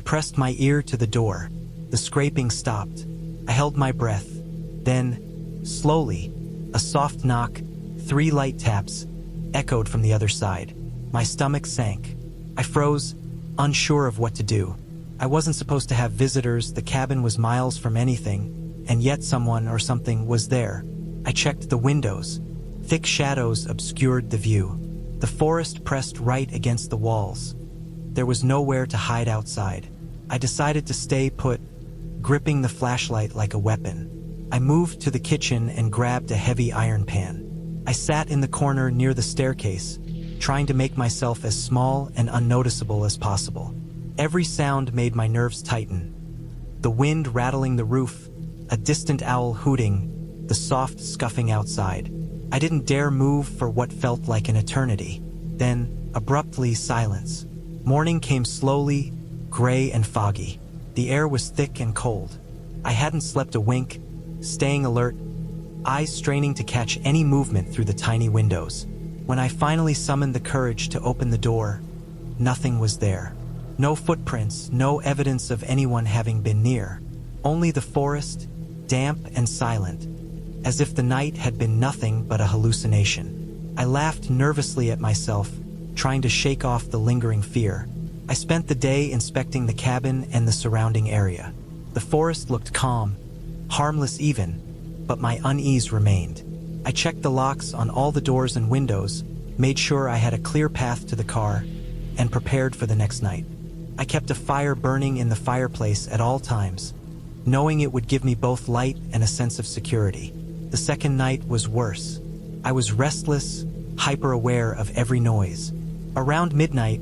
pressed my ear to the door. The scraping stopped. I held my breath. Then, slowly, a soft knock, 3 light taps, echoed from the other side. My stomach sank. I froze, unsure of what to do. I wasn't supposed to have visitors, the cabin was miles from anything, and yet someone or something was there. I checked the windows. Thick shadows obscured the view. The forest pressed right against the walls. There was nowhere to hide outside. I decided to stay put, gripping the flashlight like a weapon. I moved to the kitchen and grabbed a heavy iron pan. I sat in the corner near the staircase, trying to make myself as small and unnoticeable as possible. Every sound made my nerves tighten. The wind rattling the roof, a distant owl hooting, the soft scuffing outside. I didn't dare move for what felt like an eternity. Then, abruptly, silence. Morning came slowly, gray and foggy. The air was thick and cold. I hadn't slept a wink, staying alert, eyes straining to catch any movement through the tiny windows. When I finally summoned the courage to open the door, nothing was there. No footprints, no evidence of anyone having been near. Only the forest, damp and silent, as if the night had been nothing but a hallucination. I laughed nervously at myself, trying to shake off the lingering fear. I spent the day inspecting the cabin and the surrounding area. The forest looked calm, harmless even, but my unease remained. I checked the locks on all the doors and windows, made sure I had a clear path to the car, and prepared for the next night. I kept a fire burning in the fireplace at all times, knowing it would give me both light and a sense of security. The second night was worse. I was restless, hyper-aware of every noise. Around midnight,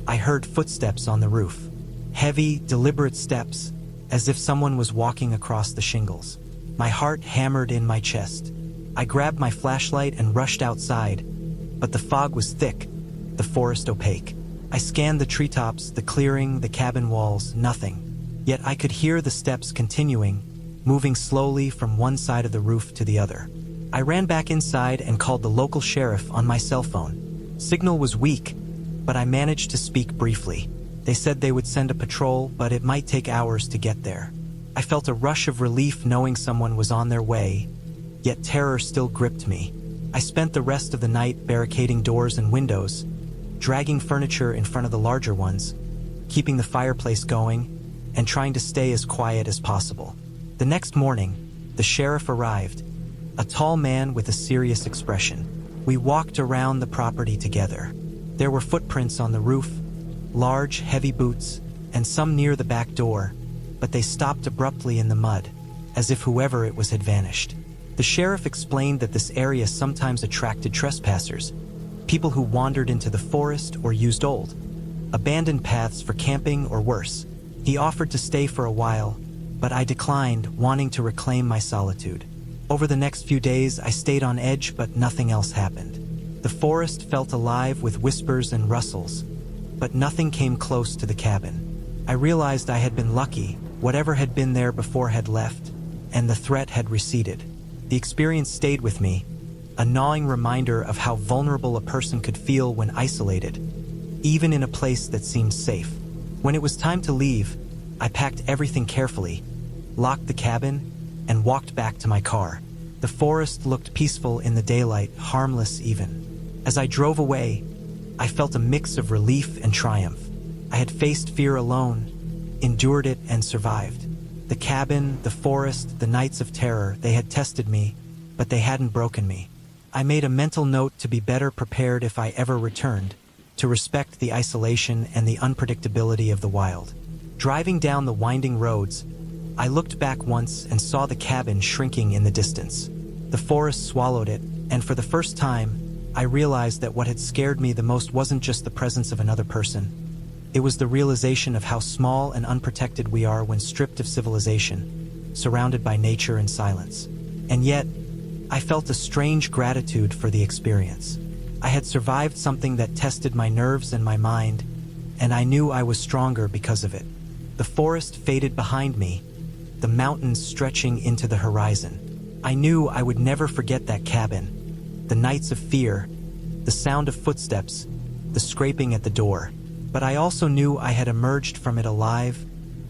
I heard footsteps on the roof. Heavy, deliberate steps, as if someone was walking across the shingles. My heart hammered in my chest. I grabbed my flashlight and rushed outside, but the fog was thick, the forest opaque. I scanned the treetops, the clearing, the cabin walls, nothing. Yet I could hear the steps continuing, moving slowly from one side of the roof to the other. I ran back inside and called the local sheriff on my cell phone. Signal was weak, but I managed to speak briefly. They said they would send a patrol, but it might take hours to get there. I felt a rush of relief knowing someone was on their way, yet terror still gripped me. I spent the rest of the night barricading doors and windows, dragging furniture in front of the larger ones, keeping the fireplace going, and trying to stay as quiet as possible. The next morning, the sheriff arrived, a tall man with a serious expression. We walked around the property together. There were footprints on the roof, large, heavy boots, and some near the back door, but they stopped abruptly in the mud, as if whoever it was had vanished. The sheriff explained that this area sometimes attracted trespassers, people who wandered into the forest or used old, abandoned paths for camping or worse. He offered to stay for a while, but I declined, wanting to reclaim my solitude. Over the next few days, I stayed on edge, but nothing else happened. The forest felt alive with whispers and rustles, but nothing came close to the cabin. I realized I had been lucky. Whatever had been there before had left, and the threat had receded. The experience stayed with me, a gnawing reminder of how vulnerable a person could feel when isolated, even in a place that seemed safe. When it was time to leave, I packed everything carefully, locked the cabin, and walked back to my car. The forest looked peaceful in the daylight, harmless even. As I drove away, I felt a mix of relief and triumph. I had faced fear alone, endured it, and survived. The cabin, the forest, the nights of terror, they had tested me, but they hadn't broken me. I made a mental note to be better prepared if I ever returned, to respect the isolation and the unpredictability of the wild. Driving down the winding roads, I looked back once and saw the cabin shrinking in the distance. The forest swallowed it, and for the first time, I realized that what had scared me the most wasn't just the presence of another person. It was the realization of how small and unprotected we are when stripped of civilization, surrounded by nature and silence. And yet, I felt a strange gratitude for the experience. I had survived something that tested my nerves and my mind, and I knew I was stronger because of it. The forest faded behind me, the mountains stretching into the horizon. I knew I would never forget that cabin, the nights of fear, the sound of footsteps, the scraping at the door. But I also knew I had emerged from it alive,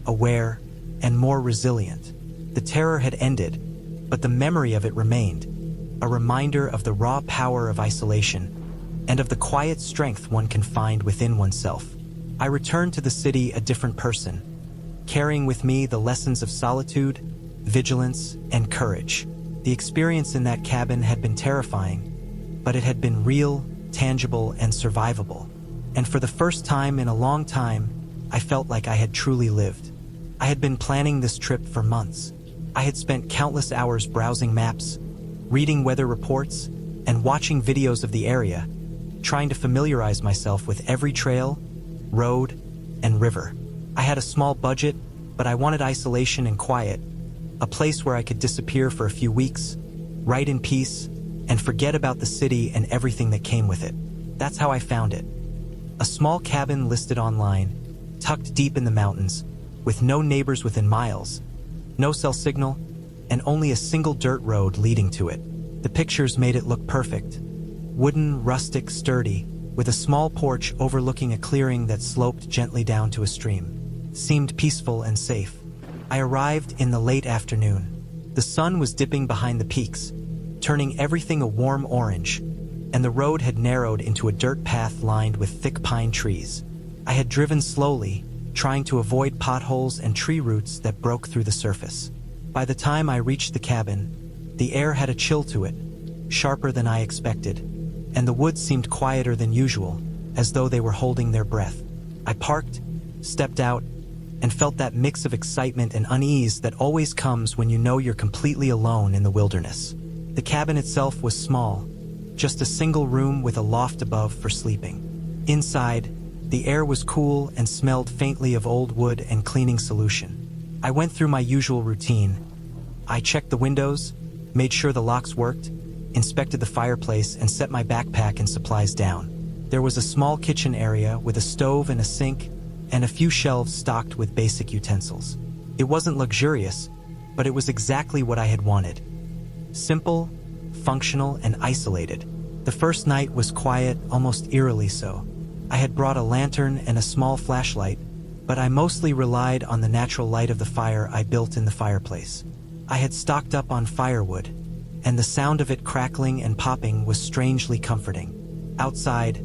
aware, and more resilient. The terror had ended, but the memory of it remained, a reminder of the raw power of isolation and of the quiet strength one can find within oneself. I returned to the city a different person, carrying with me the lessons of solitude, vigilance, and courage. The experience in that cabin had been terrifying, but it had been real, tangible, and survivable. And for the first time in a long time, I felt like I had truly lived. I had been planning this trip for months. I had spent countless hours browsing maps, reading weather reports, and watching videos of the area, trying to familiarize myself with every trail, road, and river. I had a small budget, but I wanted isolation and quiet, a place where I could disappear for a few weeks, write in peace, and forget about the city and everything that came with it. That's how I found it. A small cabin listed online, tucked deep in the mountains, with no neighbors within miles, no cell signal, and only a single dirt road leading to it. The pictures made it look perfect. Wooden, rustic, sturdy, with a small porch overlooking a clearing that sloped gently down to a stream. Seemed peaceful and safe. I arrived in the late afternoon. The sun was dipping behind the peaks, turning everything a warm orange, and the road had narrowed into a dirt path lined with thick pine trees. I had driven slowly, trying to avoid potholes and tree roots that broke through the surface. By the time I reached the cabin, the air had a chill to it, sharper than I expected, and the woods seemed quieter than usual, as though they were holding their breath. I parked, stepped out, and felt that mix of excitement and unease that always comes when you know you're completely alone in the wilderness. The cabin itself was small, just a single room with a loft above for sleeping. Inside, the air was cool and smelled faintly of old wood and cleaning solution. I went through my usual routine. I checked the windows, made sure the locks worked, inspected the fireplace, and set my backpack and supplies down. There was a small kitchen area with a stove and a sink, and a few shelves stocked with basic utensils. It wasn't luxurious, but it was exactly what I had wanted. Simple, functional, and isolated. The first night was quiet, almost eerily so. I had brought a lantern and a small flashlight, but I mostly relied on the natural light of the fire I built in the fireplace. I had stocked up on firewood, and the sound of it crackling and popping was strangely comforting. Outside,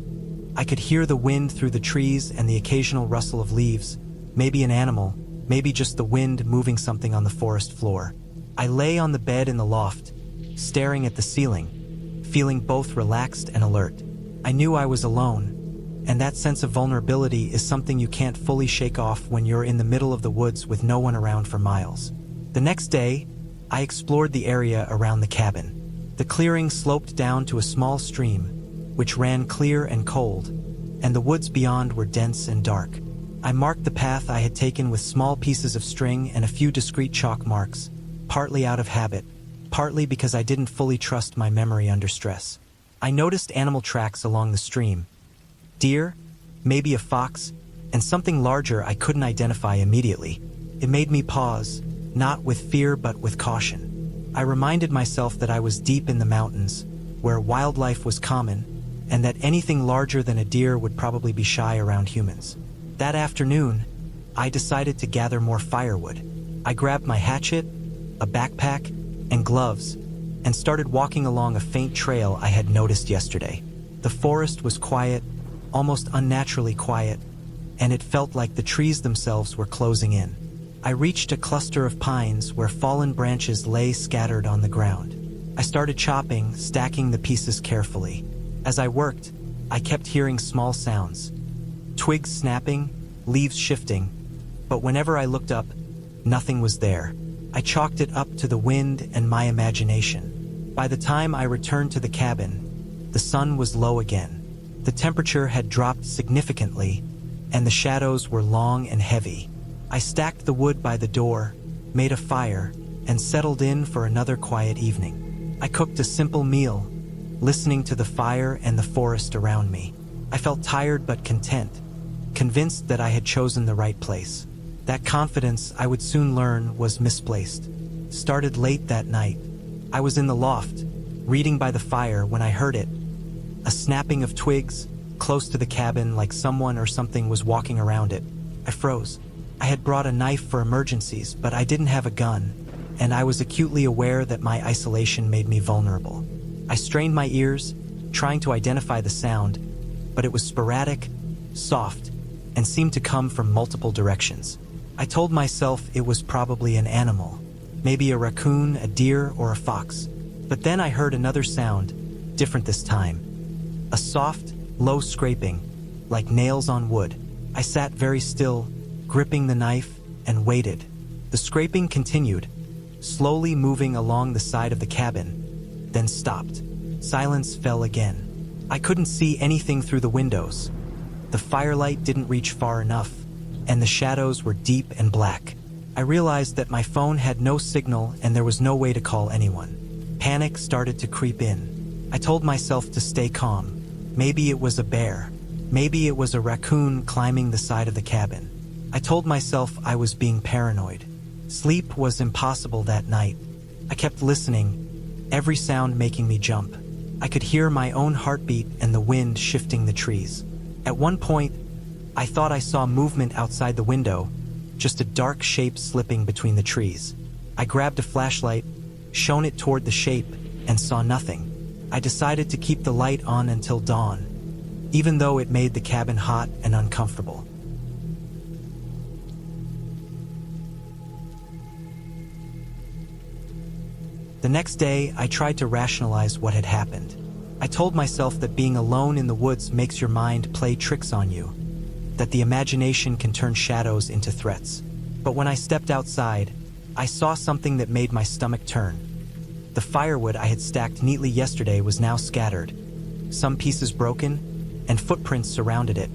I could hear the wind through the trees and the occasional rustle of leaves, maybe an animal, maybe just the wind moving something on the forest floor. I lay on the bed in the loft, staring at the ceiling, feeling both relaxed and alert. I knew I was alone, and that sense of vulnerability is something you can't fully shake off when you're in the middle of the woods with no one around for miles. The next day, I explored the area around the cabin. The clearing sloped down to a small stream, which ran clear and cold, and the woods beyond were dense and dark. I marked the path I had taken with small pieces of string and a few discreet chalk marks, partly out of habit, partly because I didn't fully trust my memory under stress. I noticed animal tracks along the stream. Deer, maybe a fox, and something larger I couldn't identify immediately. It made me pause, not with fear but with caution. I reminded myself that I was deep in the mountains, where wildlife was common, and that anything larger than a deer would probably be shy around humans. That afternoon, I decided to gather more firewood. I grabbed my hatchet, a backpack, and gloves, and started walking along a faint trail I had noticed yesterday. The forest was quiet, almost unnaturally quiet, and it felt like the trees themselves were closing in. I reached a cluster of pines where fallen branches lay scattered on the ground. I started chopping, stacking the pieces carefully. As I worked, I kept hearing small sounds. Twigs snapping, leaves shifting, but whenever I looked up, nothing was there. I chalked it up to the wind and my imagination. By the time I returned to the cabin, the sun was low again. The temperature had dropped significantly, and the shadows were long and heavy. I stacked the wood by the door, made a fire, and settled in for another quiet evening. I cooked a simple meal, listening to the fire and the forest around me. I felt tired but content, convinced that I had chosen the right place. That confidence, I would soon learn, was misplaced. Started late that night. I was in the loft, reading by the fire when I heard it. A snapping of twigs, close to the cabin, like someone or something was walking around it. I froze. I had brought a knife for emergencies, but I didn't have a gun, and I was acutely aware that my isolation made me vulnerable. I strained my ears, trying to identify the sound, but it was sporadic, soft, and seemed to come from multiple directions. I told myself it was probably an animal, maybe a raccoon, a deer, or a fox. But then I heard another sound, different this time. A soft, low scraping, like nails on wood. I sat very still, gripping the knife, and waited. The scraping continued, slowly moving along the side of the cabin, then stopped. Silence fell again. I couldn't see anything through the windows. The firelight didn't reach far enough, and the shadows were deep and black. I realized that my phone had no signal and there was no way to call anyone. Panic started to creep in. I told myself to stay calm. Maybe it was a bear. Maybe it was a raccoon climbing the side of the cabin. I told myself I was being paranoid. Sleep was impossible that night. I kept listening, every sound making me jump. I could hear my own heartbeat and the wind shifting the trees. At one point, I thought I saw movement outside the window, just a dark shape slipping between the trees. I grabbed a flashlight, shone it toward the shape, and saw nothing. I decided to keep the light on until dawn, even though it made the cabin hot and uncomfortable. The next day, I tried to rationalize what had happened. I told myself that being alone in the woods makes your mind play tricks on you, that the imagination can turn shadows into threats. But when I stepped outside, I saw something that made my stomach turn. The firewood I had stacked neatly yesterday was now scattered, some pieces broken, and footprints surrounded it.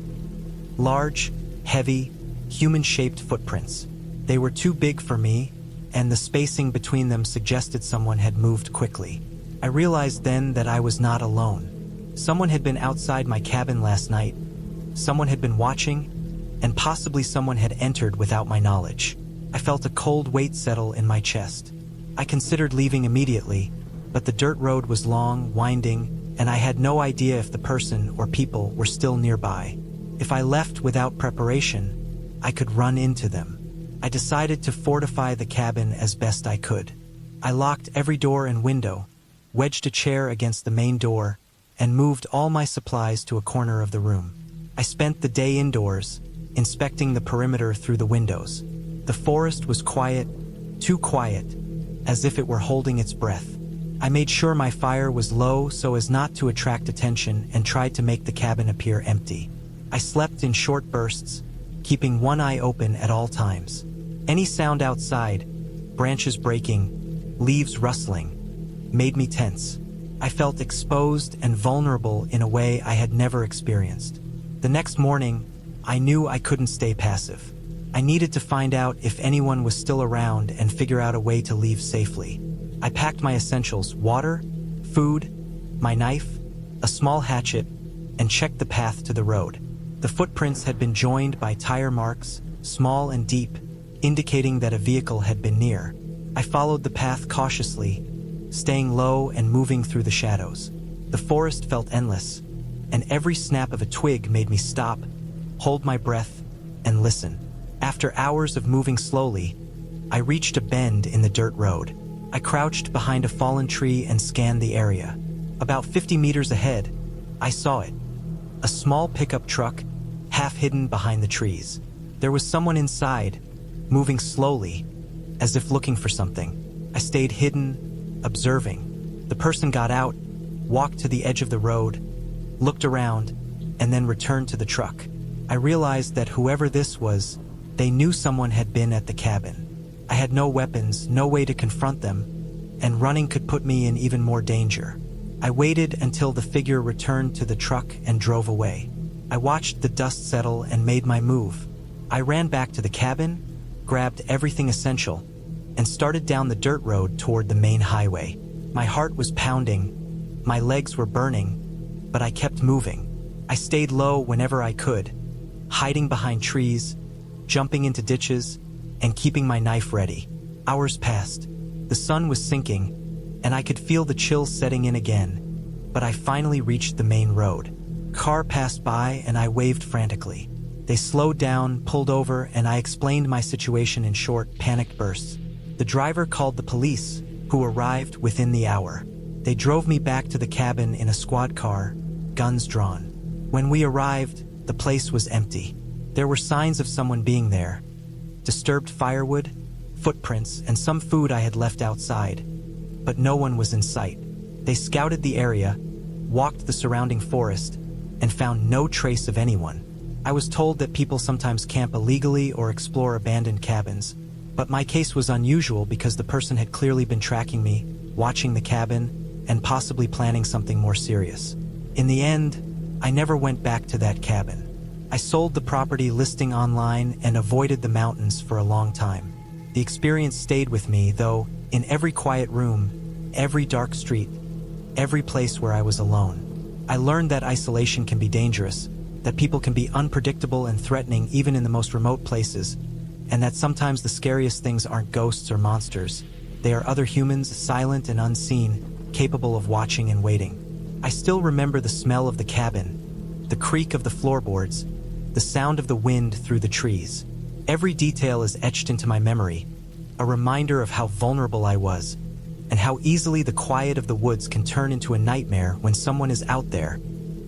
Large, heavy, human-shaped footprints. They were too big for me, and the spacing between them suggested someone had moved quickly. I realized then that I was not alone. Someone had been outside my cabin last night. Someone had been watching, and possibly someone had entered without my knowledge. I felt a cold weight settle in my chest. I considered leaving immediately, but the dirt road was long, winding, and I had no idea if the person or people were still nearby. If I left without preparation, I could run into them. I decided to fortify the cabin as best I could. I locked every door and window, wedged a chair against the main door, and moved all my supplies to a corner of the room. I spent the day indoors, inspecting the perimeter through the windows. The forest was quiet, too quiet, as if it were holding its breath. I made sure my fire was low so as not to attract attention and tried to make the cabin appear empty. I slept in short bursts, keeping one eye open at all times. Any sound outside, branches breaking, leaves rustling, made me tense. I felt exposed and vulnerable in a way I had never experienced. The next morning, I knew I couldn't stay passive. I needed to find out if anyone was still around and figure out a way to leave safely. I packed my essentials: water, food, my knife, a small hatchet, and checked the path to the road. The footprints had been joined by tire marks, small and deep, indicating that a vehicle had been near. I followed the path cautiously, staying low and moving through the shadows. The forest felt endless, and every snap of a twig made me stop, hold my breath, and listen. After hours of moving slowly, I reached a bend in the dirt road. I crouched behind a fallen tree and scanned the area. About 50 meters ahead, I saw it. A small pickup truck, half hidden behind the trees. There was someone inside, moving slowly, as if looking for something. I stayed hidden, observing. The person got out, walked to the edge of the road, looked around, and then returned to the truck. I realized that whoever this was, they knew someone had been at the cabin. I had no weapons, no way to confront them, and running could put me in even more danger. I waited until the figure returned to the truck and drove away. I watched the dust settle and made my move. I ran back to the cabin, grabbed everything essential, and started down the dirt road toward the main highway. My heart was pounding, my legs were burning, but I kept moving. I stayed low whenever I could, hiding behind trees, jumping into ditches, and keeping my knife ready. Hours passed. The sun was sinking, and I could feel the chill setting in again, but I finally reached the main road. car passed by and I waved frantically. They slowed down, pulled over, and I explained my situation in short, panicked bursts. The driver called the police, who arrived within the hour. They drove me back to the cabin in a squad car, guns drawn. When we arrived, the place was empty. There were signs of someone being there. Disturbed firewood, footprints, and some food I had left outside. But no one was in sight. They scouted the area, walked the surrounding forest, and found no trace of anyone. I was told that people sometimes camp illegally or explore abandoned cabins, but my case was unusual because the person had clearly been tracking me, watching the cabin, and possibly planning something more serious. In the end, I never went back to that cabin. I sold the property listing online and avoided the mountains for a long time. The experience stayed with me, though, in every quiet room, every dark street, every place where I was alone. I learned that isolation can be dangerous, that people can be unpredictable and threatening even in the most remote places, and that sometimes the scariest things aren't ghosts or monsters. They are other humans, silent and unseen, capable of watching and waiting. I still remember the smell of the cabin, the creak of the floorboards, the sound of the wind through the trees. Every detail is etched into my memory, a reminder of how vulnerable I was, and how easily the quiet of the woods can turn into a nightmare when someone is out there,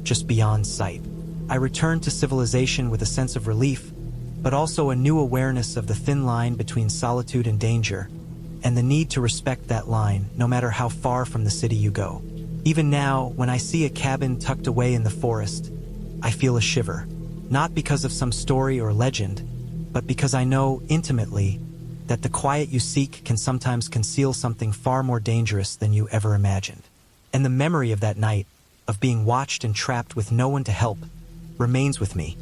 just beyond sight. I returned to civilization with a sense of relief, but also a new awareness of the thin line between solitude and danger, and the need to respect that line no matter how far from the city you go. Even now, when I see a cabin tucked away in the forest, I feel a shiver, not because of some story or legend, but because I know intimately that the quiet you seek can sometimes conceal something far more dangerous than you ever imagined. And the memory of that night, of being watched and trapped with no one to help, remains with me.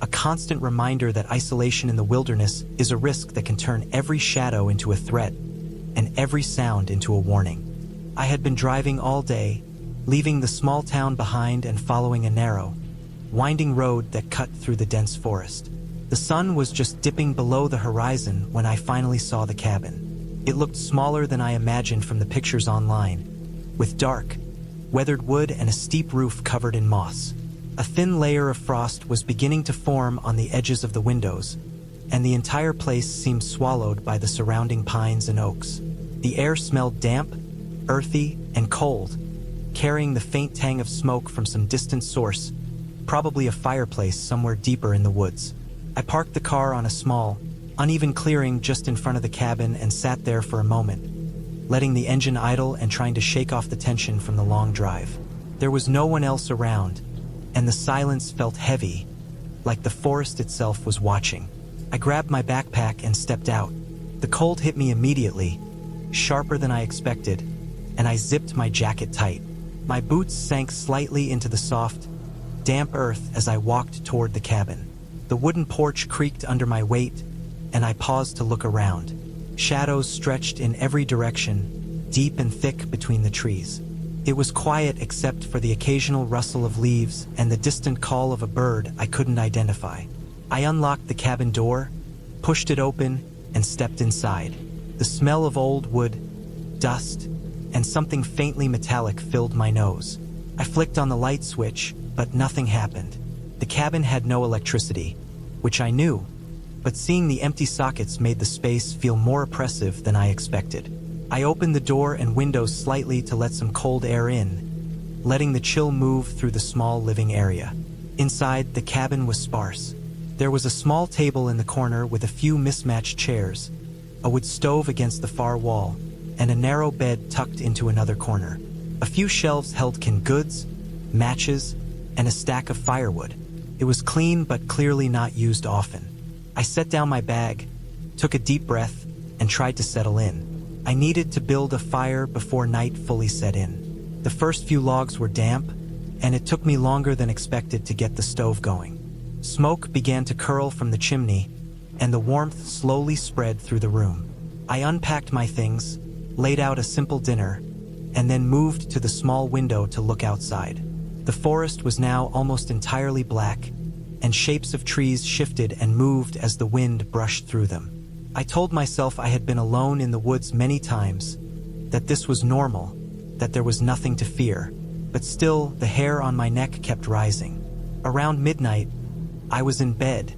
A constant reminder that isolation in the wilderness is a risk that can turn every shadow into a threat and every sound into a warning. I had been driving all day, leaving the small town behind and following a narrow, winding road that cut through the dense forest. The sun was just dipping below the horizon when I finally saw the cabin. It looked smaller than I imagined from the pictures online, with dark, weathered wood and a steep roof covered in moss. A thin layer of frost was beginning to form on the edges of the windows, and the entire place seemed swallowed by the surrounding pines and oaks. The air smelled damp, earthy, and cold, carrying the faint tang of smoke from some distant source, probably a fireplace somewhere deeper in the woods. I parked the car on a small, uneven clearing just in front of the cabin and sat there for a moment, letting the engine idle and trying to shake off the tension from the long drive. There was no one else around, and the silence felt heavy, like the forest itself was watching. I grabbed my backpack and stepped out. The cold hit me immediately, sharper than I expected, and I zipped my jacket tight. My boots sank slightly into the soft, damp earth as I walked toward the cabin. The wooden porch creaked under my weight, and I paused to look around. Shadows stretched in every direction, deep and thick between the trees. It was quiet except for the occasional rustle of leaves and the distant call of a bird I couldn't identify. I unlocked the cabin door, pushed it open, and stepped inside. The smell of old wood, dust, and something faintly metallic filled my nose. I flicked on the light switch, but nothing happened. The cabin had no electricity, which I knew, but seeing the empty sockets made the space feel more oppressive than I expected. I opened the door and windows slightly to let some cold air in, letting the chill move through the small living area. Inside, the cabin was sparse. There was a small table in the corner with a few mismatched chairs, a wood stove against the far wall, and a narrow bed tucked into another corner. A few shelves held canned goods, matches, and a stack of firewood. It was clean but clearly not used often. I set down my bag, took a deep breath, and tried to settle in. I needed to build a fire before night fully set in. The first few logs were damp, and it took me longer than expected to get the stove going. Smoke began to curl from the chimney, and the warmth slowly spread through the room. I unpacked my things, laid out a simple dinner, and then moved to the small window to look outside. The forest was now almost entirely black, and shapes of trees shifted and moved as the wind brushed through them. I told myself I had been alone in the woods many times, that this was normal, that there was nothing to fear. but still the hair on my neck kept rising. Around midnight, I was in bed,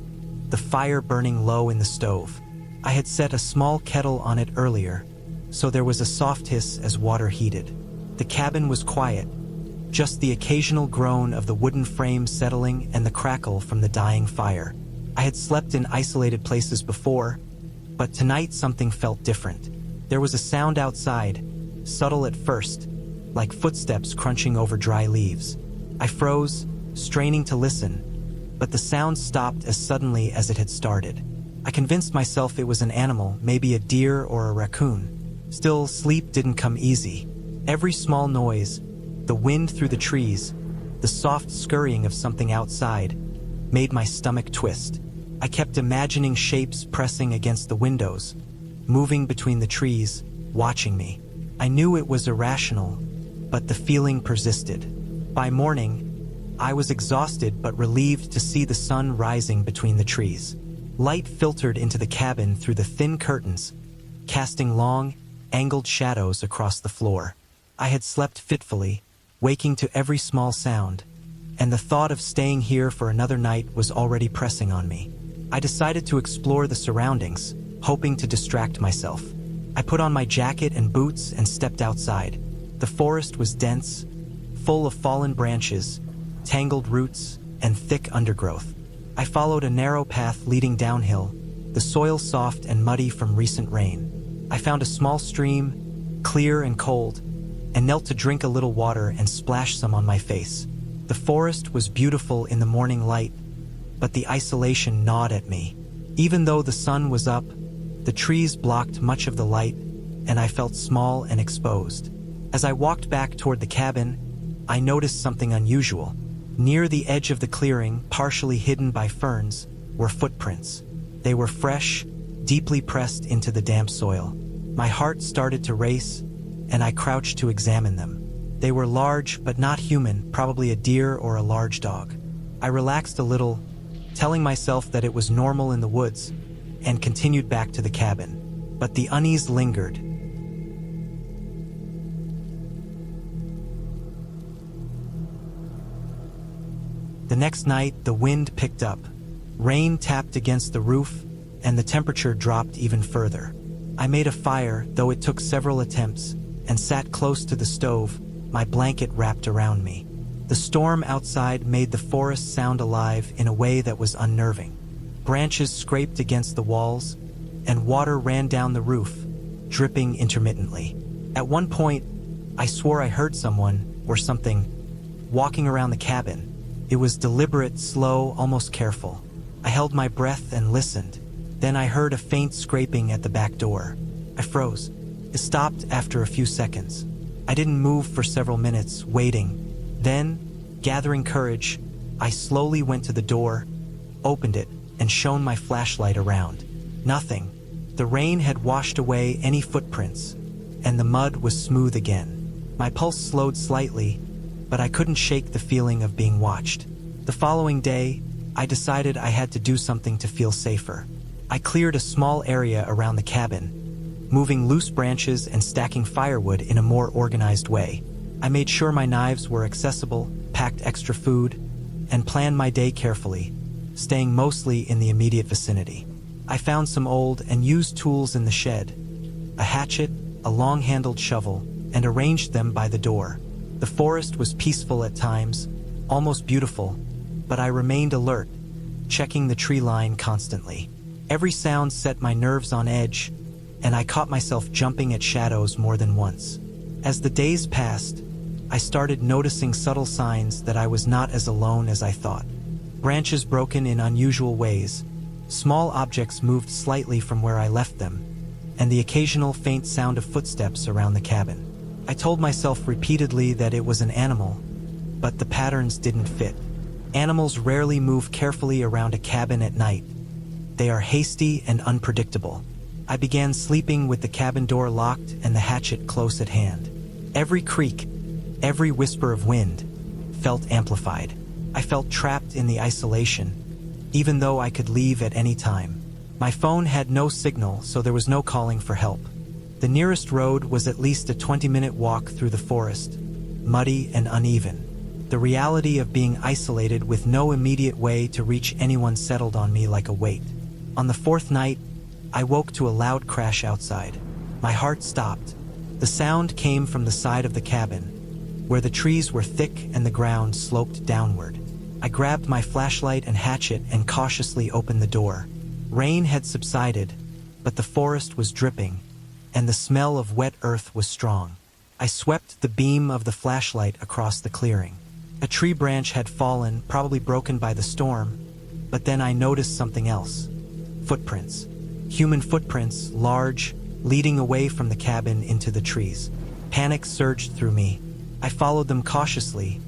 the fire burning low in the stove. I had set a small kettle on it earlier, so there was a soft hiss as water heated. The cabin was quiet, just the occasional groan of the wooden frame settling and the crackle from the dying fire. I had slept in isolated places before, but tonight something felt different. There was a sound outside, subtle at first, like footsteps crunching over dry leaves. I froze, straining to listen, but the sound stopped as suddenly as it had started. I convinced myself it was an animal, maybe a deer or a raccoon. Still, sleep didn't come easy. Every small noise, the wind through the trees, the soft scurrying of something outside, made my stomach twist. I kept imagining shapes pressing against the windows, moving between the trees, watching me. I knew it was irrational, but the feeling persisted. By morning, I was exhausted but relieved to see the sun rising between the trees. Light filtered into the cabin through the thin curtains, casting long, angled shadows across the floor. I had slept fitfully, waking to every small sound, and the thought of staying here for another night was already pressing on me. I decided to explore the surroundings, hoping to distract myself. I put on my jacket and boots and stepped outside. The forest was dense, full of fallen branches, tangled roots, and thick undergrowth. I followed a narrow path leading downhill, the soil soft and muddy from recent rain. I found a small stream, clear and cold, and knelt to drink a little water and splash some on my face. The forest was beautiful in the morning light, but the isolation gnawed at me. Even though the sun was up, the trees blocked much of the light, and I felt small and exposed. As I walked back toward the cabin, I noticed something unusual. Near the edge of the clearing, partially hidden by ferns, were footprints. They were fresh, deeply pressed into the damp soil. My heart started to race, and I crouched to examine them. They were large but not human, probably a deer or a large dog. I relaxed a little, telling myself that it was normal in the woods, and continued back to the cabin. But the unease lingered. The next night, the wind picked up. Rain tapped against the roof, and the temperature dropped even further. I made a fire, though it took several attempts, and sat close to the stove, my blanket wrapped around me. The storm outside made the forest sound alive in a way that was unnerving. Branches scraped against the walls, and water ran down the roof, dripping intermittently. At one point, I swore I heard someone, or something, walking around the cabin. It was deliberate, slow, almost careful. I held my breath and listened. Then I heard a faint scraping at the back door. I froze. It stopped after a few seconds. I didn't move for several minutes, waiting. Then, gathering courage, I slowly went to the door, opened it, and shone my flashlight around. Nothing. The rain had washed away any footprints, and the mud was smooth again. My pulse slowed slightly, but I couldn't shake the feeling of being watched. The following day, I decided I had to do something to feel safer. I cleared a small area around the cabin, moving loose branches and stacking firewood in a more organized way. I made sure my knives were accessible, packed extra food, and planned my day carefully, staying mostly in the immediate vicinity. I found some old and used tools in the shed, a hatchet, a long-handled shovel, and arranged them by the door. The forest was peaceful at times, almost beautiful, but I remained alert, checking the tree line constantly. Every sound set my nerves on edge, and I caught myself jumping at shadows more than once. As the days passed, I started noticing subtle signs that I was not as alone as I thought. Branches broken in unusual ways, small objects moved slightly from where I left them, and the occasional faint sound of footsteps around the cabin. I told myself repeatedly that it was an animal, but the patterns didn't fit. Animals rarely move carefully around a cabin at night. They are hasty and unpredictable. I began sleeping with the cabin door locked and the hatchet close at hand. Every creak, every whisper of wind, felt amplified. I felt trapped in the isolation, even though I could leave at any time. My phone had no signal, so there was no calling for help. The nearest road was at least a 20-minute walk through the forest, muddy and uneven. The reality of being isolated with no immediate way to reach anyone settled on me like a weight. On the fourth night, I woke to a loud crash outside. My heart stopped. The sound came from the side of the cabin, where the trees were thick and the ground sloped downward. I grabbed my flashlight and hatchet and cautiously opened the door. Rain had subsided, but the forest was dripping, and the smell of wet earth was strong. I swept the beam of the flashlight across the clearing. A tree branch had fallen, probably broken by the storm, but then I noticed something else. Footprints. Human footprints, large, leading away from the cabin into the trees. Panic surged through me. I followed them cautiously,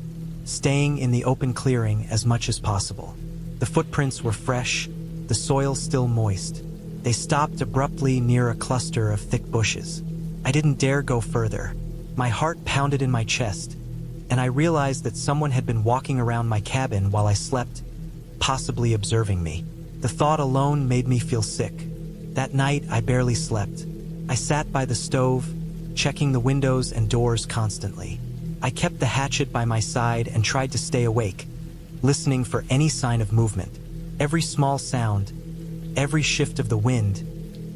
staying in the open clearing as much as possible. The footprints were fresh, the soil still moist. They stopped abruptly near a cluster of thick bushes. I didn't dare go further. My heart pounded in my chest, and I realized that someone had been walking around my cabin while I slept, possibly observing me. The thought alone made me feel sick. That night, I barely slept. I sat by the stove, checking the windows and doors constantly. I kept the hatchet by my side and tried to stay awake, listening for any sign of movement. Every small sound, every shift of the wind,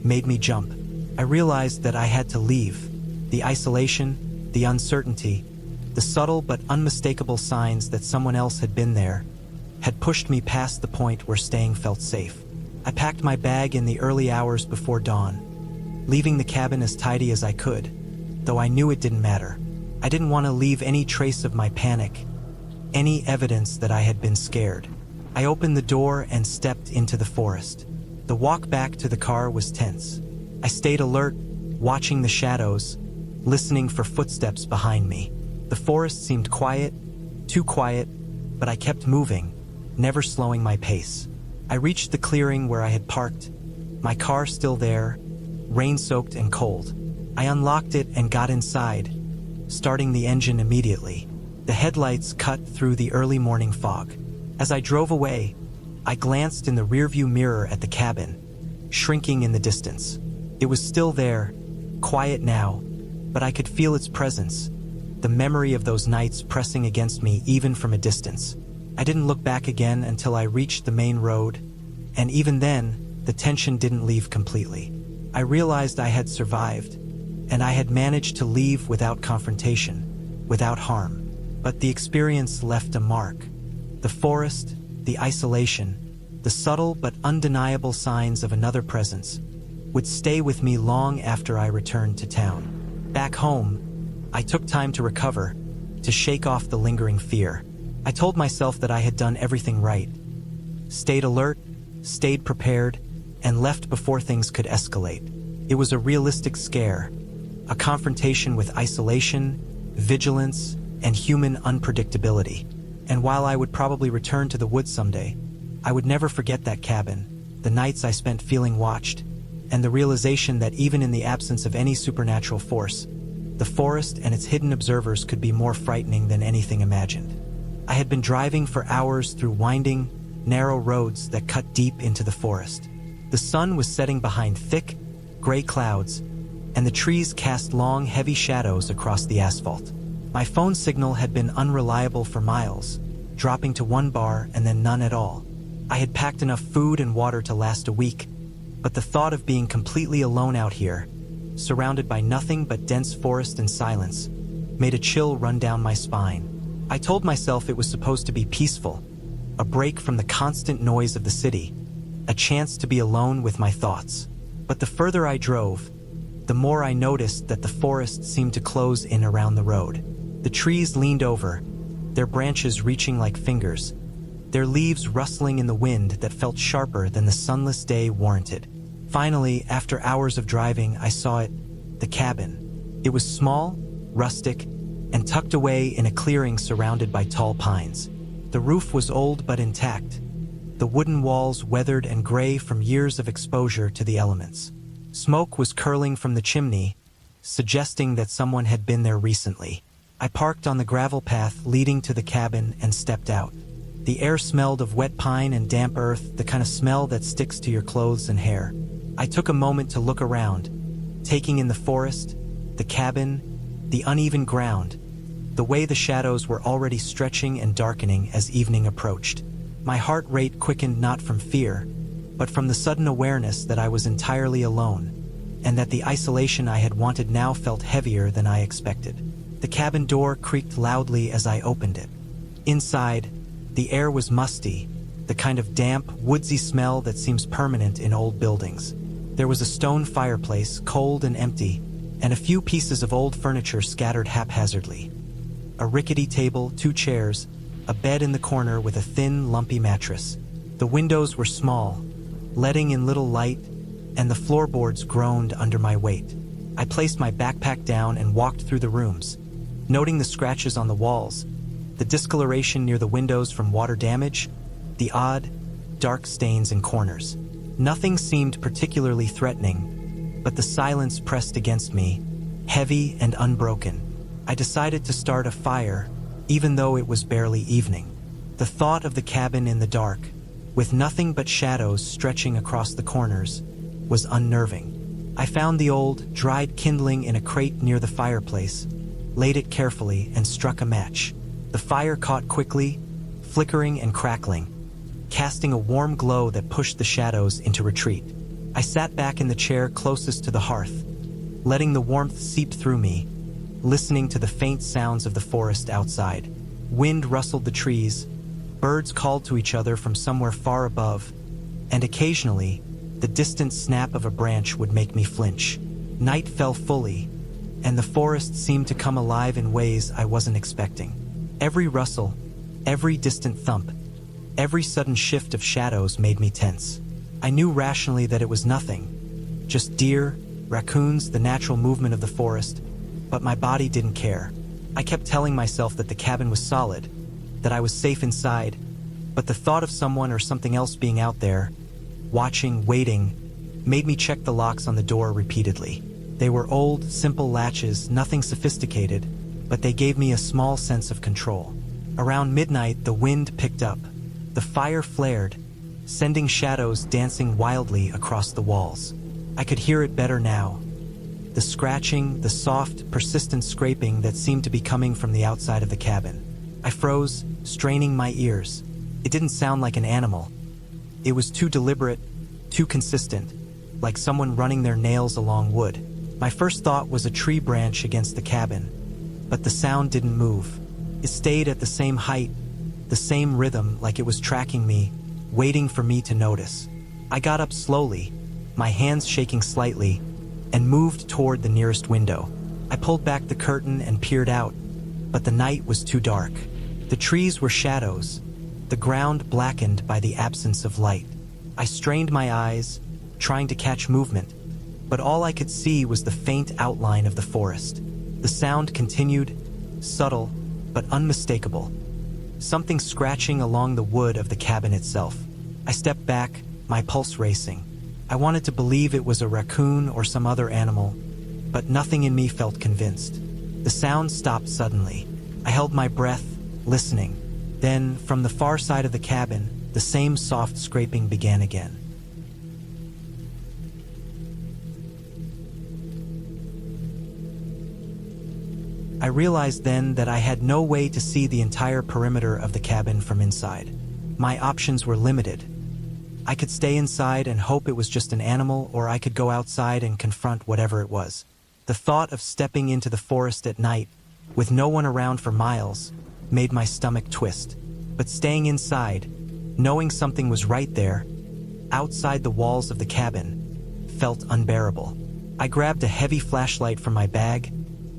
made me jump. I realized that I had to leave. The isolation, the uncertainty, the subtle but unmistakable signs that someone else had been there, had pushed me past the point where staying felt safe. I packed my bag in the early hours before dawn, leaving the cabin as tidy as I could, though I knew it didn't matter. I didn't want to leave any trace of my panic, any evidence that I had been scared. I opened the door and stepped into the forest. The walk back to the car was tense. I stayed alert, watching the shadows, listening for footsteps behind me. The forest seemed quiet, too quiet, but I kept moving, never slowing my pace. I reached the clearing where I had parked, my car still there, rain-soaked and cold. I unlocked it and got inside, starting the engine immediately. The headlights cut through the early morning fog. As I drove away, I glanced in the rearview mirror at the cabin, shrinking in the distance. It was still there, quiet now, but I could feel its presence, the memory of those nights pressing against me even from a distance. I didn't look back again until I reached the main road, and even then, the tension didn't leave completely. I realized I had survived, and I had managed to leave without confrontation, without harm. But the experience left a mark. The forest, the isolation, the subtle but undeniable signs of another presence would stay with me long after I returned to town. Back home, I took time to recover, to shake off the lingering fear. I told myself that I had done everything right, stayed alert, stayed prepared, and left before things could escalate. It was a realistic scare, a confrontation with isolation, vigilance, and human unpredictability. And while I would probably return to the woods someday, I would never forget that cabin, the nights I spent feeling watched, and the realization that even in the absence of any supernatural force, the forest and its hidden observers could be more frightening than anything imagined. I had been driving for hours through winding, narrow roads that cut deep into the forest. The sun was setting behind thick, gray clouds, and the trees cast long, heavy shadows across the asphalt. My phone signal had been unreliable for miles, dropping to 1 bar and then none at all. I had packed enough food and water to last a week, but the thought of being completely alone out here, surrounded by nothing but dense forest and silence, made a chill run down my spine. I told myself it was supposed to be peaceful, a break from the constant noise of the city, a chance to be alone with my thoughts. But the further I drove, the more I noticed that the forest seemed to close in around the road. The trees leaned over, their branches reaching like fingers, their leaves rustling in the wind that felt sharper than the sunless day warranted. Finally, after hours of driving, I saw it, the cabin. It was small, rustic, and tucked away in a clearing surrounded by tall pines. The roof was old but intact, the wooden walls weathered and gray from years of exposure to the elements. Smoke was curling from the chimney, suggesting that someone had been there recently. I parked on the gravel path leading to the cabin and stepped out. The air smelled of wet pine and damp earth, the kind of smell that sticks to your clothes and hair. I took a moment to look around, taking in the forest, the cabin, the uneven ground, the way the shadows were already stretching and darkening as evening approached. My heart rate quickened not from fear, but from the sudden awareness that I was entirely alone, and that the isolation I had wanted now felt heavier than I expected. The cabin door creaked loudly as I opened it. Inside, the air was musty, the kind of damp, woodsy smell that seems permanent in old buildings. There was a stone fireplace, cold and empty, and a few pieces of old furniture scattered haphazardly. A rickety table, 2 chairs, a bed in the corner with a thin, lumpy mattress. The windows were small, letting in little light, and the floorboards groaned under my weight. I placed my backpack down and walked through the rooms, noting the scratches on the walls, the discoloration near the windows from water damage, the odd, dark stains in corners. Nothing seemed particularly threatening, but the silence pressed against me, heavy and unbroken. I decided to start a fire, even though it was barely evening. The thought of the cabin in the dark, with nothing but shadows stretching across the corners, was unnerving. I found the old, dried kindling in a crate near the fireplace, laid it carefully, and struck a match. The fire caught quickly, flickering and crackling, casting a warm glow that pushed the shadows into retreat. I sat back in the chair closest to the hearth, letting the warmth seep through me, listening to the faint sounds of the forest outside. Wind rustled the trees, birds called to each other from somewhere far above, and occasionally, the distant snap of a branch would make me flinch. Night fell fully, and the forest seemed to come alive in ways I wasn't expecting. Every rustle, every distant thump, every sudden shift of shadows made me tense. I knew rationally that it was nothing, just deer, raccoons, the natural movement of the forest, but my body didn't care. I kept telling myself that the cabin was solid, that I was safe inside, but the thought of someone or something else being out there, watching, waiting, made me check the locks on the door repeatedly. They were old, simple latches, nothing sophisticated, but they gave me a small sense of control. Around midnight, the wind picked up. The fire flared, sending shadows dancing wildly across the walls. I could hear it better now. The scratching, the soft, persistent scraping that seemed to be coming from the outside of the cabin. I froze, straining my ears. It didn't sound like an animal. It was too deliberate, too consistent, like someone running their nails along wood. My first thought was a tree branch against the cabin, but the sound didn't move. It stayed at the same height, the same rhythm, like it was tracking me, waiting for me to notice. I got up slowly, my hands shaking slightly, and moved toward the nearest window. I pulled back the curtain and peered out, but the night was too dark. The trees were shadows, the ground blackened by the absence of light. I strained my eyes, trying to catch movement, but all I could see was the faint outline of the forest. The sound continued, subtle but unmistakable, something scratching along the wood of the cabin itself. I stepped back, my pulse racing. I wanted to believe it was a raccoon or some other animal, but nothing in me felt convinced. The sound stopped suddenly. I held my breath, listening. Then, from the far side of the cabin, the same soft scraping began again. I realized then that I had no way to see the entire perimeter of the cabin from inside. My options were limited. I could stay inside and hope it was just an animal, or I could go outside and confront whatever it was. The thought of stepping into the forest at night, with no one around for miles, made my stomach twist. But staying inside, knowing something was right there, outside the walls of the cabin, felt unbearable. I grabbed a heavy flashlight from my bag,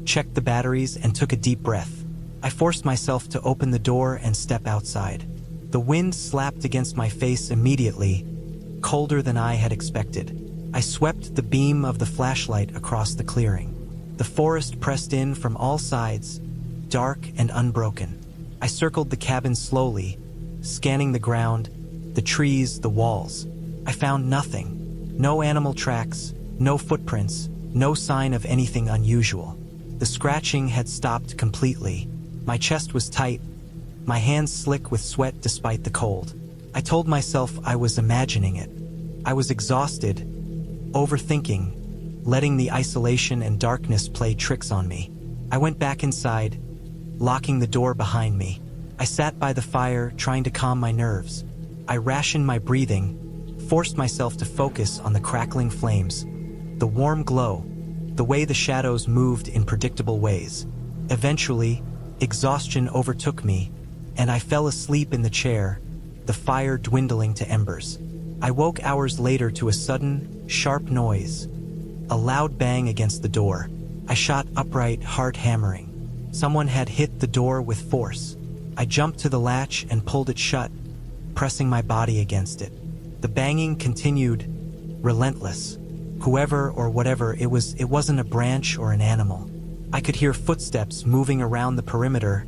checked the batteries, and took a deep breath. I forced myself to open the door and step outside. The wind slapped against my face immediately, colder than I had expected. I swept the beam of the flashlight across the clearing. The forest pressed in from all sides, dark and unbroken. I circled the cabin slowly, scanning the ground, the trees, the walls. I found nothing. No animal tracks, no footprints, no sign of anything unusual. The scratching had stopped completely. My chest was tight, my hands slick with sweat despite the cold. I told myself I was imagining it. I was exhausted, overthinking, letting the isolation and darkness play tricks on me. I went back inside, locking the door behind me. I sat by the fire, trying to calm my nerves. I rationed my breathing, forced myself to focus on the crackling flames, the warm glow, the way the shadows moved in predictable ways. Eventually, exhaustion overtook me, and I fell asleep in the chair, the fire dwindling to embers. I woke hours later to a sudden, sharp noise, a loud bang against the door. I shot upright, heart hammering. Someone had hit the door with force. I jumped to the latch and pulled it shut, pressing my body against it. The banging continued, relentless. Whoever or whatever it wasn't a branch or an animal. I could hear footsteps moving around the perimeter,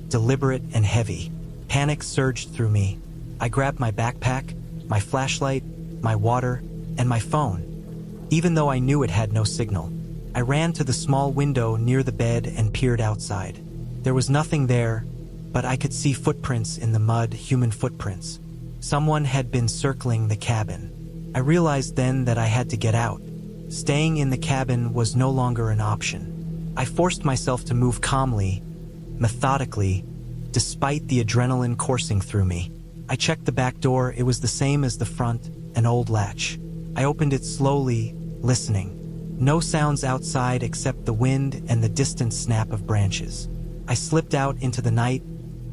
deliberate and heavy. Panic surged through me. I grabbed my backpack, my flashlight, my water, and my phone. Even though I knew it had no signal, I ran to the small window near the bed and peered outside. There was nothing there, but I could see footprints in the mud, human footprints. Someone had been circling the cabin. I realized then that I had to get out. Staying in the cabin was no longer an option. I forced myself to move calmly, methodically, despite the adrenaline coursing through me. I checked the back door. It was the same as the front, an old latch. I opened it slowly, listening. No sounds outside except the wind and the distant snap of branches. I slipped out into the night,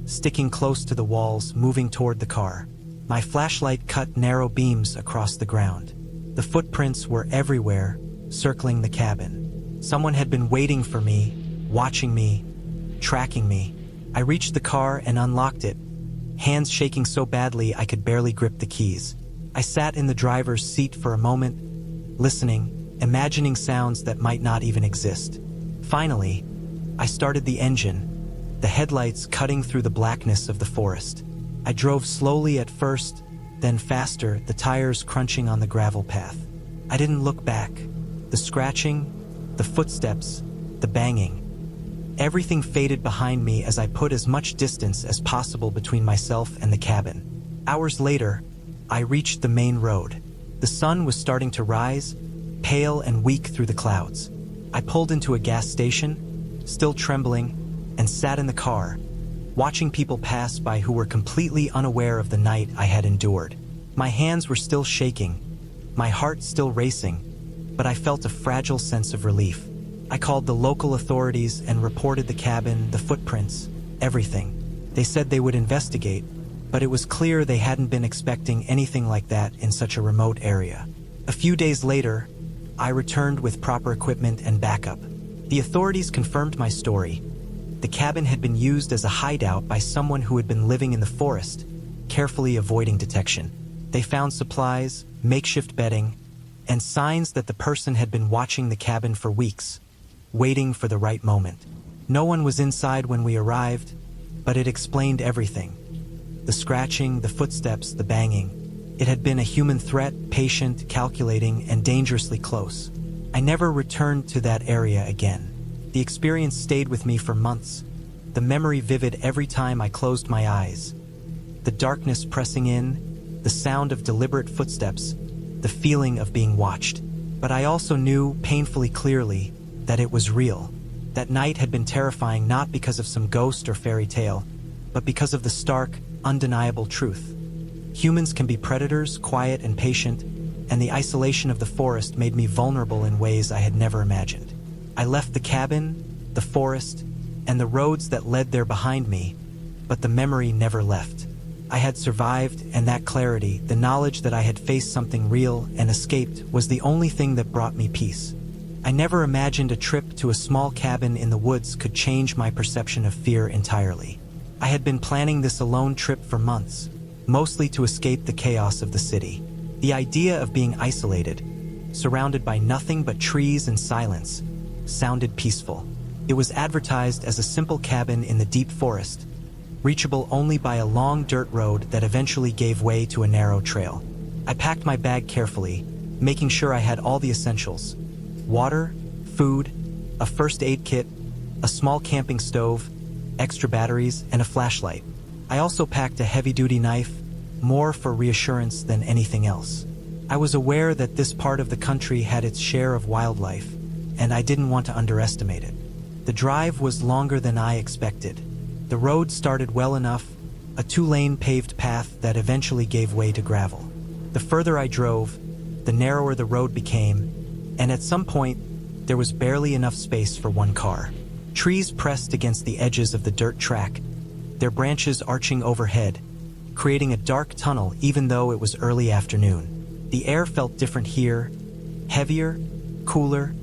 sticking close to the walls, moving toward the car. My flashlight cut narrow beams across the ground. The footprints were everywhere, circling the cabin. Someone had been waiting for me, watching me, tracking me. I reached the car and unlocked it, hands shaking so badly I could barely grip the keys. I sat in the driver's seat for a moment, listening, imagining sounds that might not even exist. Finally, I started the engine, the headlights cutting through the blackness of the forest. I drove slowly at first, then faster, the tires crunching on the gravel path. I didn't look back. The scratching, the footsteps, the banging. Everything faded behind me as I put as much distance as possible between myself and the cabin. Hours later, I reached the main road. The sun was starting to rise, pale and weak through the clouds. I pulled into a gas station, still trembling, and sat in the car, watching people pass by who were completely unaware of the night I had endured. My hands were still shaking, my heart still racing, but I felt a fragile sense of relief. I called the local authorities and reported the cabin, the footprints, everything. They said they would investigate, but it was clear they hadn't been expecting anything like that in such a remote area. A few days later, I returned with proper equipment and backup. The authorities confirmed my story. The cabin had been used as a hideout by someone who had been living in the forest, carefully avoiding detection. They found supplies, makeshift bedding, and signs that the person had been watching the cabin for weeks, waiting for the right moment. No one was inside when we arrived, but it explained everything. The scratching, the footsteps, the banging. It had been a human threat, patient, calculating, and dangerously close. I never returned to that area again. The experience stayed with me for months, the memory vivid every time I closed my eyes. The darkness pressing in, the sound of deliberate footsteps, the feeling of being watched. But I also knew, painfully clearly, that it was real. That night had been terrifying not because of some ghost or fairy tale, but because of the stark, undeniable truth. Humans can be predators, quiet and patient, and the isolation of the forest made me vulnerable in ways I had never imagined. I left the cabin, the forest, and the roads that led there behind me, but the memory never left. I had survived, and that clarity, the knowledge that I had faced something real and escaped, was the only thing that brought me peace. I never imagined a trip to a small cabin in the woods could change my perception of fear entirely. I had been planning this alone trip for months, mostly to escape the chaos of the city. The idea of being isolated, surrounded by nothing but trees and silence, sounded peaceful. It was advertised as a simple cabin in the deep forest, reachable only by a long dirt road that eventually gave way to a narrow trail. I packed my bag carefully, making sure I had all the essentials: water, food, a first aid kit, a small camping stove, extra batteries, and a flashlight. I also packed a heavy-duty knife, more for reassurance than anything else. I was aware that this part of the country had its share of wildlife, and I didn't want to underestimate it. The drive was longer than I expected. The road started well enough, a 2-lane paved path that eventually gave way to gravel. The further I drove, the narrower the road became, and at some point, there was barely enough space for one car. Trees pressed against the edges of the dirt track, their branches arching overhead, creating a dark tunnel even though it was early afternoon. The air felt different here, heavier, cooler,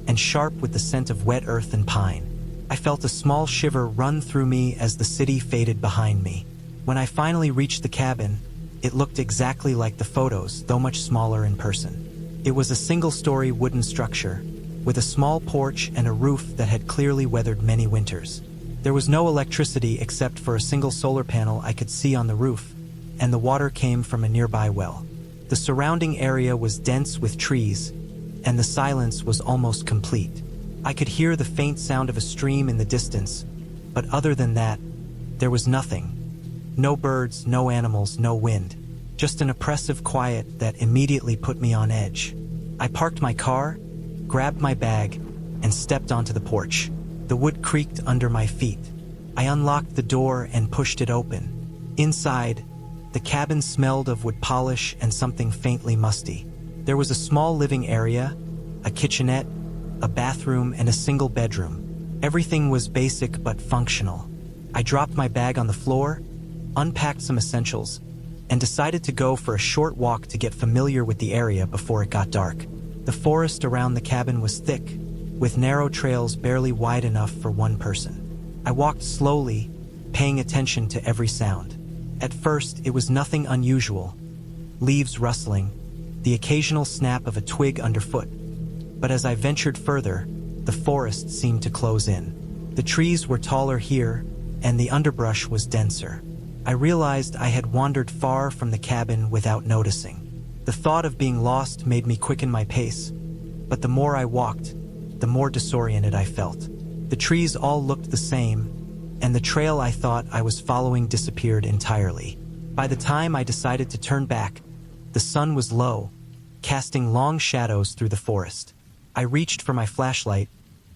and sharp with the scent of wet earth and pine. I felt a small shiver run through me as the city faded behind me. When I finally reached the cabin, it looked exactly like the photos, though much smaller in person. It was a single-story wooden structure, with a small porch and a roof that had clearly weathered many winters. There was no electricity except for a single solar panel I could see on the roof, and the water came from a nearby well. The surrounding area was dense with trees, and the silence was almost complete. I could hear the faint sound of a stream in the distance, but other than that, there was nothing. No birds, no animals, no wind. Just an oppressive quiet that immediately put me on edge. I parked my car, grabbed my bag, and stepped onto the porch. The wood creaked under my feet. I unlocked the door and pushed it open. Inside, the cabin smelled of wood polish and something faintly musty. There was a small living area, a kitchenette, a bathroom, and a single bedroom. Everything was basic but functional. I dropped my bag on the floor, unpacked some essentials, and decided to go for a short walk to get familiar with the area before it got dark. The forest around the cabin was thick, with narrow trails barely wide enough for one person. I walked slowly, paying attention to every sound. At first, it was nothing unusual. Leaves rustling, the occasional snap of a twig underfoot. But as I ventured further, the forest seemed to close in. The trees were taller here, and the underbrush was denser. I realized I had wandered far from the cabin without noticing. The thought of being lost made me quicken my pace, but the more I walked, the more disoriented I felt. The trees all looked the same, and the trail I thought I was following disappeared entirely. By the time I decided to turn back, the sun was low, casting long shadows through the forest. I reached for my flashlight,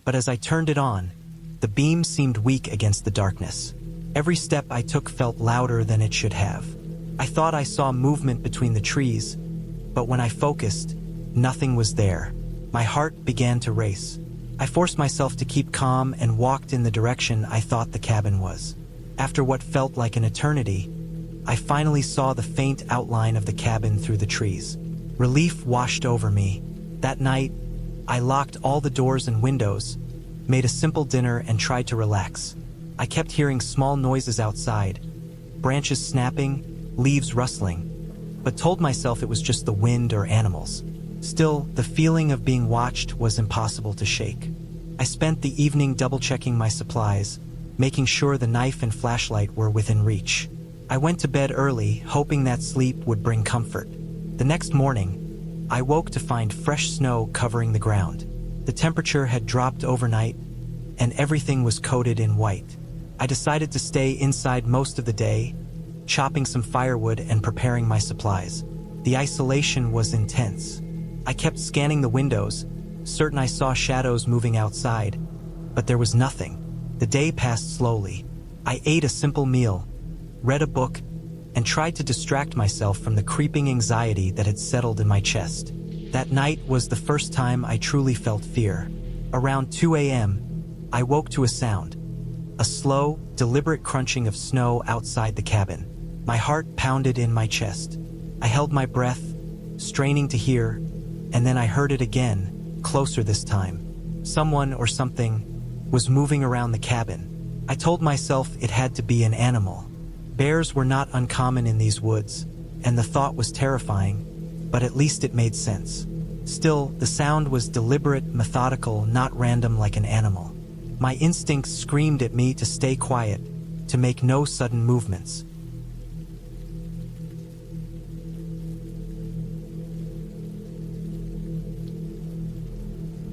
but as I turned it on, the beam seemed weak against the darkness. Every step I took felt louder than it should have. I thought I saw movement between the trees, but when I focused, nothing was there. My heart began to race. I forced myself to keep calm and walked in the direction I thought the cabin was. After what felt like an eternity, I finally saw the faint outline of the cabin through the trees. Relief washed over me. That night, I locked all the doors and windows, made a simple dinner, and tried to relax. I kept hearing small noises outside, branches snapping, leaves rustling, but told myself it was just the wind or animals. Still, the feeling of being watched was impossible to shake. I spent the evening double-checking my supplies, making sure the knife and flashlight were within reach. I went to bed early, hoping that sleep would bring comfort. The next morning, I woke to find fresh snow covering the ground. The temperature had dropped overnight, and everything was coated in white. I decided to stay inside most of the day, chopping some firewood and preparing my supplies. The isolation was intense. I kept scanning the windows, certain I saw shadows moving outside, but there was nothing. The day passed slowly. I ate a simple meal, read a book, and tried to distract myself from the creeping anxiety that had settled in my chest. That night was the first time I truly felt fear. Around 2 a.m., I woke to a sound. A slow, deliberate crunching of snow outside the cabin. My heart pounded in my chest. I held my breath, straining to hear, and then I heard it again, closer this time. Someone or something was moving around the cabin. I told myself it had to be an animal. Bears were not uncommon in these woods, and the thought was terrifying, but at least it made sense. Still, the sound was deliberate, methodical, not random like an animal. My instincts screamed at me to stay quiet, to make no sudden movements.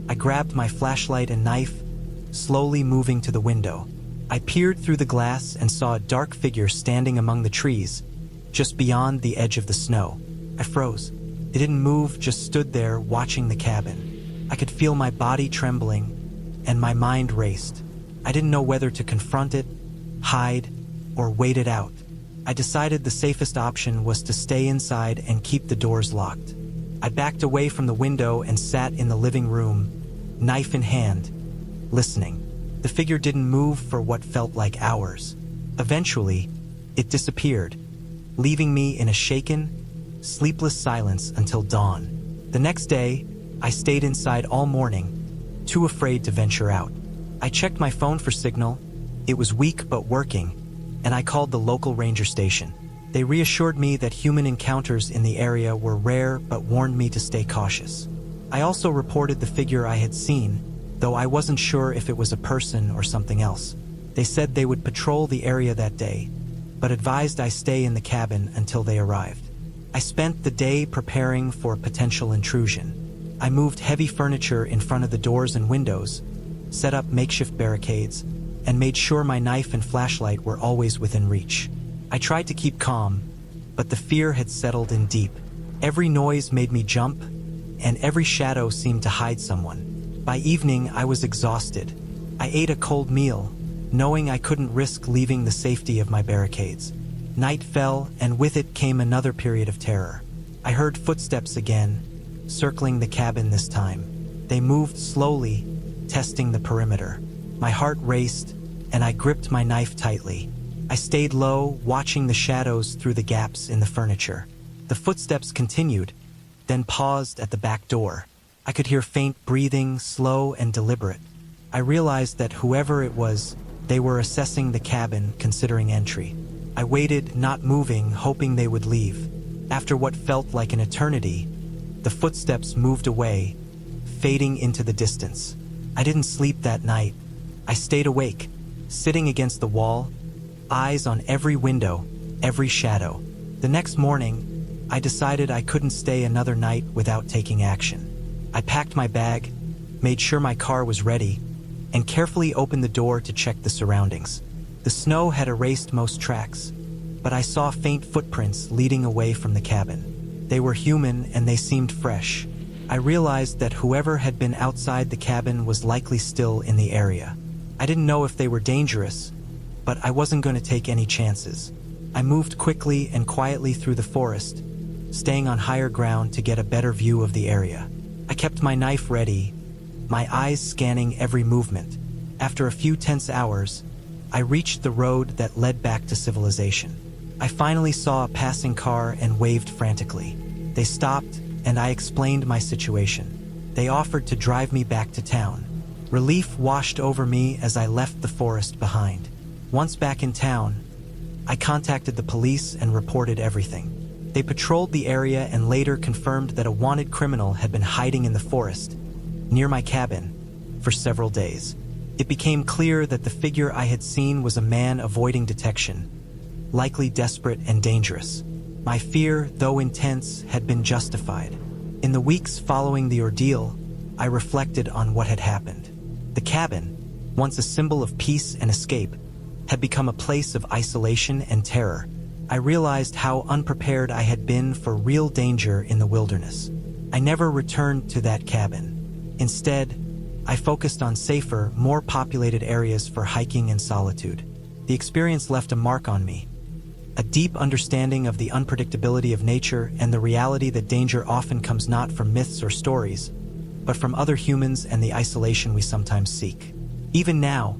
I grabbed my flashlight and knife, slowly moving to the window. I peered through the glass and saw a dark figure standing among the trees, just beyond the edge of the snow. I froze. It didn't move, just stood there watching the cabin. I could feel my body trembling, and my mind raced. I didn't know whether to confront it, hide, or wait it out. I decided the safest option was to stay inside and keep the doors locked. I backed away from the window and sat in the living room, knife in hand, listening. The figure didn't move for what felt like hours. Eventually, it disappeared, leaving me in a shaken, sleepless silence until dawn. The next day, I stayed inside all morning, too afraid to venture out. I checked my phone for signal. It was weak but working, and I called the local ranger station. They reassured me that human encounters in the area were rare but warned me to stay cautious. I also reported the figure I had seen, though I wasn't sure if it was a person or something else. They said they would patrol the area that day, but advised I stay in the cabin until they arrived. I spent the day preparing for a potential intrusion. I moved heavy furniture in front of the doors and windows, set up makeshift barricades, and made sure my knife and flashlight were always within reach. I tried to keep calm, but the fear had settled in deep. Every noise made me jump, and every shadow seemed to hide someone. By evening, I was exhausted. I ate a cold meal, knowing I couldn't risk leaving the safety of my barricades. Night fell, and with it came another period of terror. I heard footsteps again, circling the cabin this time. They moved slowly, testing the perimeter. My heart raced, and I gripped my knife tightly. I stayed low, watching the shadows through the gaps in the furniture. The footsteps continued, then paused at the back door. I could hear faint breathing, slow and deliberate. I realized that whoever it was, they were assessing the cabin, considering entry. I waited, not moving, hoping they would leave. After what felt like an eternity, the footsteps moved away, fading into the distance. I didn't sleep that night. I stayed awake, sitting against the wall, eyes on every window, every shadow. The next morning, I decided I couldn't stay another night without taking action. I packed my bag, made sure my car was ready, and carefully opened the door to check the surroundings. The snow had erased most tracks, but I saw faint footprints leading away from the cabin. They were human and they seemed fresh. I realized that whoever had been outside the cabin was likely still in the area. I didn't know if they were dangerous, but I wasn't going to take any chances. I moved quickly and quietly through the forest, staying on higher ground to get a better view of the area. I kept my knife ready, my eyes scanning every movement. After a few tense hours, I reached the road that led back to civilization. I finally saw a passing car and waved frantically. They stopped, and I explained my situation. They offered to drive me back to town. Relief washed over me as I left the forest behind. Once back in town, I contacted the police and reported everything. They patrolled the area and later confirmed that a wanted criminal had been hiding in the forest, near my cabin, for several days. It became clear that the figure I had seen was a man avoiding detection, likely desperate and dangerous. My fear, though intense, had been justified. In the weeks following the ordeal, I reflected on what had happened. The cabin, once a symbol of peace and escape, had become a place of isolation and terror. I realized how unprepared I had been for real danger in the wilderness. I never returned to that cabin. Instead, I focused on safer, more populated areas for hiking and solitude. The experience left a mark on me, a deep understanding of the unpredictability of nature and the reality that danger often comes not from myths or stories, but from other humans and the isolation we sometimes seek. Even now,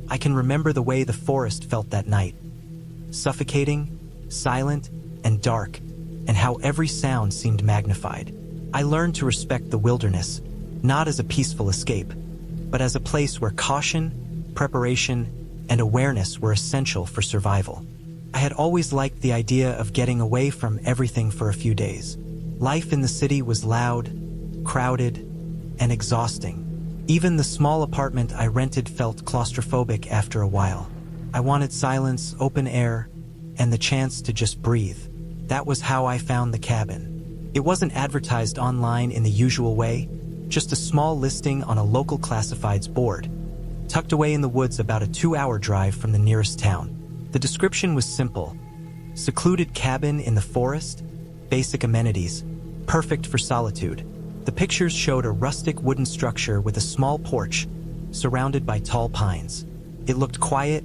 I can remember the way the forest felt that night. Suffocating, silent, and dark, and how every sound seemed magnified. I learned to respect the wilderness, not as a peaceful escape, but as a place where caution, preparation, and awareness were essential for survival. I had always liked the idea of getting away from everything for a few days. Life in the city was loud, crowded, and exhausting. Even the small apartment I rented felt claustrophobic after a while. I wanted silence, open air, and the chance to just breathe. That was how I found the cabin. It wasn't advertised online in the usual way, just a small listing on a local classifieds board, tucked away in the woods about a 2-hour drive from the nearest town. The description was simple: secluded cabin in the forest, basic amenities, perfect for solitude. The pictures showed a rustic wooden structure with a small porch, surrounded by tall pines. It looked quiet,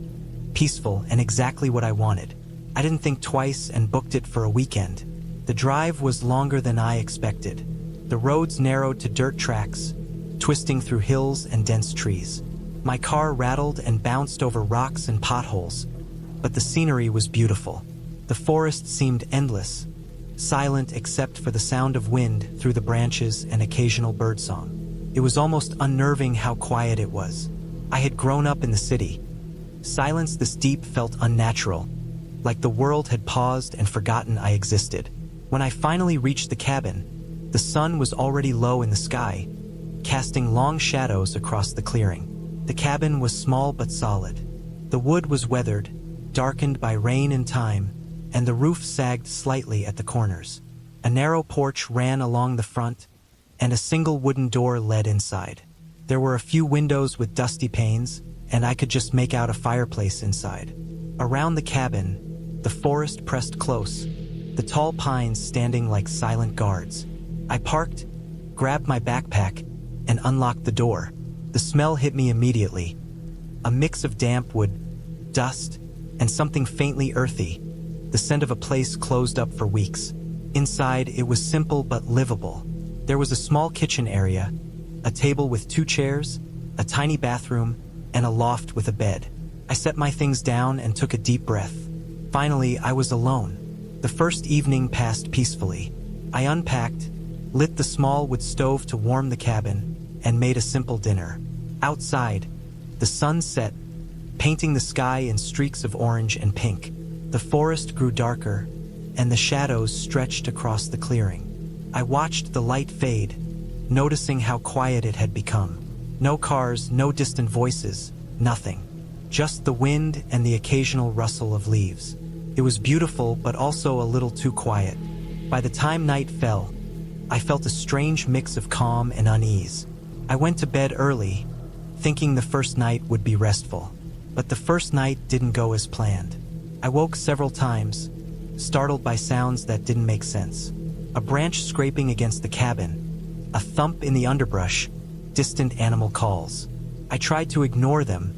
peaceful, and exactly what I wanted. I didn't think twice and booked it for a weekend. The drive was longer than I expected. The roads narrowed to dirt tracks, twisting through hills and dense trees. My car rattled and bounced over rocks and potholes, but the scenery was beautiful. The forest seemed endless, silent except for the sound of wind through the branches and occasional birdsong. It was almost unnerving how quiet it was. I had grown up in the city. Silence this deep felt unnatural, like the world had paused and forgotten I existed. When I finally reached the cabin, the sun was already low in the sky, casting long shadows across the clearing. The cabin was small but solid. The wood was weathered, darkened by rain and time, and the roof sagged slightly at the corners. A narrow porch ran along the front, and a single wooden door led inside. There were a few windows with dusty panes, and I could just make out a fireplace inside. Around the cabin, the forest pressed close, the tall pines standing like silent guards. I parked, grabbed my backpack, and unlocked the door. The smell hit me immediately. A mix of damp wood, dust, and something faintly earthy, the scent of a place closed up for weeks. Inside, it was simple but livable. There was a small kitchen area, a table with 2 chairs, a tiny bathroom, and a loft with a bed. I set my things down and took a deep breath. Finally, I was alone. The first evening passed peacefully. I unpacked, lit the small wood stove to warm the cabin, and made a simple dinner. Outside, the sun set, painting the sky in streaks of orange and pink. The forest grew darker, and the shadows stretched across the clearing. I watched the light fade, noticing how quiet it had become. No cars, no distant voices, nothing. Just the wind and the occasional rustle of leaves. It was beautiful, but also a little too quiet. By the time night fell, I felt a strange mix of calm and unease. I went to bed early, thinking the first night would be restful. But the first night didn't go as planned. I woke several times, startled by sounds that didn't make sense. A branch scraping against the cabin, a thump in the underbrush, distant animal calls. I tried to ignore them,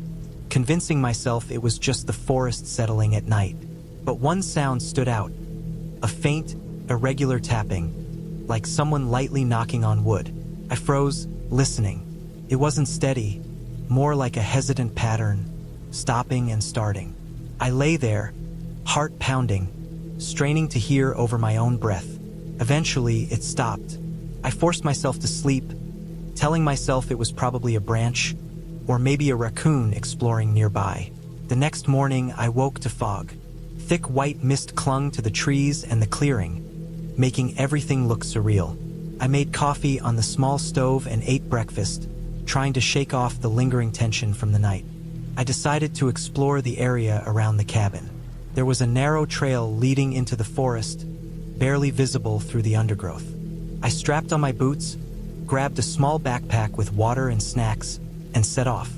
convincing myself it was just the forest settling at night. But one sound stood out, a faint, irregular tapping, like someone lightly knocking on wood. I froze, listening. It wasn't steady, more like a hesitant pattern, stopping and starting. I lay there, heart pounding, straining to hear over my own breath. Eventually, it stopped. I forced myself to sleep, telling myself it was probably a branch, or maybe a raccoon exploring nearby. The next morning, I woke to fog. Thick white mist clung to the trees and the clearing, making everything look surreal. I made coffee on the small stove and ate breakfast, trying to shake off the lingering tension from the night. I decided to explore the area around the cabin. There was a narrow trail leading into the forest, barely visible through the undergrowth. I strapped on my boots, grabbed a small backpack with water and snacks, and set off.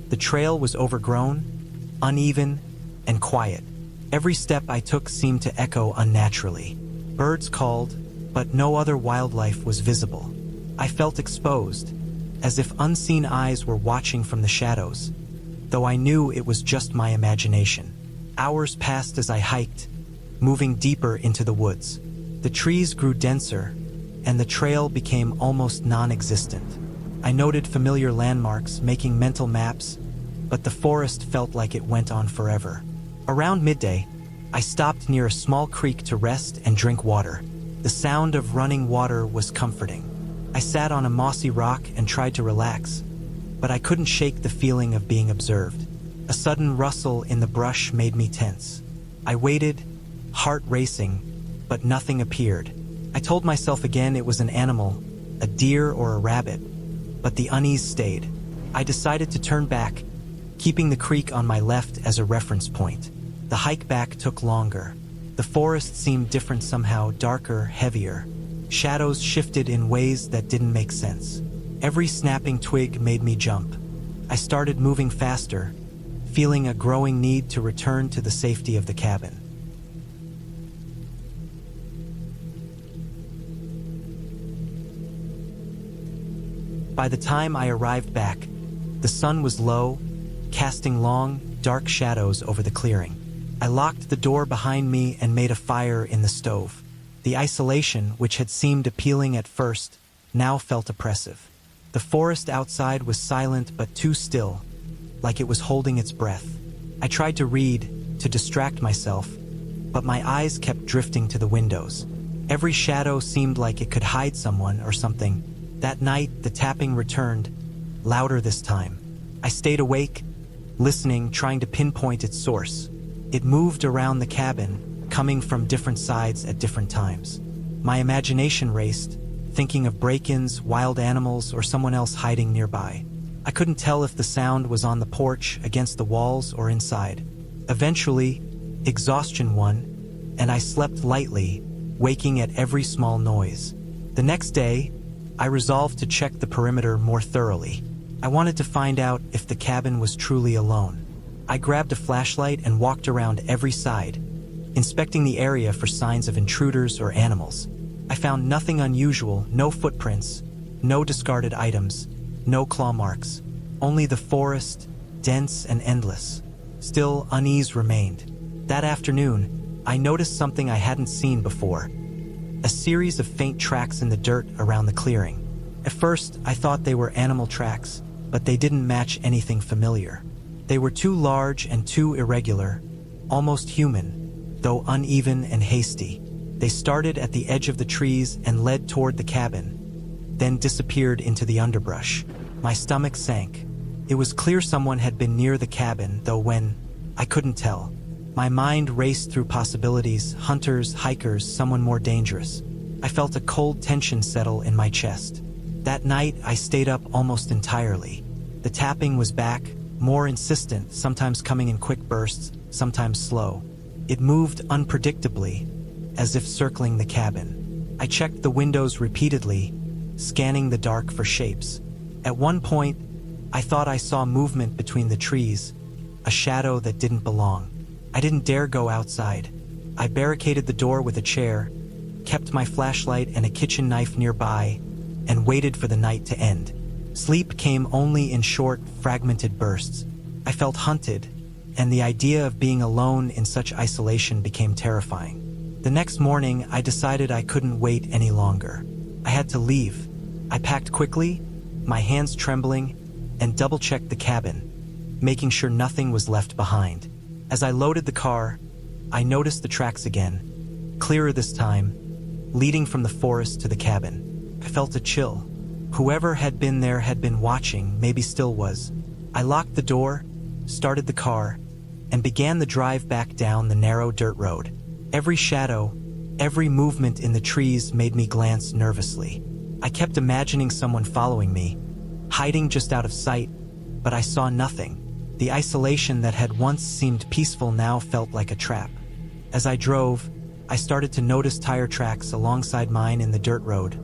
The trail was overgrown, uneven, and quiet. Every step I took seemed to echo unnaturally. Birds called, but no other wildlife was visible. I felt exposed, as if unseen eyes were watching from the shadows, though I knew it was just my imagination. Hours passed as I hiked, moving deeper into the woods. The trees grew denser, and the trail became almost non-existent. I noted familiar landmarks, making mental maps, but the forest felt like it went on forever. Around midday, I stopped near a small creek to rest and drink water. The sound of running water was comforting. I sat on a mossy rock and tried to relax, but I couldn't shake the feeling of being observed. A sudden rustle in the brush made me tense. I waited, heart racing, but nothing appeared. I told myself again it was an animal, a deer or a rabbit, but the unease stayed. I decided to turn back, keeping the creek on my left as a reference point. The hike back took longer. The forest seemed different somehow, darker, heavier. Shadows shifted in ways that didn't make sense. Every snapping twig made me jump. I started moving faster, feeling a growing need to return to the safety of the cabin. By the time I arrived back, the sun was low, casting long, dark shadows over the clearing. I locked the door behind me and made a fire in the stove. The isolation, which had seemed appealing at first, now felt oppressive. The forest outside was silent but too still, like it was holding its breath. I tried to read, to distract myself, but my eyes kept drifting to the windows. Every shadow seemed like it could hide someone or something. That night, the tapping returned, louder this time. I stayed awake, listening, trying to pinpoint its source. It moved around the cabin, coming from different sides at different times. My imagination raced, thinking of break-ins, wild animals, or someone else hiding nearby. I couldn't tell if the sound was on the porch, against the walls, or inside. Eventually, exhaustion won, and I slept lightly, waking at every small noise. The next day, I resolved to check the perimeter more thoroughly. I wanted to find out if the cabin was truly alone. I grabbed a flashlight and walked around every side, inspecting the area for signs of intruders or animals. I found nothing unusual, no footprints, no discarded items, no claw marks. Only the forest, dense and endless. Still, unease remained. That afternoon, I noticed something I hadn't seen before. A series of faint tracks in the dirt around the clearing. At first, I thought they were animal tracks, but they didn't match anything familiar. They were too large and too irregular, almost human, though uneven and hasty. They started at the edge of the trees and led toward the cabin, then disappeared into the underbrush. My stomach sank. It was clear someone had been near the cabin, though when, I couldn't tell. My mind raced through possibilities: hunters, hikers, someone more dangerous. I felt a cold tension settle in my chest. That night, I stayed up almost entirely. The tapping was back, more insistent, sometimes coming in quick bursts, sometimes slow. It moved unpredictably, as if circling the cabin. I checked the windows repeatedly, scanning the dark for shapes. At one point, I thought I saw movement between the trees, a shadow that didn't belong. I didn't dare go outside. I barricaded the door with a chair, kept my flashlight and a kitchen knife nearby, and waited for the night to end. Sleep came only in short, fragmented bursts. I felt hunted, and the idea of being alone in such isolation became terrifying. The next morning, I decided I couldn't wait any longer. I had to leave. I packed quickly, my hands trembling, and double-checked the cabin, making sure nothing was left behind. As I loaded the car, I noticed the tracks again, clearer this time, leading from the forest to the cabin. I felt a chill. Whoever had been there had been watching, maybe still was. I locked the door, started the car, and began the drive back down the narrow dirt road. Every shadow, every movement in the trees made me glance nervously. I kept imagining someone following me, hiding just out of sight, but I saw nothing. The isolation that had once seemed peaceful now felt like a trap. As I drove, I started to notice tire tracks alongside mine in the dirt road.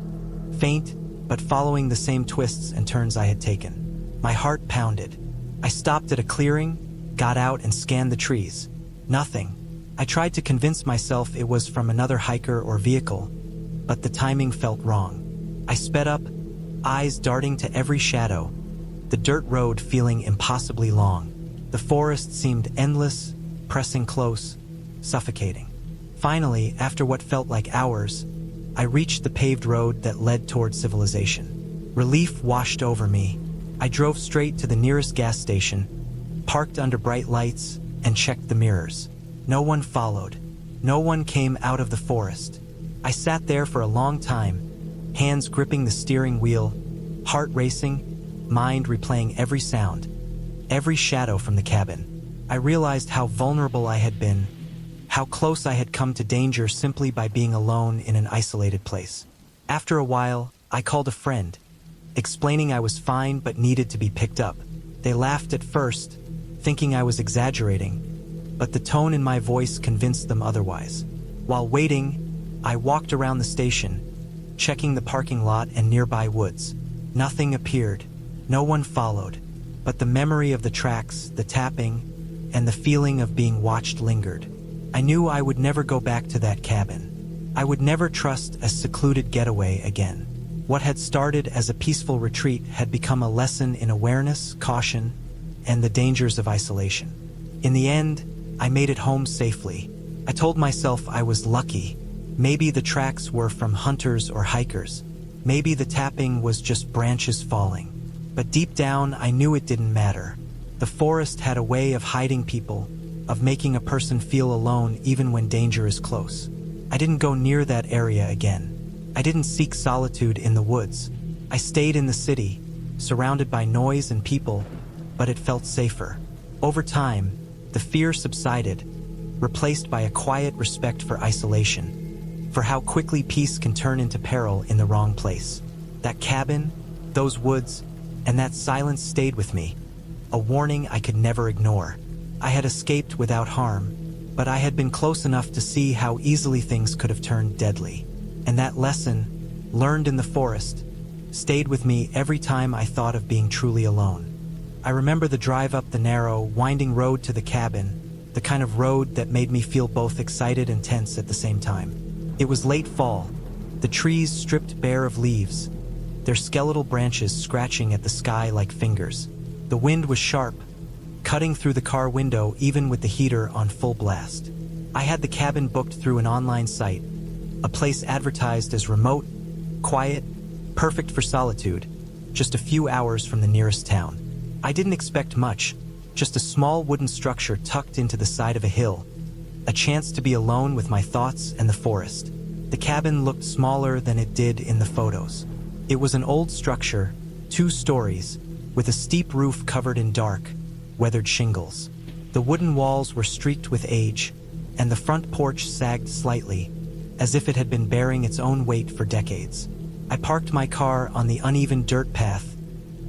Faint, but following the same twists and turns I had taken. My heart pounded. I stopped at a clearing, got out and scanned the trees. Nothing. I tried to convince myself it was from another hiker or vehicle, but the timing felt wrong. I sped up, eyes darting to every shadow, the dirt road feeling impossibly long. The forest seemed endless, pressing close, suffocating. Finally, after what felt like hours, I reached the paved road that led toward civilization. Relief washed over me. I drove straight to the nearest gas station, parked under bright lights, and checked the mirrors. No one followed. No one came out of the forest. I sat there for a long time, hands gripping the steering wheel, heart racing, mind replaying every sound, every shadow from the cabin. I realized how vulnerable I had been, how close I had come to danger simply by being alone in an isolated place. After a while, I called a friend, explaining I was fine but needed to be picked up. They laughed at first, thinking I was exaggerating, but the tone in my voice convinced them otherwise. While waiting, I walked around the station, checking the parking lot and nearby woods. Nothing appeared. No one followed, but the memory of the tracks, the tapping, and the feeling of being watched lingered. I knew I would never go back to that cabin. I would never trust a secluded getaway again. What had started as a peaceful retreat had become a lesson in awareness, caution, and the dangers of isolation. In the end, I made it home safely. I told myself I was lucky. Maybe the tracks were from hunters or hikers. Maybe the tapping was just branches falling. But deep down, I knew it didn't matter. The forest had a way of hiding people, of making a person feel alone even when danger is close. I didn't go near that area again. I didn't seek solitude in the woods. I stayed in the city, surrounded by noise and people, but it felt safer. Over time, the fear subsided, replaced by a quiet respect for isolation, for how quickly peace can turn into peril in the wrong place. That cabin, those woods, and that silence stayed with me, a warning I could never ignore. I had escaped without harm, but I had been close enough to see how easily things could have turned deadly. And that lesson, learned in the forest, stayed with me every time I thought of being truly alone. I remember the drive up the narrow, winding road to the cabin, the kind of road that made me feel both excited and tense at the same time. It was late fall, the trees stripped bare of leaves, their skeletal branches scratching at the sky like fingers. The wind was sharp, cutting through the car window even with the heater on full blast. I had the cabin booked through an online site, a place advertised as remote, quiet, perfect for solitude, just a few hours from the nearest town. I didn't expect much, just a small wooden structure tucked into the side of a hill, a chance to be alone with my thoughts and the forest. The cabin looked smaller than it did in the photos. It was an old structure, 2 stories, with a steep roof covered in dark, weathered shingles. The wooden walls were streaked with age, and the front porch sagged slightly, as if it had been bearing its own weight for decades. I parked my car on the uneven dirt path,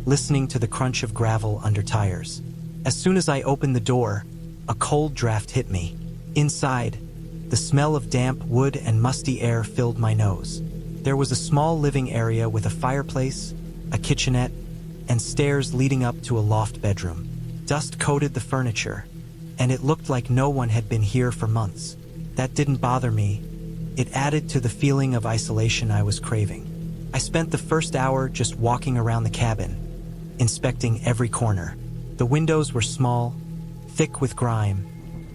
listening to the crunch of gravel under tires. As soon as I opened the door, a cold draft hit me. Inside, the smell of damp wood and musty air filled my nose. There was a small living area with a fireplace, a kitchenette, and stairs leading up to a loft bedroom. Dust coated the furniture, and it looked like no one had been here for months. That didn't bother me. It added to the feeling of isolation I was craving. I spent the first hour just walking around the cabin, inspecting every corner. The windows were small, thick with grime,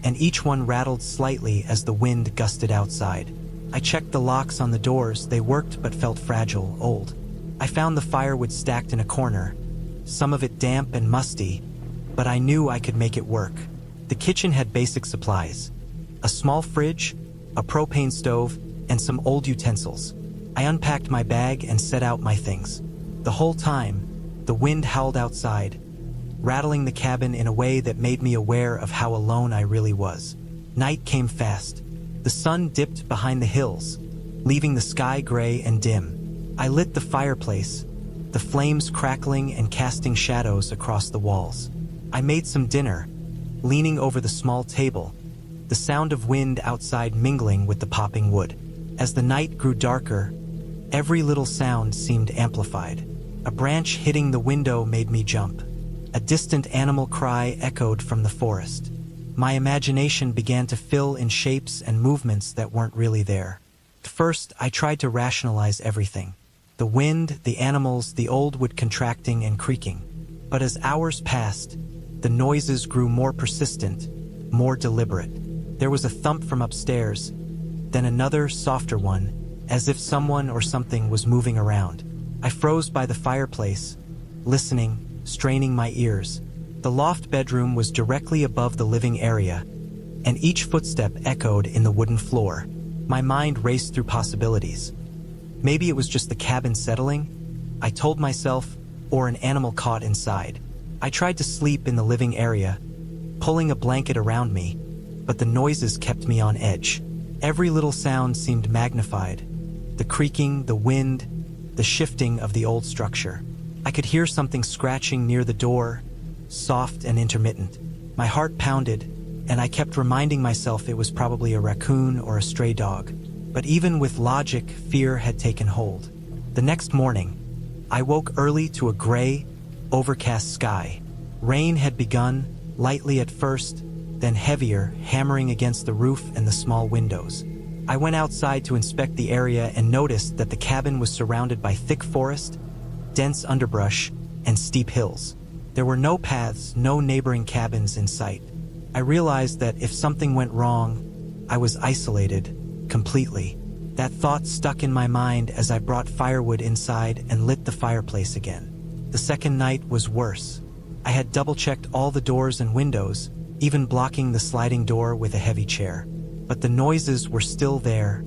and each one rattled slightly as the wind gusted outside. I checked the locks on the doors. They worked but felt fragile, old. I found the firewood stacked in a corner, some of it damp and musty, but I knew I could make it work. The kitchen had basic supplies: a small fridge, a propane stove, and some old utensils. I unpacked my bag and set out my things. The whole time, the wind howled outside, rattling the cabin in a way that made me aware of how alone I really was. Night came fast. The sun dipped behind the hills, leaving the sky gray and dim. I lit the fireplace, the flames crackling and casting shadows across the walls. I made some dinner, leaning over the small table, the sound of wind outside mingling with the popping wood. As the night grew darker, every little sound seemed amplified. A branch hitting the window made me jump. A distant animal cry echoed from the forest. My imagination began to fill in shapes and movements that weren't really there. At first, I tried to rationalize everything: the wind, the animals, the old wood contracting and creaking. But as hours passed, the noises grew more persistent, more deliberate. There was a thump from upstairs, then another, softer one, as if someone or something was moving around. I froze by the fireplace, listening, straining my ears. The loft bedroom was directly above the living area, and each footstep echoed in the wooden floor. My mind raced through possibilities. Maybe it was just the cabin settling, I told myself, or an animal caught inside. I tried to sleep in the living area, pulling a blanket around me, but the noises kept me on edge. Every little sound seemed magnified: the creaking, the wind, the shifting of the old structure. I could hear something scratching near the door, soft and intermittent. My heart pounded, and I kept reminding myself it was probably a raccoon or a stray dog. But even with logic, fear had taken hold. The next morning, I woke early to a gray, overcast sky. Rain had begun, lightly at first, then heavier, hammering against the roof and the small windows. I went outside to inspect the area and noticed that the cabin was surrounded by thick forest, dense underbrush, and steep hills. There were no paths, no neighboring cabins in sight. I realized that if something went wrong, I was isolated, completely. That thought stuck in my mind as I brought firewood inside and lit the fireplace again. The second night was worse. I had double-checked all the doors and windows, even blocking the sliding door with a heavy chair. But the noises were still there,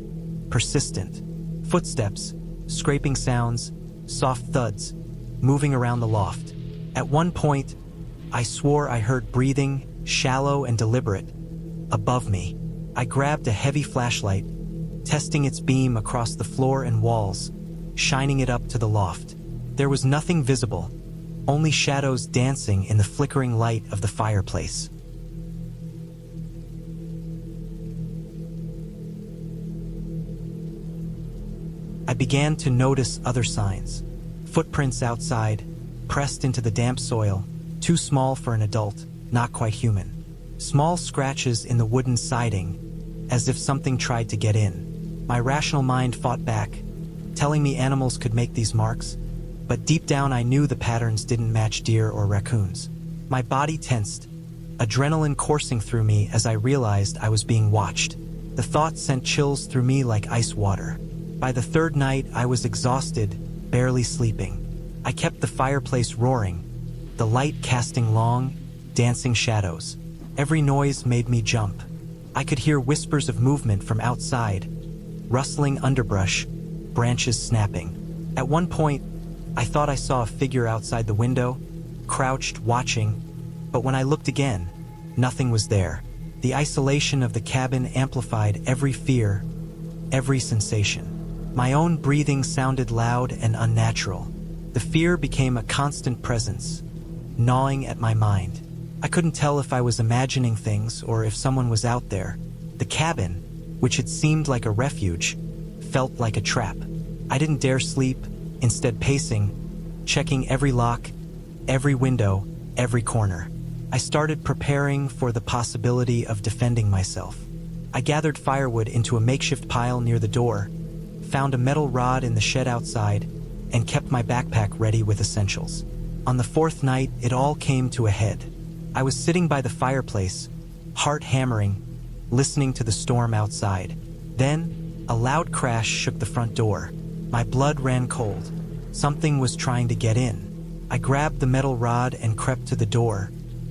persistent. Footsteps, scraping sounds, soft thuds, moving around the loft. At one point, I swore I heard breathing, shallow and deliberate, above me. I grabbed a heavy flashlight, testing its beam across the floor and walls, shining it up to the loft. There was nothing visible, only shadows dancing in the flickering light of the fireplace. I began to notice other signs. Footprints outside, pressed into the damp soil, too small for an adult, not quite human. Small scratches in the wooden siding, as if something tried to get in. My rational mind fought back, telling me animals could make these marks, but deep down I knew the patterns didn't match deer or raccoons. My body tensed, adrenaline coursing through me as I realized I was being watched. The thought sent chills through me like ice water. By the third night, I was exhausted, barely sleeping. I kept the fireplace roaring, the light casting long, dancing shadows. Every noise made me jump. I could hear whispers of movement from outside, rustling underbrush, branches snapping. At one point, I thought I saw a figure outside the window, crouched, watching, but when I looked again, nothing was there. The isolation of the cabin amplified every fear, every sensation. My own breathing sounded loud and unnatural. The fear became a constant presence, gnawing at my mind. I couldn't tell if I was imagining things or if someone was out there. The cabin, which had seemed like a refuge, felt like a trap. I didn't dare sleep, instead pacing, checking every lock, every window, every corner. I started preparing for the possibility of defending myself. I gathered firewood into a makeshift pile near the door, found a metal rod in the shed outside, and kept my backpack ready with essentials. On the fourth night, it all came to a head. I was sitting by the fireplace, heart hammering, listening to the storm outside. Then, a loud crash shook the front door. My blood ran cold. Something was trying to get in. I grabbed the metal rod and crept to the door,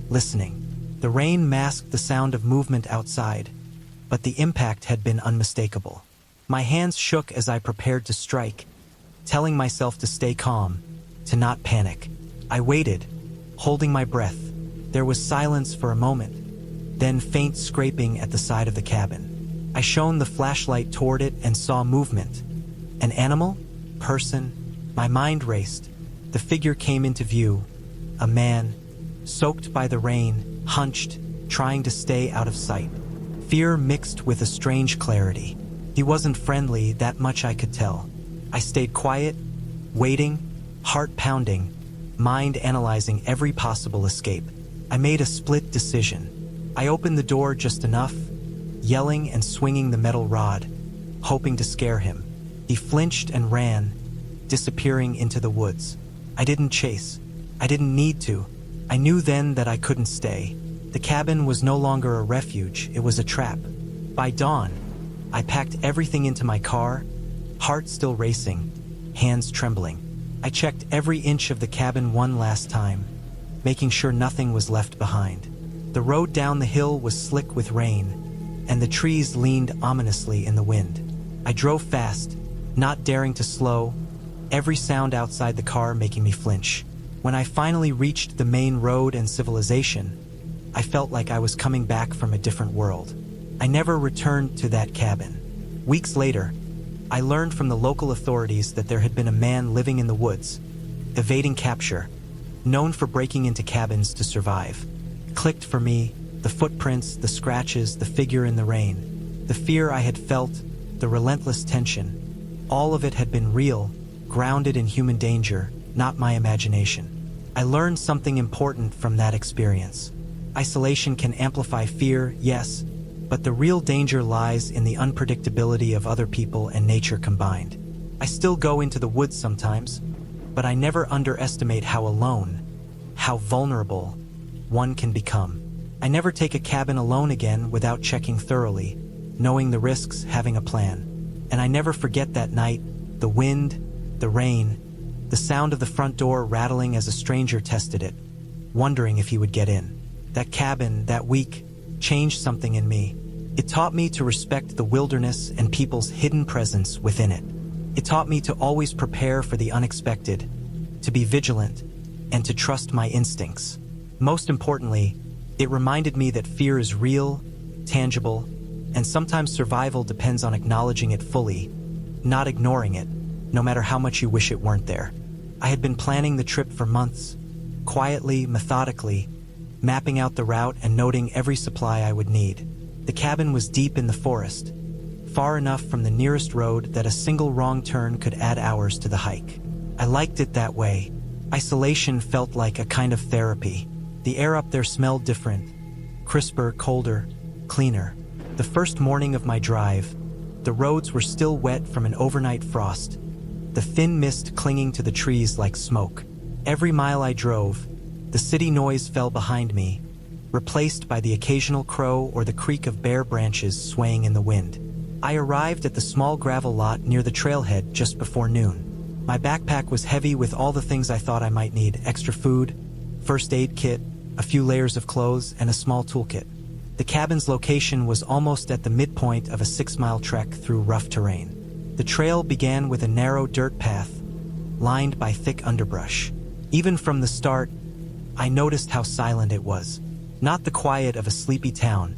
listening. The rain masked the sound of movement outside, but the impact had been unmistakable. My hands shook as I prepared to strike, telling myself to stay calm, to not panic. I waited, holding my breath. There was silence for a moment, then faint scraping at the side of the cabin. I shone the flashlight toward it and saw movement. An animal? Person? My mind raced. The figure came into view. A man, soaked by the rain, hunched, trying to stay out of sight. Fear mixed with a strange clarity. He wasn't friendly, that much I could tell. I stayed quiet, waiting, heart pounding, mind analyzing every possible escape. I made a split decision. I opened the door just enough, yelling and swinging the metal rod, hoping to scare him. He flinched and ran, disappearing into the woods. I didn't chase. I didn't need to. I knew then that I couldn't stay. The cabin was no longer a refuge, it was a trap. By dawn, I packed everything into my car, heart still racing, hands trembling. I checked every inch of the cabin one last time, making sure nothing was left behind. The road down the hill was slick with rain, and the trees leaned ominously in the wind. I drove fast, not daring to slow, every sound outside the car making me flinch. When I finally reached the main road and civilization, I felt like I was coming back from a different world. I never returned to that cabin. Weeks later, I learned from the local authorities that there had been a man living in the woods, evading capture, known for breaking into cabins to survive. Clicked for me, the footprints, the scratches, the figure in the rain. The fear I had felt, the relentless tension, all of it had been real, grounded in human danger, not my imagination. I learned something important from that experience. Isolation can amplify fear, yes, but the real danger lies in the unpredictability of other people and nature combined. I still go into the woods sometimes, but I never underestimate how alone, how vulnerable one can become. I never take a cabin alone again without checking thoroughly, knowing the risks, having a plan. And I never forget that night, the wind, the rain, the sound of the front door rattling as a stranger tested it, wondering if he would get in. That cabin, that week, changed something in me. It taught me to respect the wilderness and people's hidden presence within it. It taught me to always prepare for the unexpected, to be vigilant, and to trust my instincts. Most importantly, it reminded me that fear is real, tangible, and sometimes survival depends on acknowledging it fully, not ignoring it, no matter how much you wish it weren't there. I had been planning the trip for months, quietly, methodically, mapping out the route and noting every supply I would need. The cabin was deep in the forest, far enough from the nearest road that a single wrong turn could add hours to the hike. I liked it that way. Isolation felt like a kind of therapy. The air up there smelled different, crisper, colder, cleaner. The first morning of my drive, the roads were still wet from an overnight frost, the thin mist clinging to the trees like smoke. Every mile I drove, the city noise fell behind me, replaced by the occasional crow or the creak of bare branches swaying in the wind. I arrived at the small gravel lot near the trailhead just before noon. My backpack was heavy with all the things I thought I might need: extra food, first aid kit, a few layers of clothes, and a small toolkit. The cabin's location was almost at the midpoint of a 6-mile trek through rough terrain. The trail began with a narrow dirt path, lined by thick underbrush. Even from the start, I noticed how silent it was. Not the quiet of a sleepy town,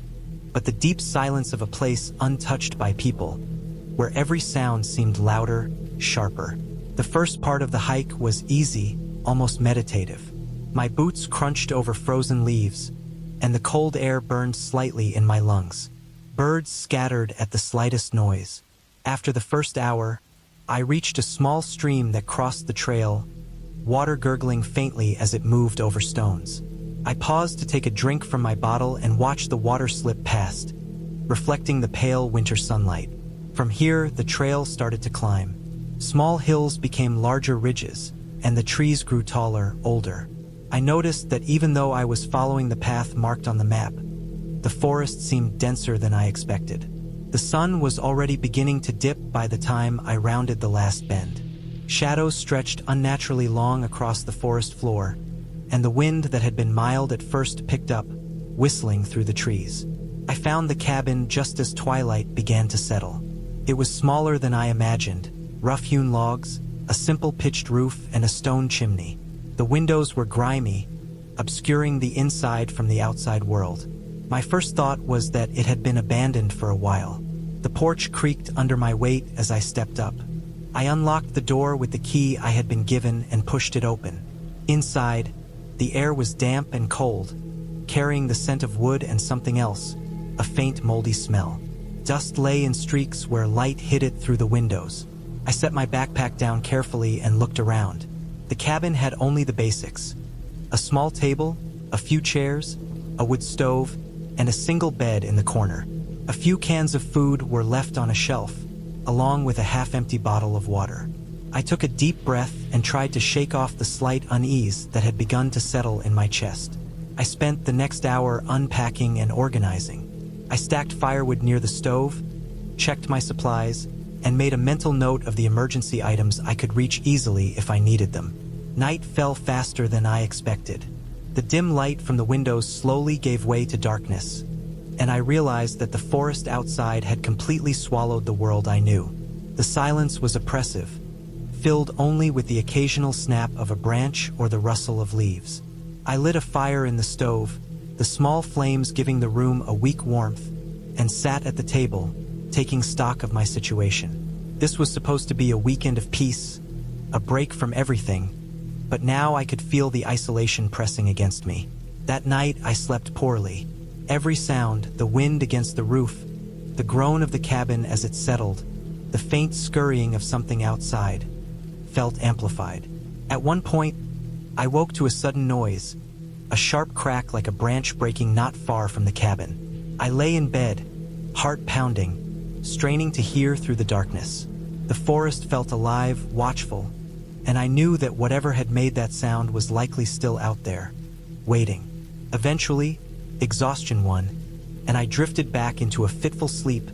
but the deep silence of a place untouched by people, where every sound seemed louder, sharper. The first part of the hike was easy, almost meditative. My boots crunched over frozen leaves, and the cold air burned slightly in my lungs. Birds scattered at the slightest noise. After the first hour, I reached a small stream that crossed the trail, water gurgling faintly as it moved over stones. I paused to take a drink from my bottle and watched the water slip past, reflecting the pale winter sunlight. From here, the trail started to climb. Small hills became larger ridges, and the trees grew taller, older. I noticed that even though I was following the path marked on the map, the forest seemed denser than I expected. The sun was already beginning to dip by the time I rounded the last bend. Shadows stretched unnaturally long across the forest floor, and the wind that had been mild at first picked up, whistling through the trees. I found the cabin just as twilight began to settle. It was smaller than I imagined: rough-hewn logs, a simple pitched roof, and a stone chimney. The windows were grimy, obscuring the inside from the outside world. My first thought was that it had been abandoned for a while. The porch creaked under my weight as I stepped up. I unlocked the door with the key I had been given and pushed it open. Inside, the air was damp and cold, carrying the scent of wood and something else, a faint moldy smell. Dust lay in streaks where light hit it through the windows. I set my backpack down carefully and looked around. The cabin had only the basics: a small table, a few chairs, a wood stove, and a single bed in the corner. A few cans of food were left on a shelf, along with a half-empty bottle of water. I took a deep breath and tried to shake off the slight unease that had begun to settle in my chest. I spent the next hour unpacking and organizing. I stacked firewood near the stove, checked my supplies, and made a mental note of the emergency items I could reach easily if I needed them. Night fell faster than I expected. The dim light from the windows slowly gave way to darkness, and I realized that the forest outside had completely swallowed the world I knew. The silence was oppressive, filled only with the occasional snap of a branch or the rustle of leaves. I lit a fire in the stove, the small flames giving the room a weak warmth, and sat at the table, taking stock of my situation. This was supposed to be a weekend of peace, a break from everything, but now I could feel the isolation pressing against me. That night I slept poorly. Every sound, the wind against the roof, the groan of the cabin as it settled, the faint scurrying of something outside, felt amplified. At one point, I woke to a sudden noise, a sharp crack like a branch breaking not far from the cabin. I lay in bed, heart pounding, straining to hear through the darkness. The forest felt alive, watchful, and I knew that whatever had made that sound was likely still out there, waiting. Eventually, exhaustion won, and I drifted back into a fitful sleep,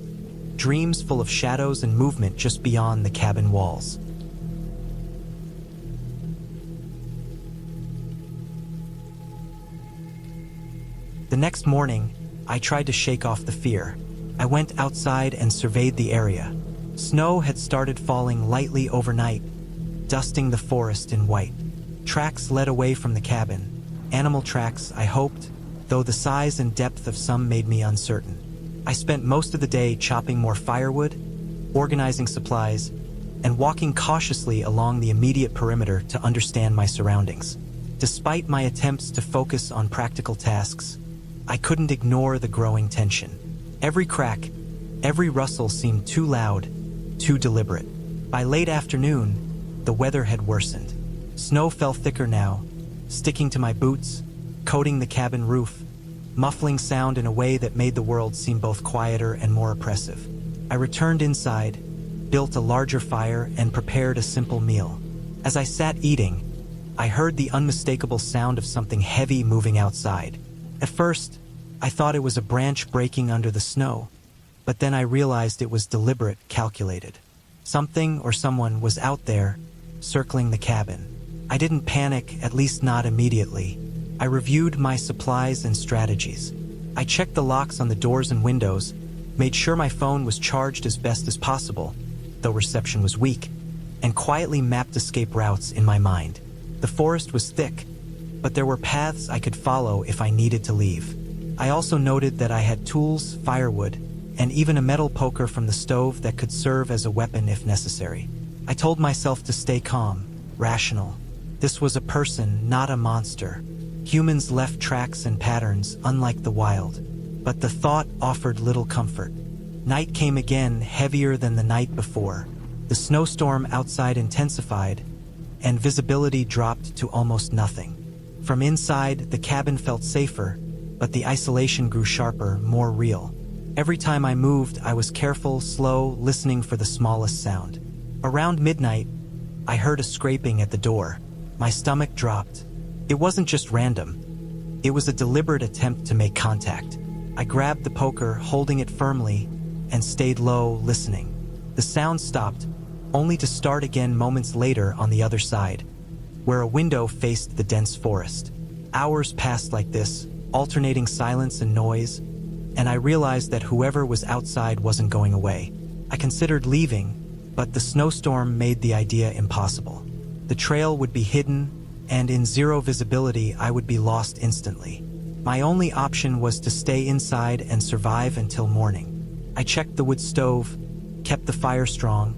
dreams full of shadows and movement just beyond the cabin walls. The next morning, I tried to shake off the fear. I went outside and surveyed the area. Snow had started falling lightly overnight, dusting the forest in white. Tracks led away from the cabin. Animal tracks, I hoped, though the size and depth of some made me uncertain. I spent most of the day chopping more firewood, organizing supplies, and walking cautiously along the immediate perimeter to understand my surroundings. Despite my attempts to focus on practical tasks, I couldn't ignore the growing tension. Every crack, every rustle seemed too loud, too deliberate. By late afternoon, the weather had worsened. Snow fell thicker now, sticking to my boots, coating the cabin roof, muffling sound in a way that made the world seem both quieter and more oppressive. I returned inside, built a larger fire, and prepared a simple meal. As I sat eating, I heard the unmistakable sound of something heavy moving outside. At first, I thought it was a branch breaking under the snow, but then I realized it was deliberate, calculated. Something or someone was out there, circling the cabin. I didn't panic, at least not immediately. I reviewed my supplies and strategies. I checked the locks on the doors and windows, made sure my phone was charged as best as possible, though reception was weak, and quietly mapped escape routes in my mind. The forest was thick, but there were paths I could follow if I needed to leave. I also noted that I had tools, firewood, and even a metal poker from the stove that could serve as a weapon if necessary. I told myself to stay calm, rational. This was a person, not a monster. Humans left tracks and patterns, unlike the wild. But the thought offered little comfort. Night came again, heavier than the night before. The snowstorm outside intensified, and visibility dropped to almost nothing. From inside, the cabin felt safer, but the isolation grew sharper, more real. Every time I moved, I was careful, slow, listening for the smallest sound. Around midnight, I heard a scraping at the door. My stomach dropped. It wasn't just random. It was a deliberate attempt to make contact. I grabbed the poker, holding it firmly, and stayed low, listening. The sound stopped, only to start again moments later on the other side, where a window faced the dense forest. Hours passed like this, alternating silence and noise, and I realized that whoever was outside wasn't going away. I considered leaving, but the snowstorm made the idea impossible. The trail would be hidden, and in zero visibility, I would be lost instantly. My only option was to stay inside and survive until morning. I checked the wood stove, kept the fire strong,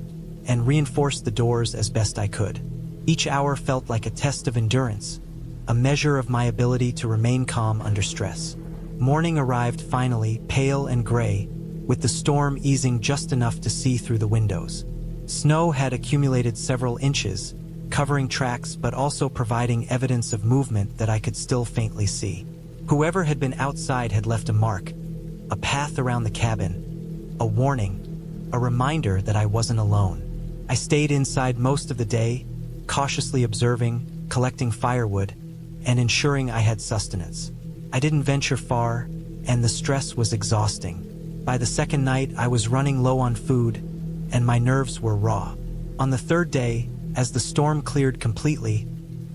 and reinforced the doors as best I could. Each hour felt like a test of endurance, a measure of my ability to remain calm under stress. Morning arrived finally, pale and gray, with the storm easing just enough to see through the windows. Snow had accumulated several inches, covering tracks but also providing evidence of movement that I could still faintly see. Whoever had been outside had left a mark, a path around the cabin, a warning, a reminder that I wasn't alone. I stayed inside most of the day, cautiously observing, collecting firewood, and ensuring I had sustenance. I didn't venture far, and the stress was exhausting. By the second night, I was running low on food, and my nerves were raw. On the third day, as the storm cleared completely,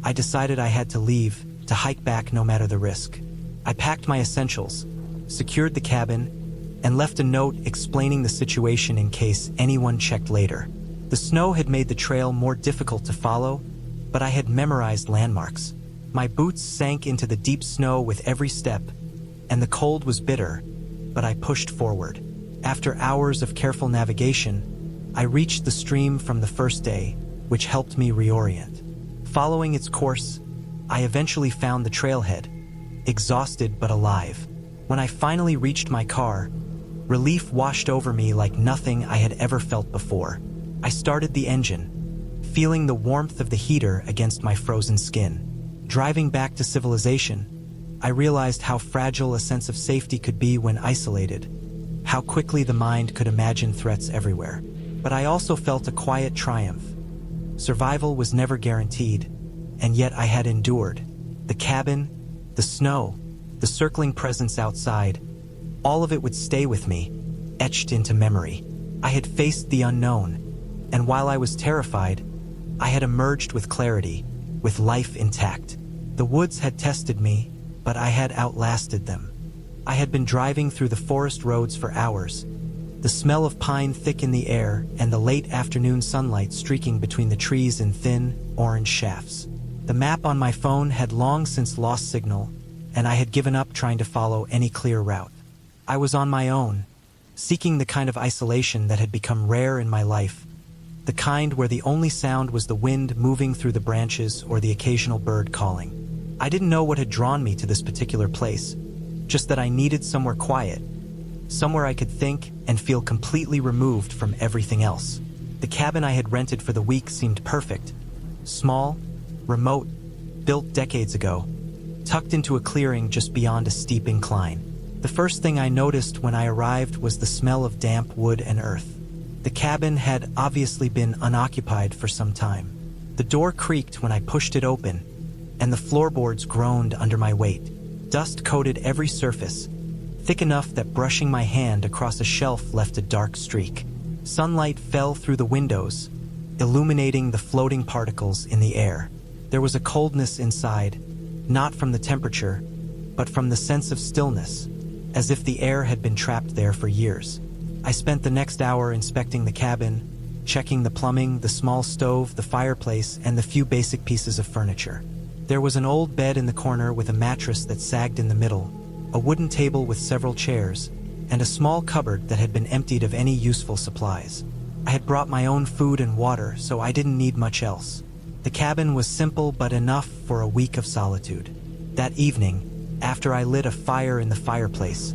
I decided I had to leave, to hike back no matter the risk. I packed my essentials, secured the cabin, and left a note explaining the situation in case anyone checked later. The snow had made the trail more difficult to follow, but I had memorized landmarks. My boots sank into the deep snow with every step, and the cold was bitter, but I pushed forward. After hours of careful navigation, I reached the stream from the first day, which helped me reorient. Following its course, I eventually found the trailhead, exhausted but alive. When I finally reached my car, relief washed over me like nothing I had ever felt before. I started the engine, feeling the warmth of the heater against my frozen skin. Driving back to civilization, I realized how fragile a sense of safety could be when isolated, how quickly the mind could imagine threats everywhere. But I also felt a quiet triumph. Survival was never guaranteed, and yet I had endured. The cabin, the snow, the circling presence outside, all of it would stay with me, etched into memory. I had faced the unknown, and while I was terrified, I had emerged with clarity, with life intact. The woods had tested me, but I had outlasted them. I had been driving through the forest roads for hours, the smell of pine thick in the air and the late afternoon sunlight streaking between the trees in thin, orange shafts. The map on my phone had long since lost signal, and I had given up trying to follow any clear route. I was on my own, seeking the kind of isolation that had become rare in my life, the kind where the only sound was the wind moving through the branches or the occasional bird calling. I didn't know what had drawn me to this particular place, just that I needed somewhere quiet, somewhere I could think and feel completely removed from everything else. The cabin I had rented for the week seemed perfect. Small, remote, built decades ago, tucked into a clearing just beyond a steep incline. The first thing I noticed when I arrived was the smell of damp wood and earth. The cabin had obviously been unoccupied for some time. The door creaked when I pushed it open, and the floorboards groaned under my weight. Dust coated every surface, thick enough that brushing my hand across a shelf left a dark streak. Sunlight fell through the windows, illuminating the floating particles in the air. There was a coldness inside, not from the temperature, but from the sense of stillness, as if the air had been trapped there for years. I spent the next hour inspecting the cabin, checking the plumbing, the small stove, the fireplace, and the few basic pieces of furniture. There was an old bed in the corner with a mattress that sagged in the middle, a wooden table with several chairs, and a small cupboard that had been emptied of any useful supplies. I had brought my own food and water, so I didn't need much else. The cabin was simple but enough for a week of solitude. That evening, after I lit a fire in the fireplace,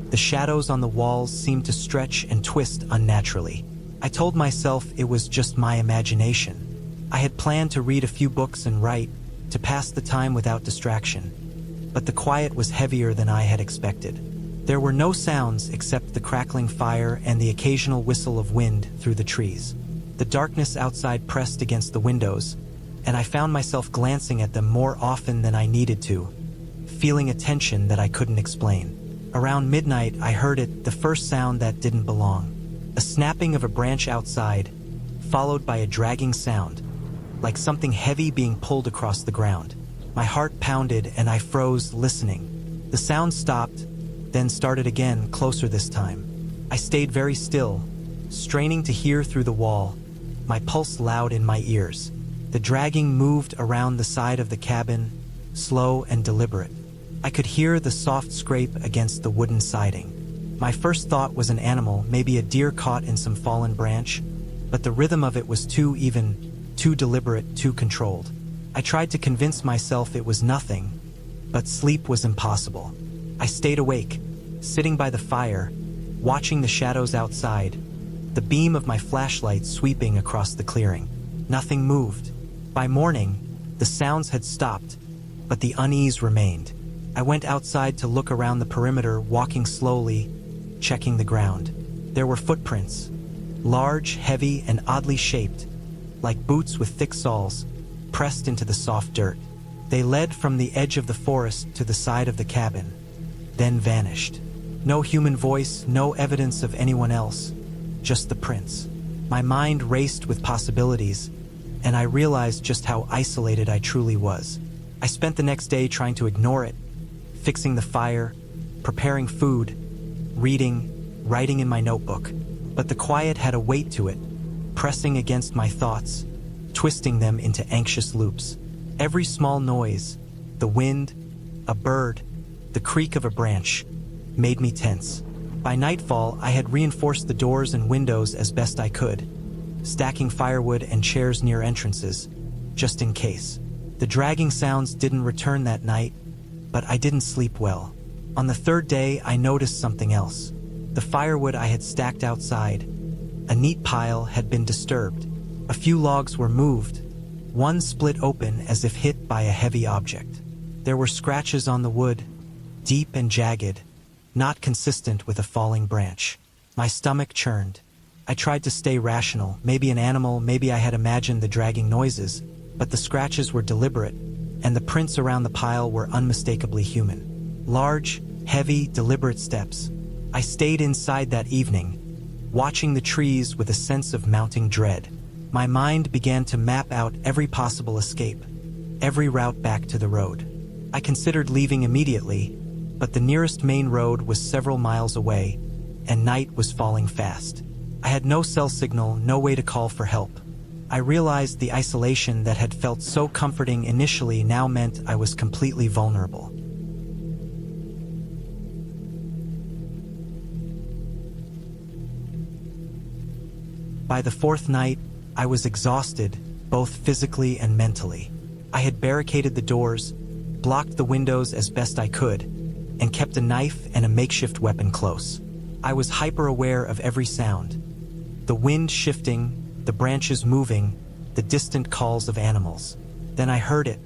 the shadows on the walls seemed to stretch and twist unnaturally. I told myself it was just my imagination. I had planned to read a few books and write, to pass the time without distraction. But the quiet was heavier than I had expected. There were no sounds except the crackling fire and the occasional whistle of wind through the trees. The darkness outside pressed against the windows, and I found myself glancing at them more often than I needed to, feeling a tension that I couldn't explain. Around midnight, I heard it, the first sound that didn't belong. A snapping of a branch outside, followed by a dragging sound, like something heavy being pulled across the ground. My heart pounded and I froze, listening. The sound stopped, then started again, closer this time. I stayed very still, straining to hear through the wall, my pulse loud in my ears. The dragging moved around the side of the cabin, slow and deliberate. I could hear the soft scrape against the wooden siding. My first thought was an animal, maybe a deer caught in some fallen branch, but the rhythm of it was too even, too deliberate, too controlled. I tried to convince myself it was nothing, but sleep was impossible. I stayed awake, sitting by the fire, watching the shadows outside, the beam of my flashlight sweeping across the clearing. Nothing moved. By morning, the sounds had stopped, but the unease remained. I went outside to look around the perimeter, walking slowly, checking the ground. There were footprints, large, heavy, and oddly shaped, like boots with thick soles, pressed into the soft dirt. They led from the edge of the forest to the side of the cabin, then vanished. No human voice, no evidence of anyone else, just the prints. My mind raced with possibilities, and I realized just how isolated I truly was. I spent the next day trying to ignore it, fixing the fire, preparing food, reading, writing in my notebook. But the quiet had a weight to it, pressing against my thoughts, twisting them into anxious loops. Every small noise, the wind, a bird, the creak of a branch, made me tense. By nightfall, I had reinforced the doors and windows as best I could, stacking firewood and chairs near entrances, just in case. The dragging sounds didn't return that night, but I didn't sleep well. On the third day, I noticed something else. The firewood I had stacked outside, a neat pile, had been disturbed. A few logs were moved, one split open as if hit by a heavy object. There were scratches on the wood, deep and jagged, not consistent with a falling branch. My stomach churned. I tried to stay rational, maybe an animal, maybe I had imagined the dragging noises, but the scratches were deliberate, and the prints around the pile were unmistakably human. Large, heavy, deliberate steps. I stayed inside that evening, watching the trees with a sense of mounting dread. My mind began to map out every possible escape, every route back to the road. I considered leaving immediately, but the nearest main road was several miles away, and night was falling fast. I had no cell signal, no way to call for help. I realized the isolation that had felt so comforting initially now meant I was completely vulnerable. By the fourth night, I was exhausted, both physically and mentally. I had barricaded the doors, blocked the windows as best I could, and kept a knife and a makeshift weapon close. I was hyper-aware of every sound. The wind shifting, the branches moving, the distant calls of animals. Then I heard it.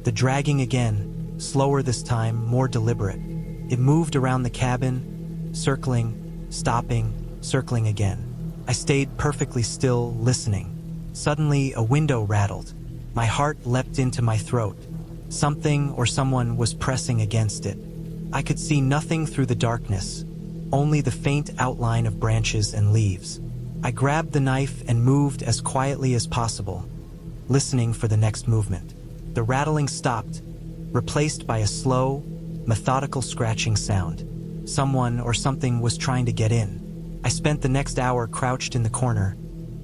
The dragging again, slower this time, more deliberate. It moved around the cabin, circling, stopping, circling again. I stayed perfectly still, listening. Suddenly, a window rattled. My heart leapt into my throat. Something or someone was pressing against it. I could see nothing through the darkness, only the faint outline of branches and leaves. I grabbed the knife and moved as quietly as possible, listening for the next movement. The rattling stopped, replaced by a slow, methodical scratching sound. Someone or something was trying to get in. I spent the next hour crouched in the corner,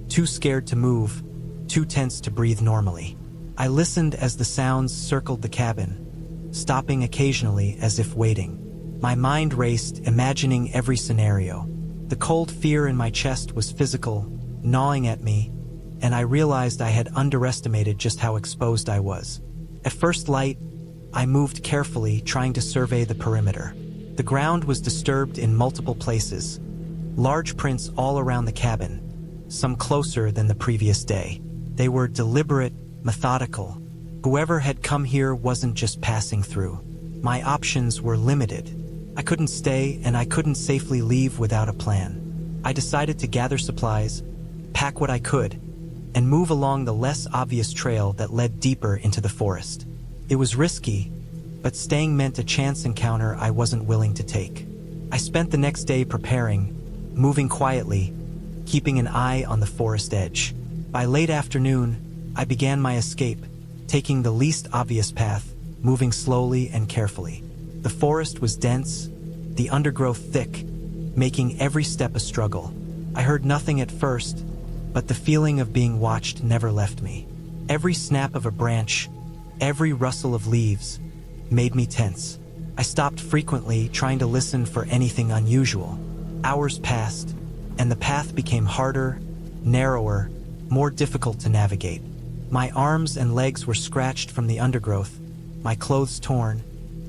too scared to move, too tense to breathe normally. I listened as the sounds circled the cabin, stopping occasionally as if waiting. My mind raced, imagining every scenario. The cold fear in my chest was physical, gnawing at me, and I realized I had underestimated just how exposed I was. At first light, I moved carefully, trying to survey the perimeter. The ground was disturbed in multiple places, large prints all around the cabin, some closer than the previous day. They were deliberate, methodical. Whoever had come here wasn't just passing through. My options were limited. I couldn't stay, and I couldn't safely leave without a plan. I decided to gather supplies, pack what I could, and move along the less obvious trail that led deeper into the forest. It was risky, but staying meant a chance encounter I wasn't willing to take. I spent the next day preparing, moving quietly, keeping an eye on the forest edge. By late afternoon, I began my escape, taking the least obvious path, moving slowly and carefully. The forest was dense, the undergrowth thick, making every step a struggle. I heard nothing at first, but the feeling of being watched never left me. Every snap of a branch, every rustle of leaves, made me tense. I stopped frequently, trying to listen for anything unusual. Hours passed, and the path became harder, narrower, more difficult to navigate. My arms and legs were scratched from the undergrowth, my clothes torn,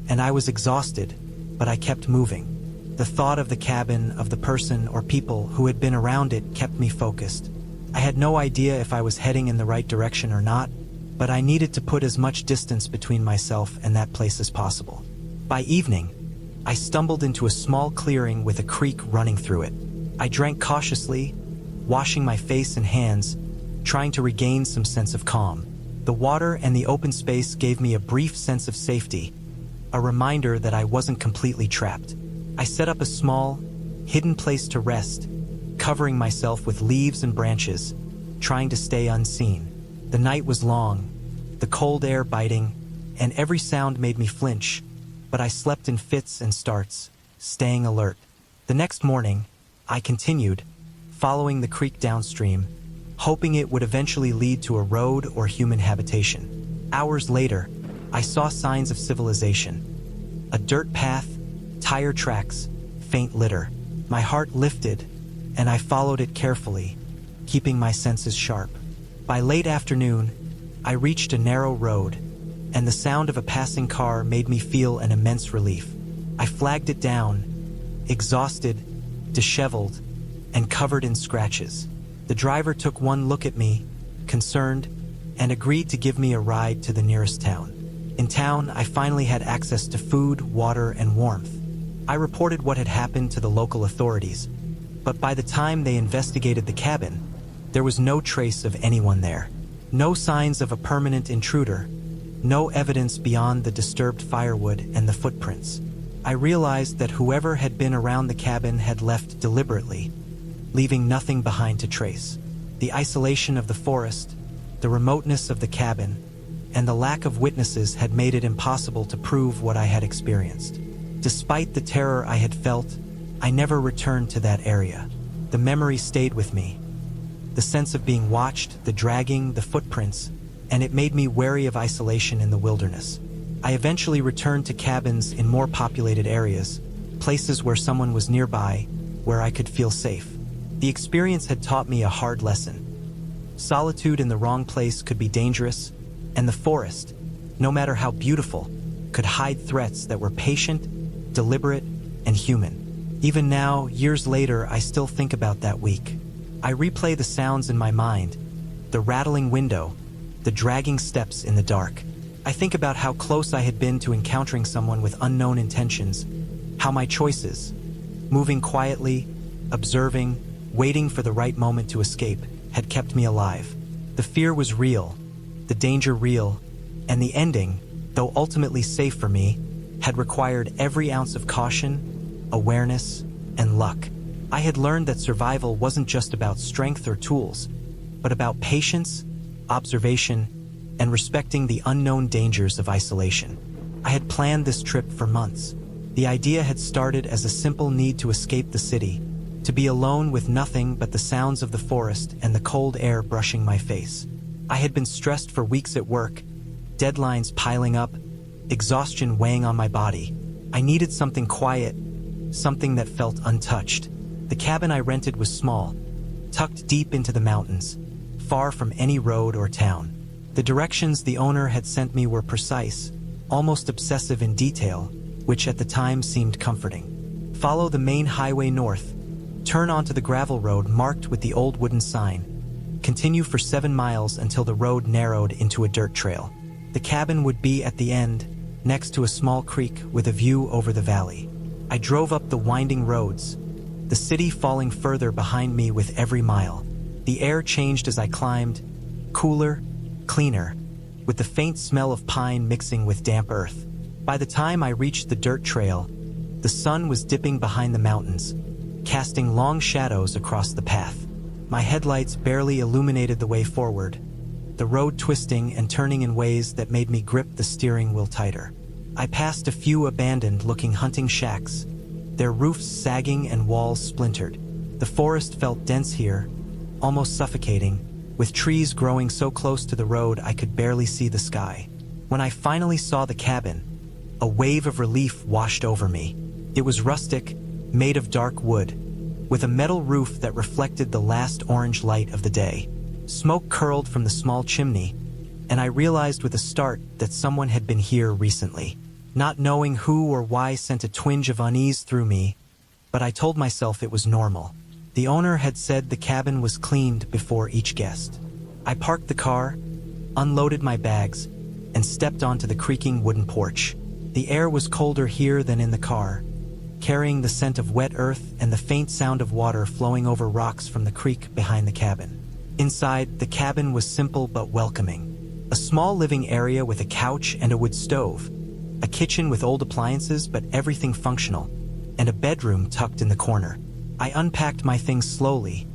and I was exhausted, but I kept moving. The thought of the cabin, of the person or people who had been around it, kept me focused. I had no idea if I was heading in the right direction or not, but I needed to put as much distance between myself and that place as possible. By evening, I stumbled into a small clearing with a creek running through it. I drank cautiously, washing my face and hands, trying to regain some sense of calm. The water and the open space gave me a brief sense of safety, a reminder that I wasn't completely trapped. I set up a small, hidden place to rest, covering myself with leaves and branches, trying to stay unseen. The night was long, the cold air biting, and every sound made me flinch, but I slept in fits and starts, staying alert. The next morning, I continued, following the creek downstream, hoping it would eventually lead to a road or human habitation. Hours later, I saw signs of civilization. A dirt path, tire tracks, faint litter. My heart lifted, and I followed it carefully, keeping my senses sharp. By late afternoon, I reached a narrow road, and the sound of a passing car made me feel an immense relief. I flagged it down, exhausted, disheveled, and covered in scratches. The driver took one look at me, concerned, and agreed to give me a ride to the nearest town. In town, I finally had access to food, water, and warmth. I reported what had happened to the local authorities, But by the time they investigated the cabin, there was no trace of anyone there. No signs of a permanent intruder. No evidence beyond the disturbed firewood and the footprints. I realized that whoever had been around the cabin had left deliberately, leaving nothing behind to trace. The isolation of the forest, the remoteness of the cabin, and the lack of witnesses had made it impossible to prove what I had experienced. Despite the terror I had felt, I never returned to that area. The memory stayed with me. The sense of being watched, the dragging, the footprints, and it made me wary of isolation in the wilderness. I eventually returned to cabins in more populated areas, places where someone was nearby, where I could feel safe. The experience had taught me a hard lesson. Solitude in the wrong place could be dangerous, and the forest, no matter how beautiful, could hide threats that were patient, deliberate, and human. Even now, years later, I still think about that week. I replay the sounds in my mind, the rattling window, the dragging steps in the dark. I think about how close I had been to encountering someone with unknown intentions, how my choices, moving quietly, observing, waiting for the right moment to escape, had kept me alive. The fear was real, the danger real, and the ending, though ultimately safe for me, had required every ounce of caution, awareness, and luck. I had learned that survival wasn't just about strength or tools, but about patience, observation, and respecting the unknown dangers of isolation. I had planned this trip for months. The idea had started as a simple need to escape the city, to be alone with nothing but the sounds of the forest and the cold air brushing my face. I had been stressed for weeks at work, deadlines piling up, exhaustion weighing on my body. I needed something quiet, something that felt untouched. The cabin I rented was small, tucked deep into the mountains, far from any road or town. The directions the owner had sent me were precise, almost obsessive in detail, which at the time seemed comforting. Follow the main highway north, turn onto the gravel road marked with the old wooden sign, continue for 7 miles until the road narrowed into a dirt trail. The cabin would be at the end, next to a small creek with a view over the valley. I drove up the winding roads, the city falling further behind me with every mile. The air changed as I climbed, cooler, cleaner, with the faint smell of pine mixing with damp earth. By the time I reached the dirt trail, the sun was dipping behind the mountains, casting long shadows across the path. My headlights barely illuminated the way forward, the road twisting and turning in ways that made me grip the steering wheel tighter. I passed a few abandoned-looking hunting shacks, their roofs sagging and walls splintered. The forest felt dense here, almost suffocating, with trees growing so close to the road I could barely see the sky. When I finally saw the cabin, a wave of relief washed over me. It was rustic, made of dark wood, with a metal roof that reflected the last orange light of the day. Smoke curled from the small chimney, and I realized with a start that someone had been here recently. Not knowing who or why sent a twinge of unease through me, but I told myself it was normal. The owner had said the cabin was cleaned before each guest. I parked the car, unloaded my bags, and stepped onto the creaking wooden porch. The air was colder here than in the car, carrying the scent of wet earth and the faint sound of water flowing over rocks from the creek behind the cabin. Inside, the cabin was simple but welcoming. A small living area with a couch and a wood stove, a kitchen with old appliances but everything functional, and a bedroom tucked in the corner. I unpacked my things slowly,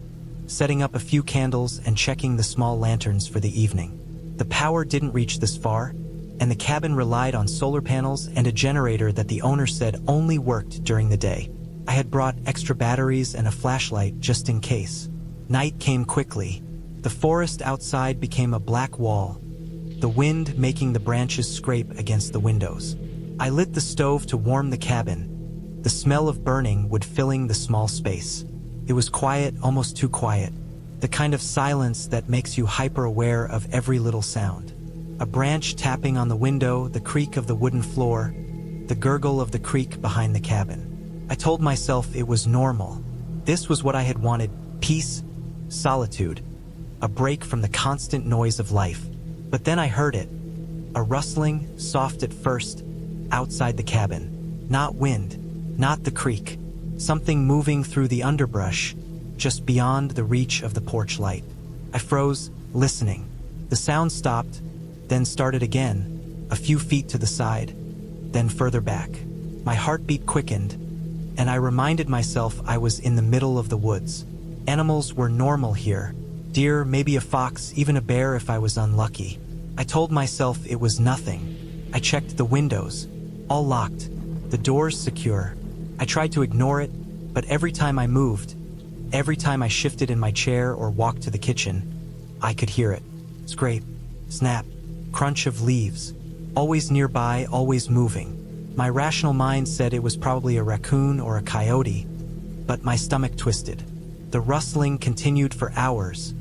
setting up a few candles and checking the small lanterns for the evening. The power didn't reach this far, and the cabin relied on solar panels and a generator that the owner said only worked during the day. I had brought extra batteries and a flashlight just in case. Night came quickly. The forest outside became a black wall, the wind making the branches scrape against the windows. I lit the stove to warm the cabin, the smell of burning wood filling the small space. It was quiet, almost too quiet, the kind of silence that makes you hyper-aware of every little sound. A branch tapping on the window, the creak of the wooden floor, the gurgle of the creek behind the cabin. I told myself it was normal. This was what I had wanted: peace, solitude, a break from the constant noise of life. But then I heard it, a rustling, soft at first, outside the cabin. Not wind, not the creek, something moving through the underbrush, just beyond the reach of the porch light. I froze, listening. The sound stopped, then started again, a few feet to the side, then further back. My heartbeat quickened, and I reminded myself I was in the middle of the woods. Animals were normal here. Deer, maybe a fox, even a bear if I was unlucky. I told myself it was nothing. I checked the windows, all locked, the doors secure. I tried to ignore it, but every time I moved, every time I shifted in my chair or walked to the kitchen, I could hear it. Scrape, snap, crunch of leaves. Always nearby, always moving. My rational mind said it was probably a raccoon or a coyote, but my stomach twisted. The rustling continued for hours,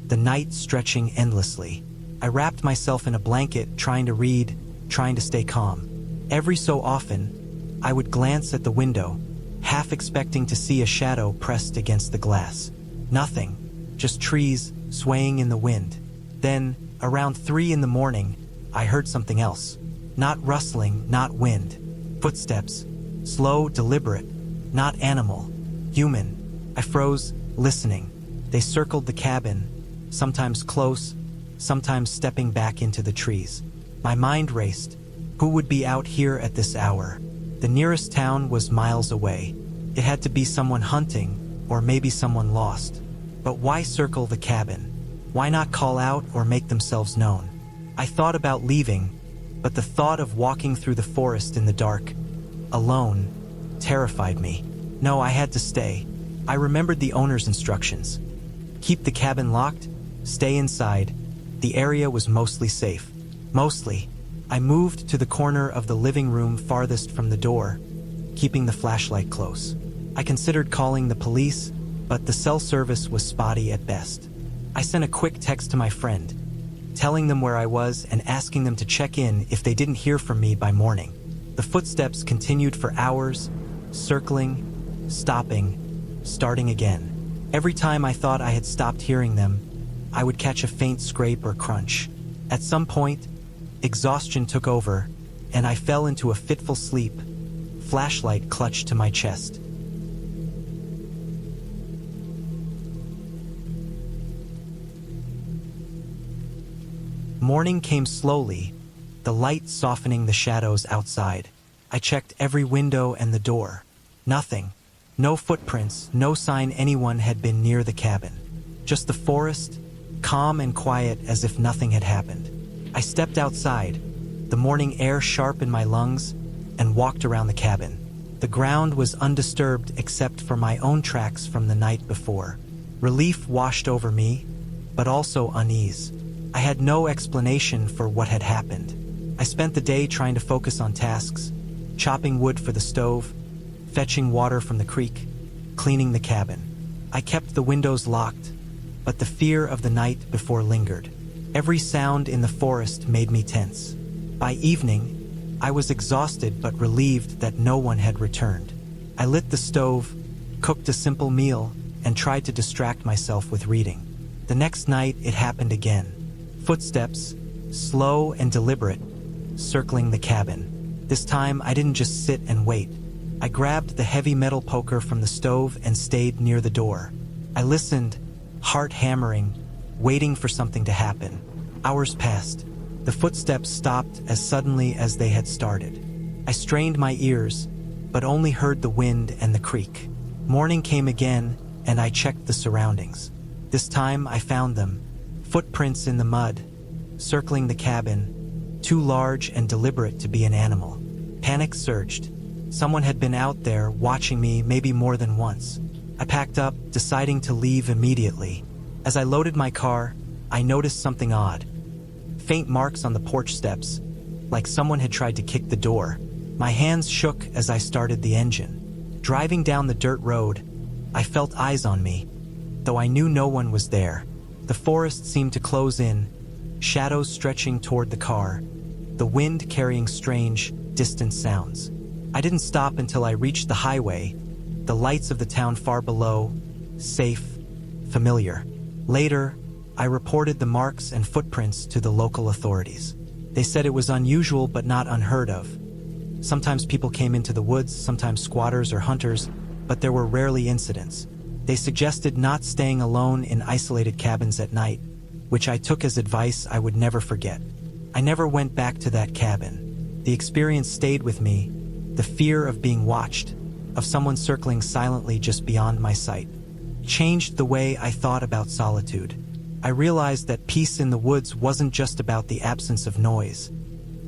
the night stretching endlessly. I wrapped myself in a blanket, trying to read, trying to stay calm. Every so often, I would glance at the window, half expecting to see a shadow pressed against the glass. Nothing, just trees swaying in the wind. Then, around 3 in the morning, I heard something else. Not rustling, not wind. Footsteps. Slow, deliberate. Not animal. Human. I froze, listening. They circled the cabin, sometimes close, sometimes stepping back into the trees. My mind raced. Who would be out here at this hour? The nearest town was miles away. It had to be someone hunting, or maybe someone lost. But why circle the cabin? Why not call out or make themselves known? I thought about leaving, but the thought of walking through the forest in the dark, alone, terrified me. No, I had to stay. I remembered the owner's instructions. Keep the cabin locked, stay inside. The area was mostly safe. Mostly. I moved to the corner of the living room farthest from the door, keeping the flashlight close. I considered calling the police, but the cell service was spotty at best. I sent a quick text to my friend, telling them where I was and asking them to check in if they didn't hear from me by morning. The footsteps continued for hours, circling, stopping, starting again. Every time I thought I had stopped hearing them, I would catch a faint scrape or crunch. At some point, exhaustion took over, and I fell into a fitful sleep, flashlight clutched to my chest. Morning came slowly, the light softening the shadows outside. I checked every window and the door. Nothing. No footprints, no sign anyone had been near the cabin. Just the forest, calm and quiet as if nothing had happened. I stepped outside, the morning air sharp in my lungs, and walked around the cabin. The ground was undisturbed except for my own tracks from the night before. Relief washed over me, but also unease. I had no explanation for what had happened. I spent the day trying to focus on tasks, chopping wood for the stove, fetching water from the creek, cleaning the cabin. I kept the windows locked, but the fear of the night before lingered. Every sound in the forest made me tense. By evening, I was exhausted but relieved that no one had returned. I lit the stove, cooked a simple meal, and tried to distract myself with reading. The next night, it happened again. Footsteps, slow and deliberate, circling the cabin. This time, I didn't just sit and wait. I grabbed the heavy metal poker from the stove and stayed near the door. I listened, heart hammering, waiting for something to happen. Hours passed. The footsteps stopped as suddenly as they had started. I strained my ears, but only heard the wind and the creek. Morning came again, and I checked the surroundings. This time, I found them. Footprints in the mud, circling the cabin, too large and deliberate to be an animal. Panic surged. Someone had been out there watching me maybe more than once. I packed up, deciding to leave immediately. As I loaded my car, I noticed something odd. Faint marks on the porch steps, like someone had tried to kick the door. My hands shook as I started the engine. Driving down the dirt road, I felt eyes on me, though I knew no one was there. The forest seemed to close in, shadows stretching toward the car, the wind carrying strange, distant sounds. I didn't stop until I reached the highway, the lights of the town far below, safe, familiar. Later, I reported the marks and footprints to the local authorities. They said it was unusual but not unheard of. Sometimes people came into the woods, sometimes squatters or hunters, but there were rarely incidents. They suggested not staying alone in isolated cabins at night, which I took as advice I would never forget. I never went back to that cabin. The experience stayed with me, the fear of being watched, of someone circling silently just beyond my sight, changed the way I thought about solitude. I realized that peace in the woods wasn't just about the absence of noise.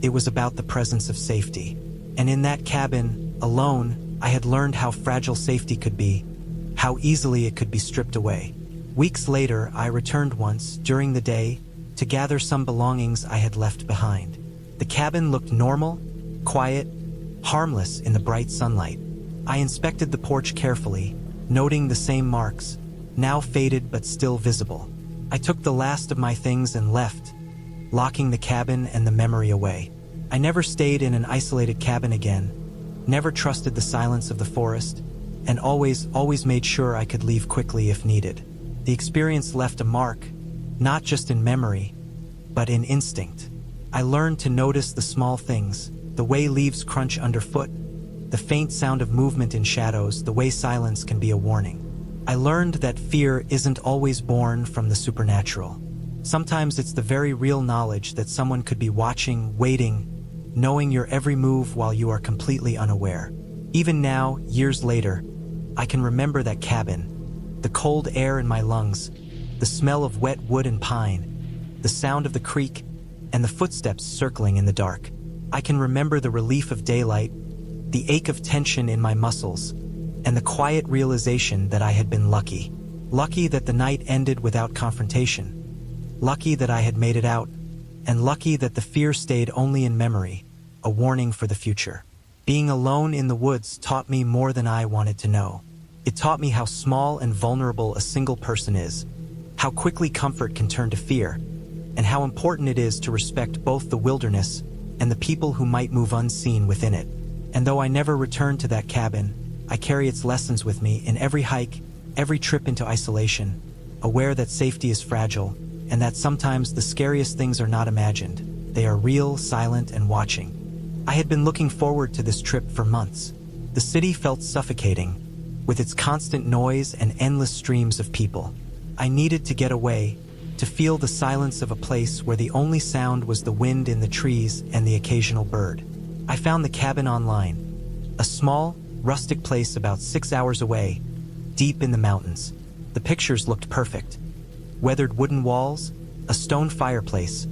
It was about the presence of safety. And in that cabin, alone, I had learned how fragile safety could be, how easily it could be stripped away. Weeks later, I returned once, during the day, to gather some belongings I had left behind. The cabin looked normal, quiet, harmless in the bright sunlight. I inspected the porch carefully, noting the same marks, now faded but still visible. I took the last of my things and left, locking the cabin and the memory away. I never stayed in an isolated cabin again, never trusted the silence of the forest, and always made sure I could leave quickly if needed. The experience left a mark, not just in memory, but in instinct. I learned to notice the small things, the way leaves crunch underfoot, the faint sound of movement in shadows, the way silence can be a warning. I learned that fear isn't always born from the supernatural. Sometimes it's the very real knowledge that someone could be watching, waiting, knowing your every move while you are completely unaware. Even now, years later, I can remember that cabin, the cold air in my lungs, the smell of wet wood and pine, the sound of the creek, and the footsteps circling in the dark. I can remember the relief of daylight, the ache of tension in my muscles, and the quiet realization that I had been lucky. Lucky that the night ended without confrontation. Lucky that I had made it out, and lucky that the fear stayed only in memory, a warning for the future. Being alone in the woods taught me more than I wanted to know. It taught me how small and vulnerable a single person is, how quickly comfort can turn to fear, and how important it is to respect both the wilderness and the people who might move unseen within it. And though I never returned to that cabin, I carry its lessons with me in every hike, every trip into isolation, aware that safety is fragile, and that sometimes the scariest things are not imagined. They are real, silent, and watching. I had been looking forward to this trip for months. The city felt suffocating, with its constant noise and endless streams of people. I needed to get away, to feel the silence of a place where the only sound was the wind in the trees and the occasional bird. I found the cabin online, a small, rustic place about 6 hours away, deep in the mountains. The pictures looked perfect. Weathered wooden walls, a stone fireplace,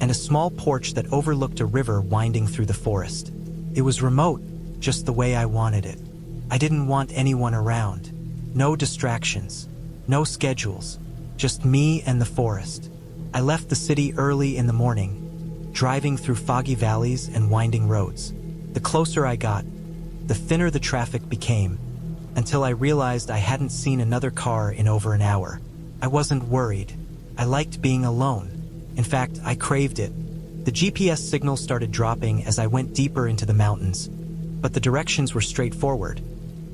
and a small porch that overlooked a river winding through the forest. It was remote, just the way I wanted it. I didn't want anyone around. No distractions, no schedules, just me and the forest. I left the city early in the morning, driving through foggy valleys and winding roads. The closer I got, the thinner the traffic became, until I realized I hadn't seen another car in over an hour. I wasn't worried. I liked being alone. In fact, I craved it. The GPS signal started dropping as I went deeper into the mountains, but the directions were straightforward.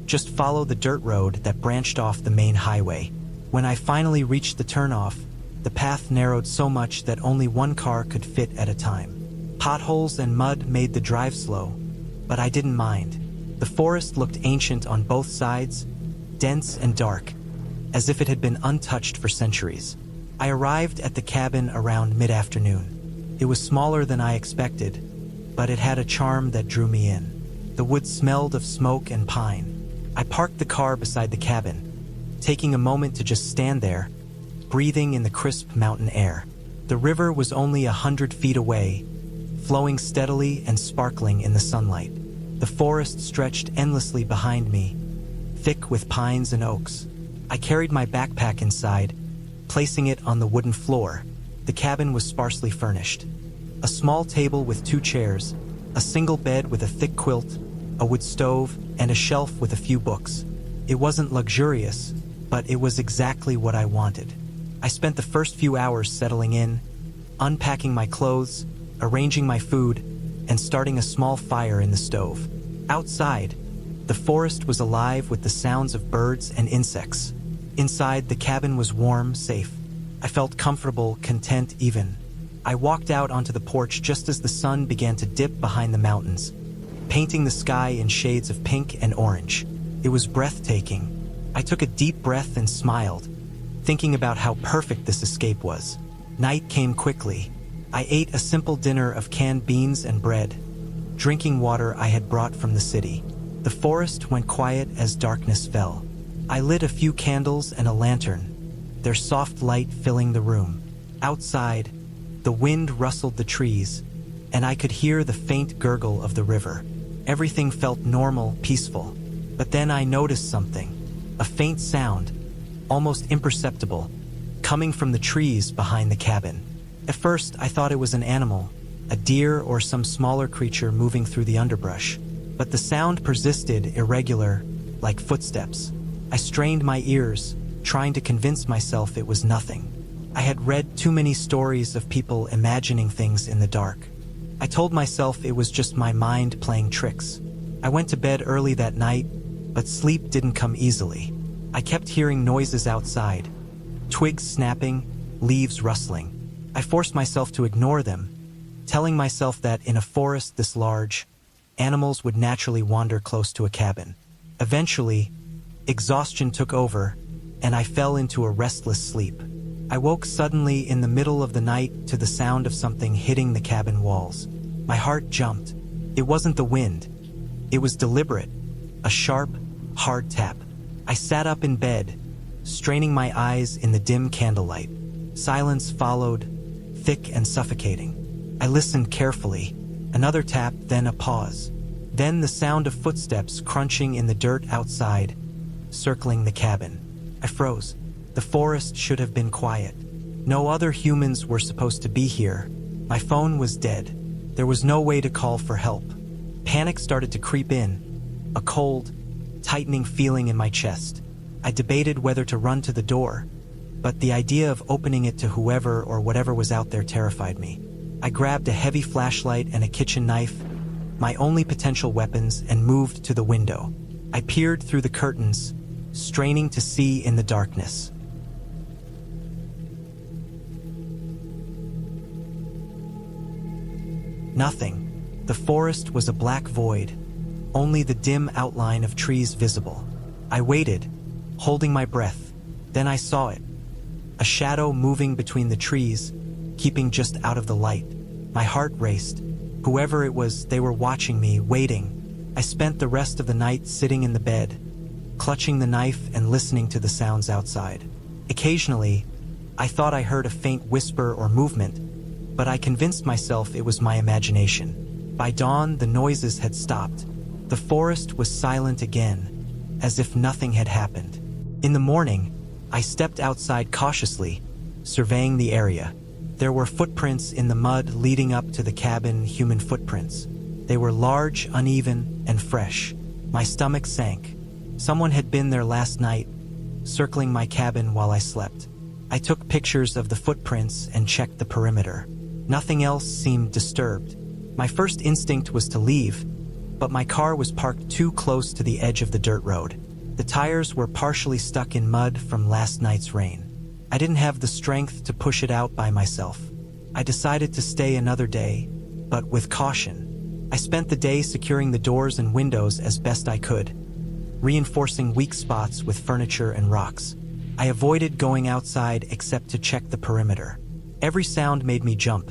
Just follow the dirt road that branched off the main highway. When I finally reached the turnoff, the path narrowed so much that only one car could fit at a time. Potholes and mud made the drive slow, but I didn't mind. The forest looked ancient on both sides, dense and dark, as if it had been untouched for centuries. I arrived at the cabin around mid-afternoon. It was smaller than I expected, but it had a charm that drew me in. The woods smelled of smoke and pine. I parked the car beside the cabin, taking a moment to just stand there, breathing in the crisp mountain air. The river was only 100 feet away, flowing steadily and sparkling in the sunlight. The forest stretched endlessly behind me, thick with pines and oaks. I carried my backpack inside, placing it on the wooden floor. The cabin was sparsely furnished. A small table with 2 chairs, a single bed with a thick quilt, a wood stove, and a shelf with a few books. It wasn't luxurious, but it was exactly what I wanted. I spent the first few hours settling in, unpacking my clothes, arranging my food, and starting a small fire in the stove. Outside, the forest was alive with the sounds of birds and insects. Inside, the cabin was warm, safe. I felt comfortable, content even. I walked out onto the porch just as the sun began to dip behind the mountains, painting the sky in shades of pink and orange. It was breathtaking. I took a deep breath and smiled, thinking about how perfect this escape was. Night came quickly. I ate a simple dinner of canned beans and bread, drinking water I had brought from the city. The forest went quiet as darkness fell. I lit a few candles and a lantern, their soft light filling the room. Outside, the wind rustled the trees, and I could hear the faint gurgle of the river. Everything felt normal, peaceful. But then I noticed something. A faint sound, almost imperceptible, coming from the trees behind the cabin. At first, I thought it was an animal, a deer or some smaller creature moving through the underbrush. But the sound persisted, irregular, like footsteps. I strained my ears, trying to convince myself it was nothing. I had read too many stories of people imagining things in the dark. I told myself it was just my mind playing tricks. I went to bed early that night, but sleep didn't come easily. I kept hearing noises outside, twigs snapping, leaves rustling. I forced myself to ignore them, telling myself that in a forest this large, animals would naturally wander close to a cabin. Eventually, exhaustion took over, and I fell into a restless sleep. I woke suddenly in the middle of the night to the sound of something hitting the cabin walls. My heart jumped. It wasn't the wind. It was deliberate, a sharp, hard tap. I sat up in bed, straining my eyes in the dim candlelight. Silence followed, thick and suffocating. I listened carefully. Another tap, then a pause. Then the sound of footsteps crunching in the dirt outside, circling the cabin. I froze. The forest should have been quiet. No other humans were supposed to be here. My phone was dead. There was no way to call for help. Panic started to creep in, a cold, tightening feeling in my chest. I debated whether to run to the door, but the idea of opening it to whoever or whatever was out there terrified me. I grabbed a heavy flashlight and a kitchen knife, my only potential weapons, and moved to the window. I peered through the curtains, straining to see in the darkness. Nothing. The forest was a black void, only the dim outline of trees visible. I waited, holding my breath. Then I saw it. A shadow moving between the trees, keeping just out of the light. My heart raced. Whoever it was, they were watching me, waiting. I spent the rest of the night sitting in the bed, clutching the knife and listening to the sounds outside. Occasionally, I thought I heard a faint whisper or movement, but I convinced myself it was my imagination. By dawn, the noises had stopped. The forest was silent again, as if nothing had happened. In the morning, I stepped outside cautiously, surveying the area. There were footprints in the mud leading up to the cabin, human footprints. They were large, uneven, and fresh. My stomach sank. Someone had been there last night, circling my cabin while I slept. I took pictures of the footprints and checked the perimeter. Nothing else seemed disturbed. My first instinct was to leave, but my car was parked too close to the edge of the dirt road. The tires were partially stuck in mud from last night's rain. I didn't have the strength to push it out by myself. I decided to stay another day, but with caution. I spent the day securing the doors and windows as best I could, reinforcing weak spots with furniture and rocks. I avoided going outside except to check the perimeter. Every sound made me jump.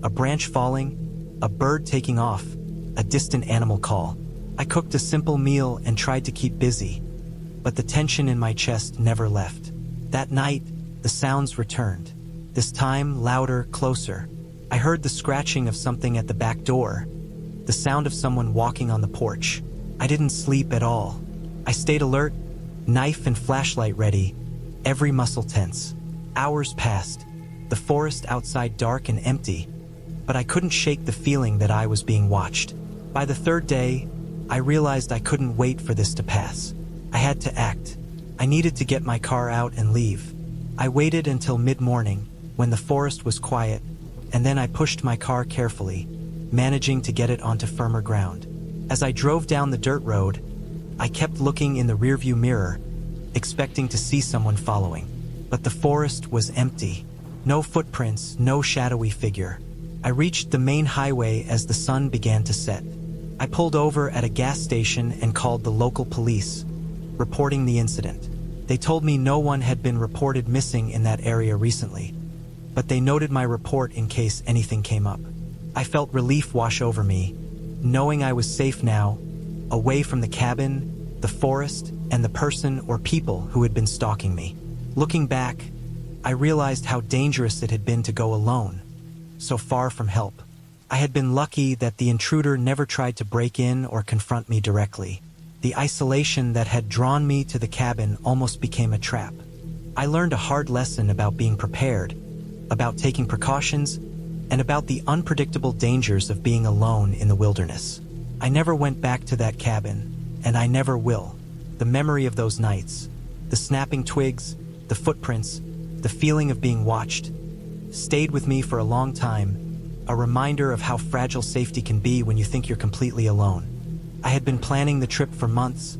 A branch falling, a bird taking off, a distant animal call. I cooked a simple meal and tried to keep busy, but the tension in my chest never left. That night, the sounds returned. This time, louder, closer. I heard the scratching of something at the back door, the sound of someone walking on the porch. I didn't sleep at all. I stayed alert, knife and flashlight ready, every muscle tense. Hours passed, the forest outside dark and empty, but I couldn't shake the feeling that I was being watched. By the third day, I realized I couldn't wait for this to pass. I had to act. I needed to get my car out and leave. I waited until mid-morning, when the forest was quiet, and then I pushed my car carefully, managing to get it onto firmer ground. As I drove down the dirt road, I kept looking in the rearview mirror, expecting to see someone following. But the forest was empty. No footprints, no shadowy figure. I reached the main highway as the sun began to set. I pulled over at a gas station and called the local police, reporting the incident. They told me no one had been reported missing in that area recently, but they noted my report in case anything came up. I felt relief wash over me, knowing I was safe now, away from the cabin, the forest, and the person or people who had been stalking me. Looking back, I realized how dangerous it had been to go alone, so far from help. I had been lucky that the intruder never tried to break in or confront me directly. The isolation that had drawn me to the cabin almost became a trap. I learned a hard lesson about being prepared, about taking precautions, and about the unpredictable dangers of being alone in the wilderness. I never went back to that cabin, and I never will. The memory of those nights, the snapping twigs, the footprints, the feeling of being watched, stayed with me for a long time, a reminder of how fragile safety can be when you think you're completely alone. I had been planning the trip for months,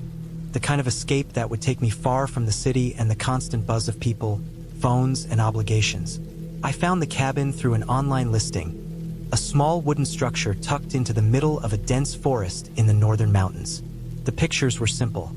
the kind of escape that would take me far from the city and the constant buzz of people, phones, and obligations. I found the cabin through an online listing, a small wooden structure tucked into the middle of a dense forest in the northern mountains. The pictures were simple.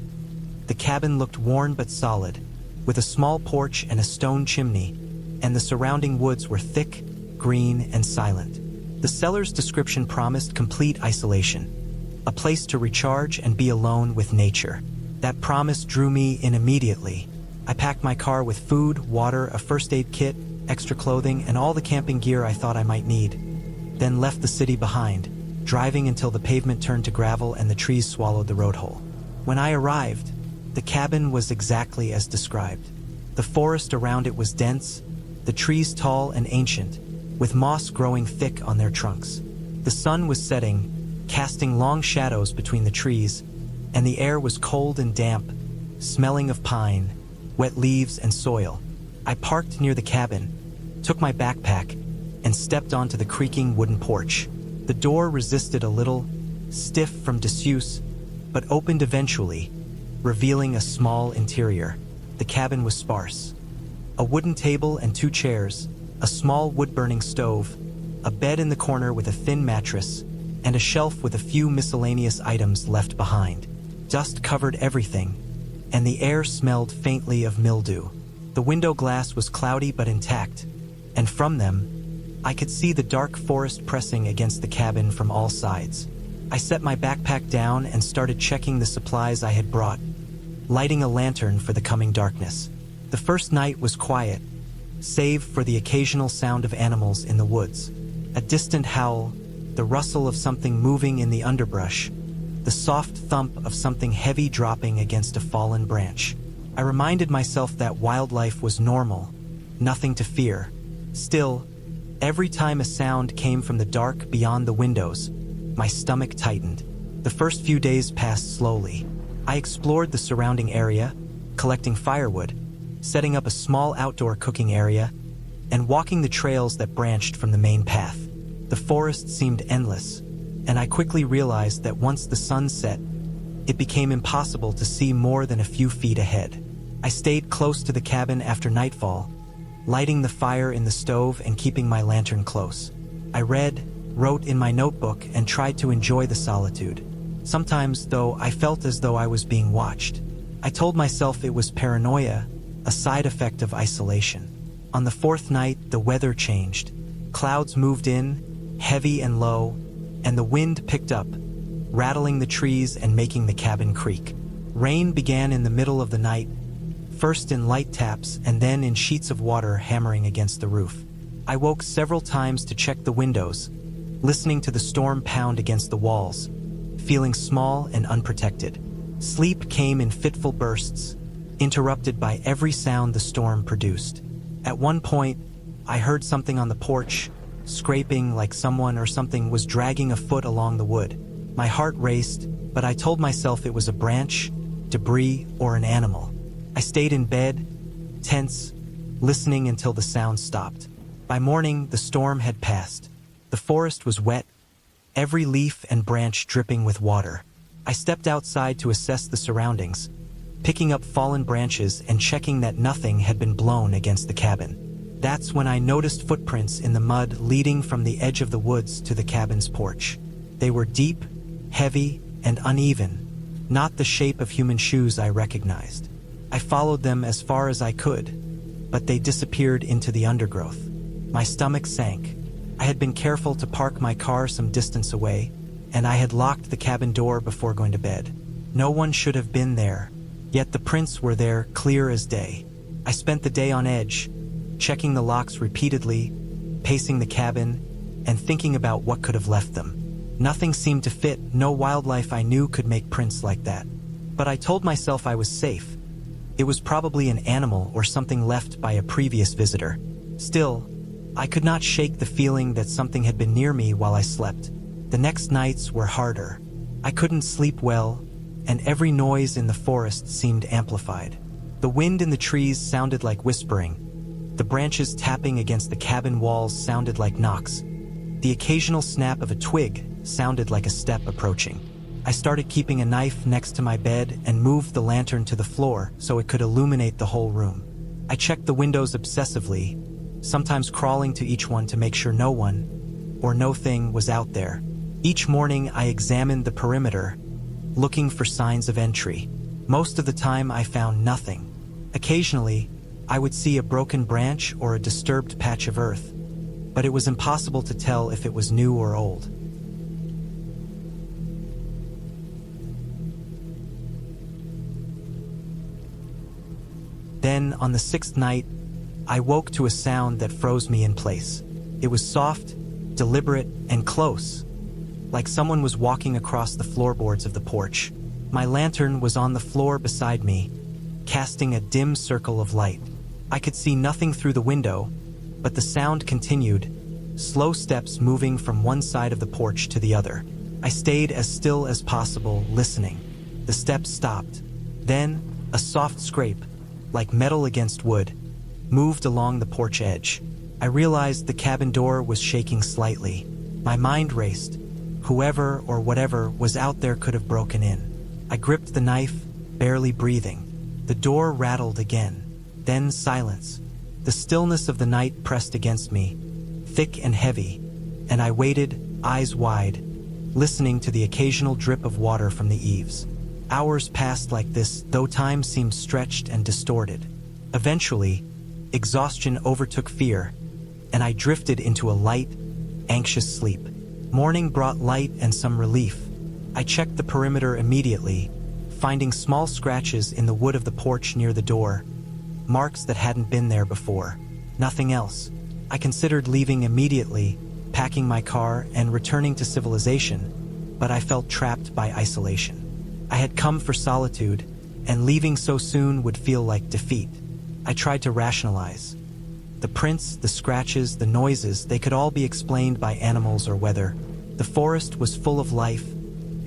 The cabin looked worn but solid, with a small porch and a stone chimney, and the surrounding woods were thick, green, and silent. The seller's description promised complete isolation, a place to recharge and be alone with nature. That promise drew me in immediately. I packed my car with food, water, a first aid kit, extra clothing, and all the camping gear I thought I might need, then left the city behind, driving until the pavement turned to gravel and the trees swallowed the road hole. When I arrived, the cabin was exactly as described. The forest around it was dense, the trees tall and ancient, with moss growing thick on their trunks. The sun was setting, casting long shadows between the trees, and the air was cold and damp, smelling of pine, wet leaves, and soil. I parked near the cabin, took my backpack, and stepped onto the creaking wooden porch. The door resisted a little, stiff from disuse, but opened eventually, revealing a small interior. The cabin was sparse. A wooden table and 2 chairs, a small wood-burning stove, a bed in the corner with a thin mattress, and a shelf with a few miscellaneous items left behind. Dust covered everything, and the air smelled faintly of mildew. The window glass was cloudy but intact, and from them, I could see the dark forest pressing against the cabin from all sides. I set my backpack down and started checking the supplies I had brought, lighting a lantern for the coming darkness. The first night was quiet, save for the occasional sound of animals in the woods. A distant howl, the rustle of something moving in the underbrush, the soft thump of something heavy dropping against a fallen branch. I reminded myself that wildlife was normal, nothing to fear. Still, every time a sound came from the dark beyond the windows, my stomach tightened. The first few days passed slowly. I explored the surrounding area, collecting firewood, setting up a small outdoor cooking area, and walking the trails that branched from the main path. The forest seemed endless, and I quickly realized that once the sun set, it became impossible to see more than a few feet ahead. I stayed close to the cabin after nightfall, lighting the fire in the stove and keeping my lantern close. I read, wrote in my notebook, and tried to enjoy the solitude. Sometimes, though, I felt as though I was being watched. I told myself it was paranoia, a side effect of isolation. On the 4th night, the weather changed. Clouds moved in, heavy and low, and the wind picked up, rattling the trees and making the cabin creak. Rain began in the middle of the night, first in light taps and then in sheets of water hammering against the roof. I woke several times to check the windows, listening to the storm pound against the walls, feeling small and unprotected. Sleep came in fitful bursts, interrupted by every sound the storm produced. At one point, I heard something on the porch, scraping like someone or something was dragging a foot along the wood. My heart raced, but I told myself it was a branch, debris, or an animal. I stayed in bed, tense, listening until the sound stopped. By morning, the storm had passed. The forest was wet, every leaf and branch dripping with water. I stepped outside to assess the surroundings, picking up fallen branches and checking that nothing had been blown against the cabin. That's when I noticed footprints in the mud leading from the edge of the woods to the cabin's porch. They were deep, heavy, and uneven, not the shape of human shoes I recognized. I followed them as far as I could, but they disappeared into the undergrowth. My stomach sank. I had been careful to park my car some distance away, and I had locked the cabin door before going to bed. No one should have been there, yet the prints were there, clear as day. I spent the day on edge, checking the locks repeatedly, pacing the cabin, and thinking about what could have left them. Nothing seemed to fit. No wildlife I knew could make prints like that. But I told myself I was safe. It was probably an animal or something left by a previous visitor. Still, I could not shake the feeling that something had been near me while I slept. The next nights were harder. I couldn't sleep well, and every noise in the forest seemed amplified. The wind in the trees sounded like whispering. The branches tapping against the cabin walls sounded like knocks. The occasional snap of a twig sounded like a step approaching. I started keeping a knife next to my bed and moved the lantern to the floor so it could illuminate the whole room. I checked the windows obsessively, sometimes crawling to each one to make sure no one or no thing was out there. Each morning I examined the perimeter, looking for signs of entry. Most of the time I found nothing. Occasionally, I would see a broken branch or a disturbed patch of earth, but it was impossible to tell if it was new or old. Then, on the sixth night, I woke to a sound that froze me in place. It was soft, deliberate, and close, like someone was walking across the floorboards of the porch. My lantern was on the floor beside me, casting a dim circle of light. I could see nothing through the window, but the sound continued, slow steps moving from one side of the porch to the other. I stayed as still as possible, listening. The steps stopped. Then, a soft scrape, like metal against wood, moved along the porch edge. I realized the cabin door was shaking slightly. My mind raced. Whoever or whatever was out there could have broken in. I gripped the knife, barely breathing. The door rattled again. Then silence. The stillness of the night pressed against me, thick and heavy, and I waited, eyes wide, listening to the occasional drip of water from the eaves. Hours passed like this, though time seemed stretched and distorted. Eventually, exhaustion overtook fear, and I drifted into a light, anxious sleep. Morning brought light and some relief. I checked the perimeter immediately, finding small scratches in the wood of the porch near the door, marks that hadn't been there before. Nothing else. I considered leaving immediately, packing my car and returning to civilization, but I felt trapped by isolation. I had come for solitude, and leaving so soon would feel like defeat. I tried to rationalize. The prints, the scratches, the noises, they could all be explained by animals or weather. The forest was full of life,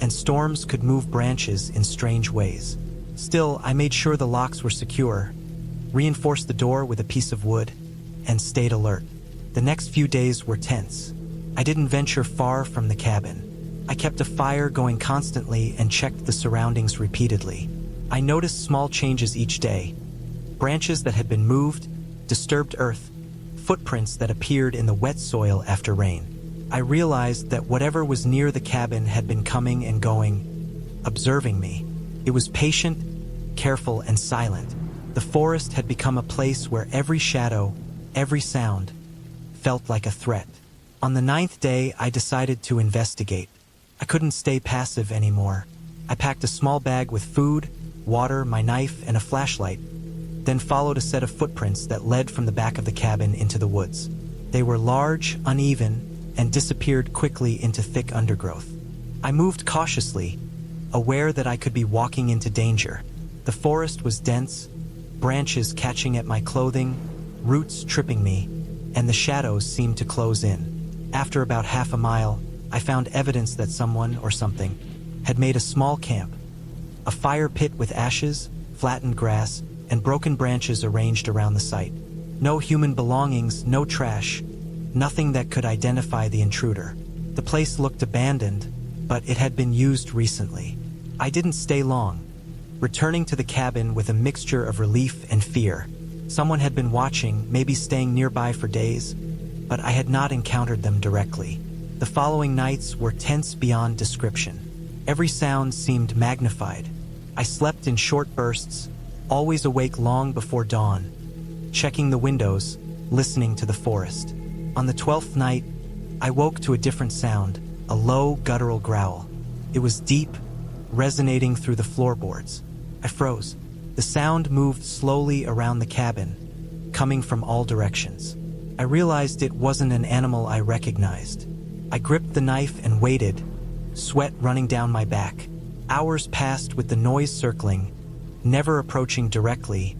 and storms could move branches in strange ways. Still, I made sure the locks were secure, reinforced the door with a piece of wood, and stayed alert. The next few days were tense. I didn't venture far from the cabin. I kept a fire going constantly and checked the surroundings repeatedly. I noticed small changes each day. Branches that had been moved, disturbed earth, footprints that appeared in the wet soil after rain. I realized that whatever was near the cabin had been coming and going, observing me. It was patient, careful, and silent. The forest had become a place where every shadow, every sound, felt like a threat. On the 9th day, I decided to investigate. I couldn't stay passive anymore. I packed a small bag with food, water, my knife, and a flashlight, then followed a set of footprints that led from the back of the cabin into the woods. They were large, uneven, and disappeared quickly into thick undergrowth. I moved cautiously, aware that I could be walking into danger. The forest was dense, branches catching at my clothing, roots tripping me, and the shadows seemed to close in. After about half a mile, I found evidence that someone or something had made a small camp. A fire pit with ashes, flattened grass, and broken branches arranged around the site. No human belongings, no trash, nothing that could identify the intruder. The place looked abandoned, but it had been used recently. I didn't stay long, returning to the cabin with a mixture of relief and fear. Someone had been watching, maybe staying nearby for days, but I had not encountered them directly. The following nights were tense beyond description. Every sound seemed magnified. I slept in short bursts, always awake long before dawn, checking the windows, listening to the forest. On the 12th night, I woke to a different sound, a low, guttural growl. It was deep, resonating through the floorboards. I froze. The sound moved slowly around the cabin, coming from all directions. I realized it wasn't an animal I recognized. I gripped the knife and waited, sweat running down my back. Hours passed with the noise circling, never approaching directly,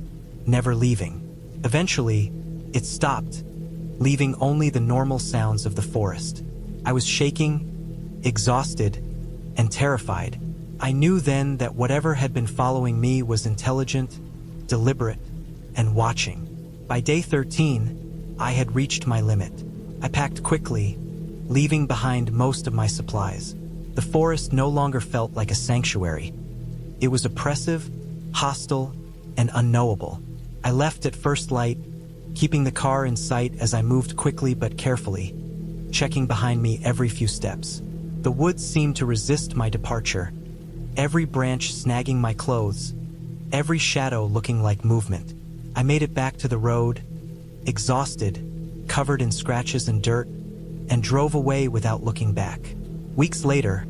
never leaving. Eventually, it stopped, leaving only the normal sounds of the forest. I was shaking, exhausted, and terrified. I knew then that whatever had been following me was intelligent, deliberate, and watching. By day 13, I had reached my limit. I packed quickly, leaving behind most of my supplies. The forest no longer felt like a sanctuary. It was oppressive, hostile, and unknowable. I left at first light, keeping the car in sight as I moved quickly but carefully, checking behind me every few steps. The woods seemed to resist my departure, every branch snagging my clothes, every shadow looking like movement. I made it back to the road, exhausted, covered in scratches and dirt, and drove away without looking back. Weeks later,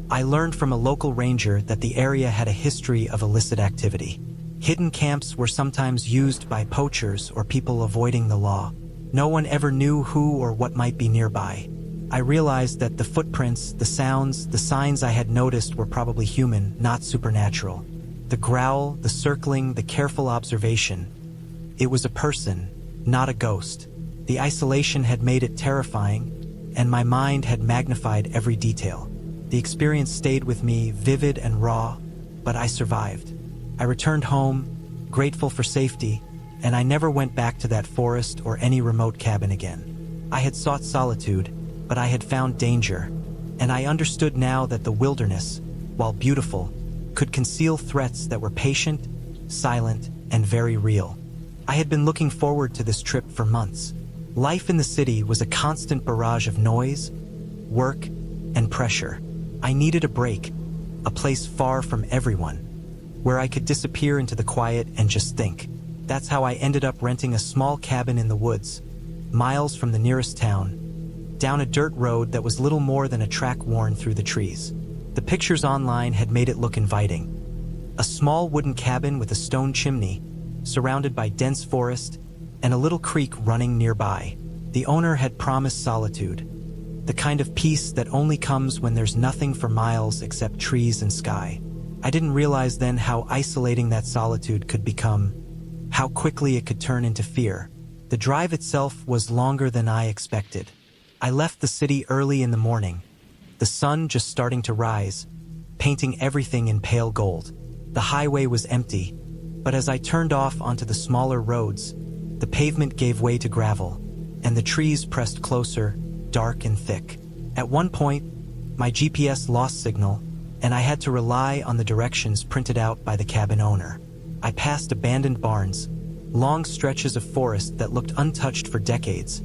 I learned from a local ranger that the area had a history of illicit activity. Hidden camps were sometimes used by poachers or people avoiding the law. No one ever knew who or what might be nearby. I realized that the footprints, the sounds, the signs I had noticed were probably human, not supernatural. The growl, the circling, the careful observation. It was a person, not a ghost. The isolation had made it terrifying, and my mind had magnified every detail. The experience stayed with me, vivid and raw, but I survived. I returned home, grateful for safety, and I never went back to that forest or any remote cabin again. I had sought solitude, but I had found danger, and I understood now that the wilderness, while beautiful, could conceal threats that were patient, silent, and very real. I had been looking forward to this trip for months. Life in the city was a constant barrage of noise, work, and pressure. I needed a break, a place far from everyone, where I could disappear into the quiet and just think. That's how I ended up renting a small cabin in the woods, miles from the nearest town, down a dirt road that was little more than a track worn through the trees. The pictures online had made it look inviting. A small wooden cabin with a stone chimney, surrounded by dense forest, and a little creek running nearby. The owner had promised solitude, the kind of peace that only comes when there's nothing for miles except trees and sky. I didn't realize then how isolating that solitude could become, how quickly it could turn into fear. The drive itself was longer than I expected. I left the city early in the morning, the sun just starting to rise, painting everything in pale gold. The highway was empty, but as I turned off onto the smaller roads, the pavement gave way to gravel, and the trees pressed closer, dark and thick. At one point, my GPS lost signal, and I had to rely on the directions printed out by the cabin owner. I passed abandoned barns, long stretches of forest that looked untouched for decades,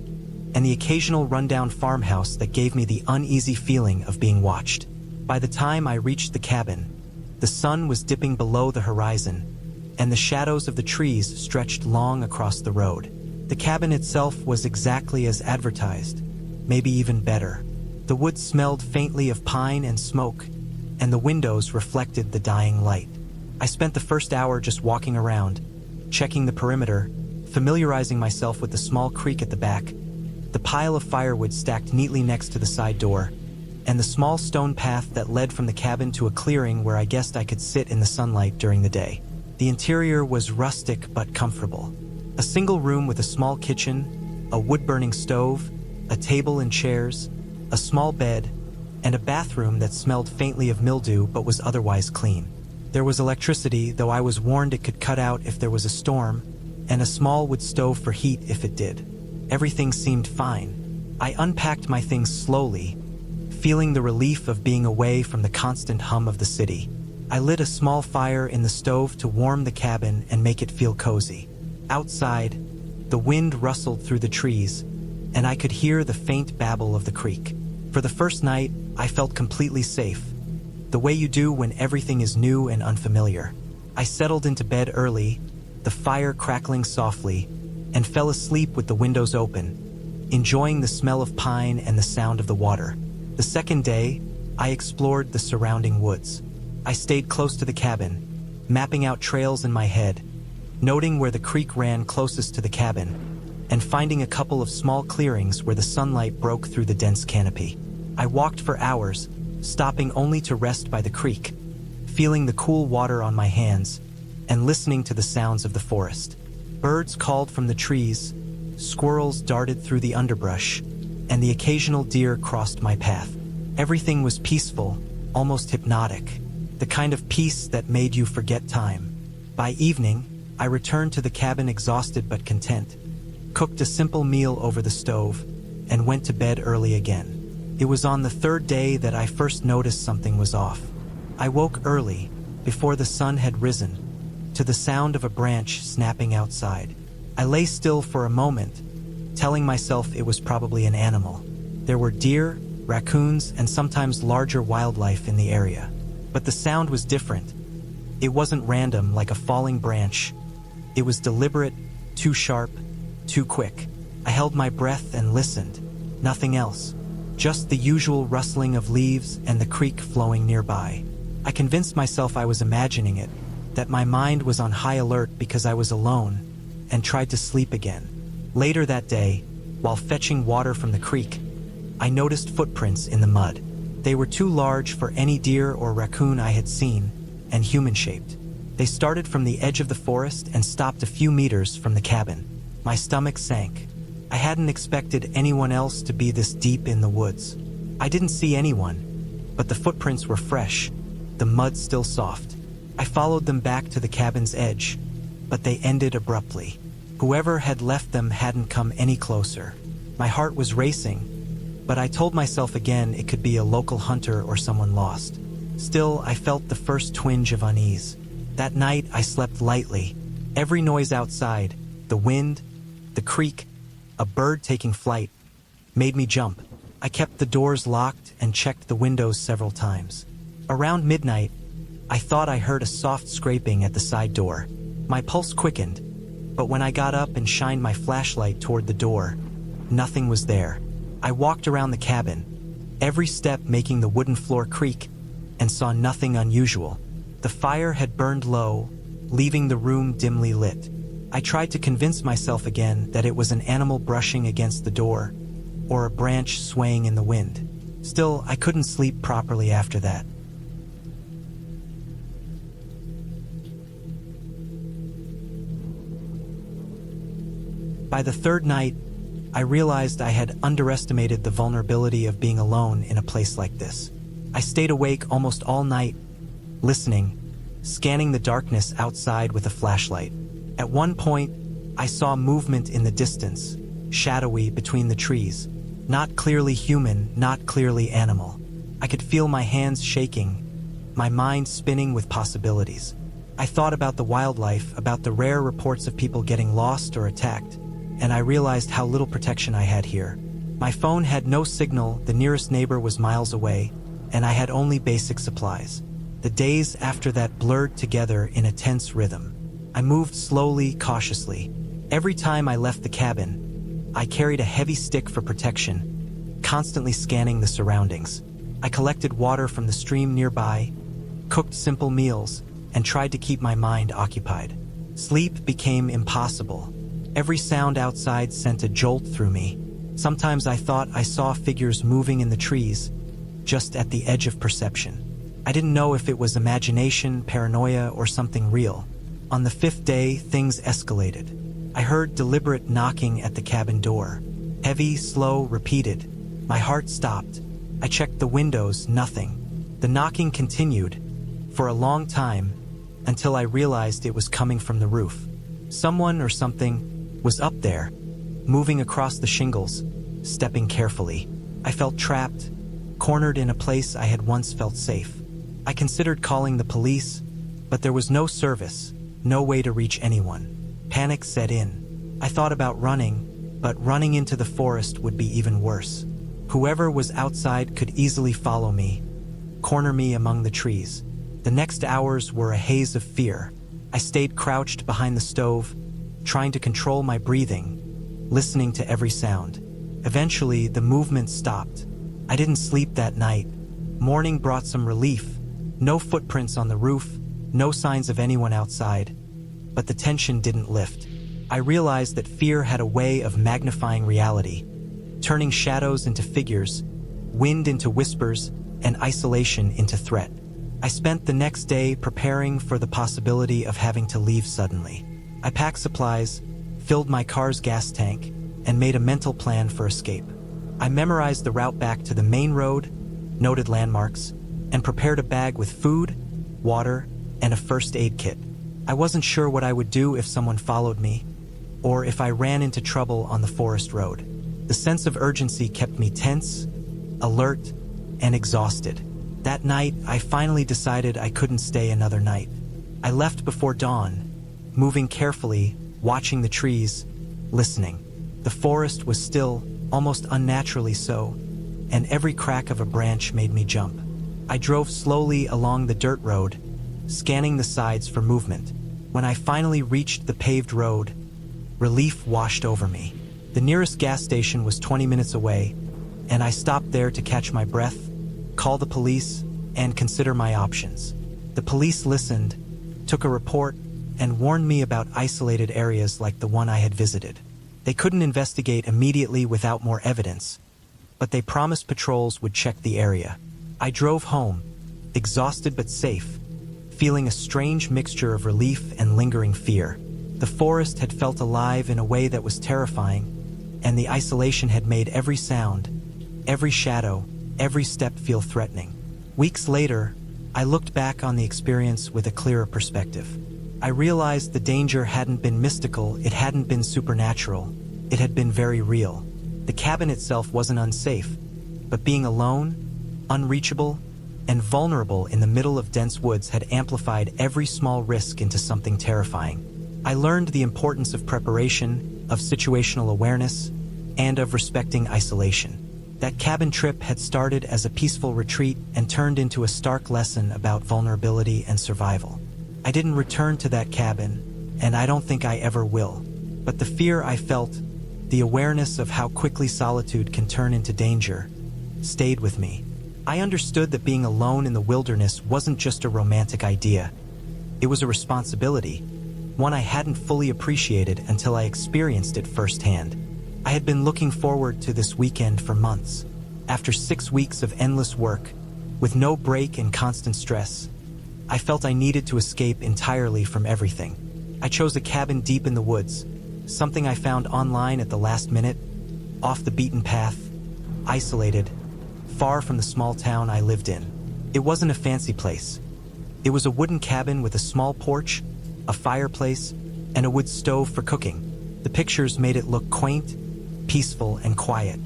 and the occasional rundown farmhouse that gave me the uneasy feeling of being watched. By the time I reached the cabin, the sun was dipping below the horizon, and the shadows of the trees stretched long across the road. The cabin itself was exactly as advertised, maybe even better. The woods smelled faintly of pine and smoke, and the windows reflected the dying light. I spent the first hour just walking around, checking the perimeter, familiarizing myself with the small creek at the back, the pile of firewood stacked neatly next to the side door, and the small stone path that led from the cabin to a clearing where I guessed I could sit in the sunlight during the day. The interior was rustic but comfortable. A single room with a small kitchen, a wood-burning stove, a table and chairs, a small bed, and a bathroom that smelled faintly of mildew but was otherwise clean. There was electricity, though I was warned it could cut out if there was a storm, and a small wood stove for heat if it did. Everything seemed fine. I unpacked my things slowly, feeling the relief of being away from the constant hum of the city. I lit a small fire in the stove to warm the cabin and make it feel cozy. Outside, the wind rustled through the trees, and I could hear the faint babble of the creek. For the first night, I felt completely safe. the way you do when everything is new and unfamiliar. I settled into bed early, the fire crackling softly, and fell asleep with the windows open, enjoying the smell of pine and the sound of the water. The second day, I explored the surrounding woods. I stayed close to the cabin, mapping out trails in my head, noting where the creek ran closest to the cabin, and finding a couple of small clearings where the sunlight broke through the dense canopy. I walked for hours, stopping only to rest by the creek, feeling the cool water on my hands, and listening to the sounds of the forest. Birds called from the trees, squirrels darted through the underbrush, and the occasional deer crossed my path. Everything was peaceful, almost hypnotic, the kind of peace that made you forget time. By evening, I returned to the cabin exhausted but content, cooked a simple meal over the stove, and went to bed early again. It was on the third day that I first noticed something was off. I woke early, before the sun had risen, to the sound of a branch snapping outside. I lay still for a moment, telling myself it was probably an animal. There were deer, raccoons, and sometimes larger wildlife in the area. But the sound was different. It wasn't random like a falling branch. It was deliberate, too sharp, too quick. I held my breath and listened. Nothing else. Just the usual rustling of leaves and the creek flowing nearby. I convinced myself I was imagining it, that my mind was on high alert because I was alone, and tried to sleep again. Later that day, while fetching water from the creek, I noticed footprints in the mud. They were too large for any deer or raccoon I had seen, and human-shaped. They started from the edge of the forest and stopped a few meters from the cabin. My stomach sank. I hadn't expected anyone else to be this deep in the woods. I didn't see anyone, but the footprints were fresh, the mud still soft. I followed them back to the cabin's edge, but they ended abruptly. Whoever had left them hadn't come any closer. My heart was racing, but I told myself again it could be a local hunter or someone lost. Still, I felt the first twinge of unease. That night, I slept lightly. Every noise outside, the wind, the creek, a bird taking flight, made me jump. I kept the doors locked and checked the windows several times. Around midnight, I thought I heard a soft scraping at the side door. My pulse quickened, but when I got up and shined my flashlight toward the door, nothing was there. I walked around the cabin, every step making the wooden floor creak, and saw nothing unusual. The fire had burned low, leaving the room dimly lit. I tried to convince myself again that it was an animal brushing against the door, or a branch swaying in the wind. Still, I couldn't sleep properly after that. By the third night, I realized I had underestimated the vulnerability of being alone in a place like this. I stayed awake almost all night, listening, scanning the darkness outside with a flashlight. At one point, I saw movement in the distance, shadowy between the trees. Not clearly human, not clearly animal. I could feel my hands shaking, my mind spinning with possibilities. I thought about the wildlife, about the rare reports of people getting lost or attacked, and I realized how little protection I had here. My phone had no signal, the nearest neighbor was miles away, and I had only basic supplies. The days after that blurred together in a tense rhythm. I moved slowly, cautiously. Every time I left the cabin, I carried a heavy stick for protection, constantly scanning the surroundings. I collected water from the stream nearby, cooked simple meals, and tried to keep my mind occupied. Sleep became impossible. Every sound outside sent a jolt through me. Sometimes I thought I saw figures moving in the trees, just at the edge of perception. I didn't know if it was imagination, paranoia, or something real. On the fifth day, things escalated. I heard deliberate knocking at the cabin door. Heavy, slow, repeated. My heart stopped. I checked the windows, nothing. The knocking continued, for a long time, until I realized it was coming from the roof. Someone or something was up there, moving across the shingles, stepping carefully. I felt trapped, cornered in a place I had once felt safe. I considered calling the police, but there was no service, no way to reach anyone. Panic set in. I thought about running, but running into the forest would be even worse. Whoever was outside could easily follow me, corner me among the trees. The next hours were a haze of fear. I stayed crouched behind the stove, trying to control my breathing, listening to every sound. Eventually, the movement stopped. I didn't sleep that night. Morning brought some relief. No footprints on the roof, no signs of anyone outside. But the tension didn't lift. I realized that fear had a way of magnifying reality, turning shadows into figures, wind into whispers, and isolation into threat. I spent the next day preparing for the possibility of having to leave suddenly. I packed supplies, filled my car's gas tank, and made a mental plan for escape. I memorized the route back to the main road, noted landmarks, and prepared a bag with food, water, and a first aid kit. I wasn't sure what I would do if someone followed me, or if I ran into trouble on the forest road. The sense of urgency kept me tense, alert, and exhausted. That night, I finally decided I couldn't stay another night. I left before dawn, moving carefully, watching the trees, listening. The forest was still, almost unnaturally so, and every crack of a branch made me jump. I drove slowly along the dirt road, scanning the sides for movement. When I finally reached the paved road, relief washed over me. The nearest gas station was 20 minutes away, and I stopped there to catch my breath, call the police, and consider my options. The police listened, took a report, and warned me about isolated areas like the one I had visited. They couldn't investigate immediately without more evidence, but they promised patrols would check the area. I drove home, exhausted but safe, feeling a strange mixture of relief and lingering fear. The forest had felt alive in a way that was terrifying, and the isolation had made every sound, every shadow, every step feel threatening. Weeks later, I looked back on the experience with a clearer perspective. I realized the danger hadn't been mystical, it hadn't been supernatural, it had been very real. The cabin itself wasn't unsafe, but being alone, unreachable, and vulnerable in the middle of dense woods had amplified every small risk into something terrifying. I learned the importance of preparation, of situational awareness, and of respecting isolation. That cabin trip had started as a peaceful retreat and turned into a stark lesson about vulnerability and survival. I didn't return to that cabin, and I don't think I ever will. But the fear I felt, the awareness of how quickly solitude can turn into danger, stayed with me. I understood that being alone in the wilderness wasn't just a romantic idea. It was a responsibility, one I hadn't fully appreciated until I experienced it firsthand. I had been looking forward to this weekend for months. After 6 weeks of endless work, with no break and constant stress, I felt I needed to escape entirely from everything. I chose a cabin deep in the woods, something I found online at the last minute, off the beaten path, isolated, far from the small town I lived in. It wasn't a fancy place. It was a wooden cabin with a small porch, a fireplace, and a wood stove for cooking. The pictures made it look quaint, peaceful, and quiet.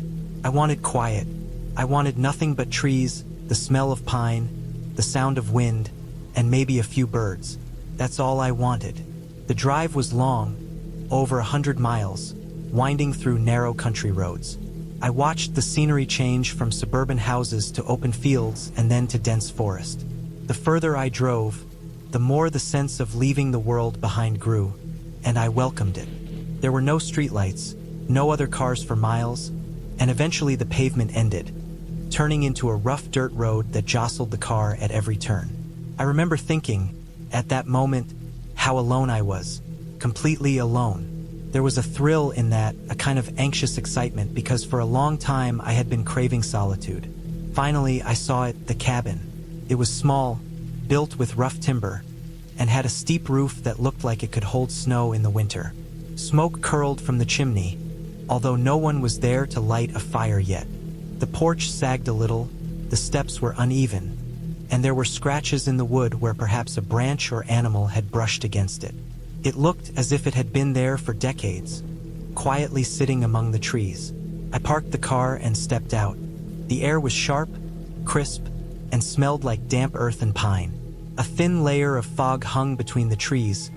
I wanted quiet. I wanted nothing but trees, the smell of pine, the sound of wind, and maybe a few birds. That's all I wanted. The drive was long, over 100 miles, winding through narrow country roads. I watched the scenery change from suburban houses to open fields and then to dense forest. The further I drove, the more the sense of leaving the world behind grew, and I welcomed it. There were no streetlights, no other cars for miles, and eventually the pavement ended, turning into a rough dirt road that jostled the car at every turn. I remember thinking, at that moment, how alone I was, completely alone. There was a thrill in that, a kind of anxious excitement, because for a long time I had been craving solitude. Finally, I saw it, the cabin. It was small, built with rough timber, and had a steep roof that looked like it could hold snow in the winter. Smoke curled from the chimney, although no one was there to light a fire yet. The porch sagged a little, the steps were uneven, and there were scratches in the wood where perhaps a branch or animal had brushed against it. It looked as if it had been there for decades, quietly sitting among the trees. I parked the car and stepped out. The air was sharp, crisp, and smelled like damp earth and pine. A thin layer of fog hung between the trees,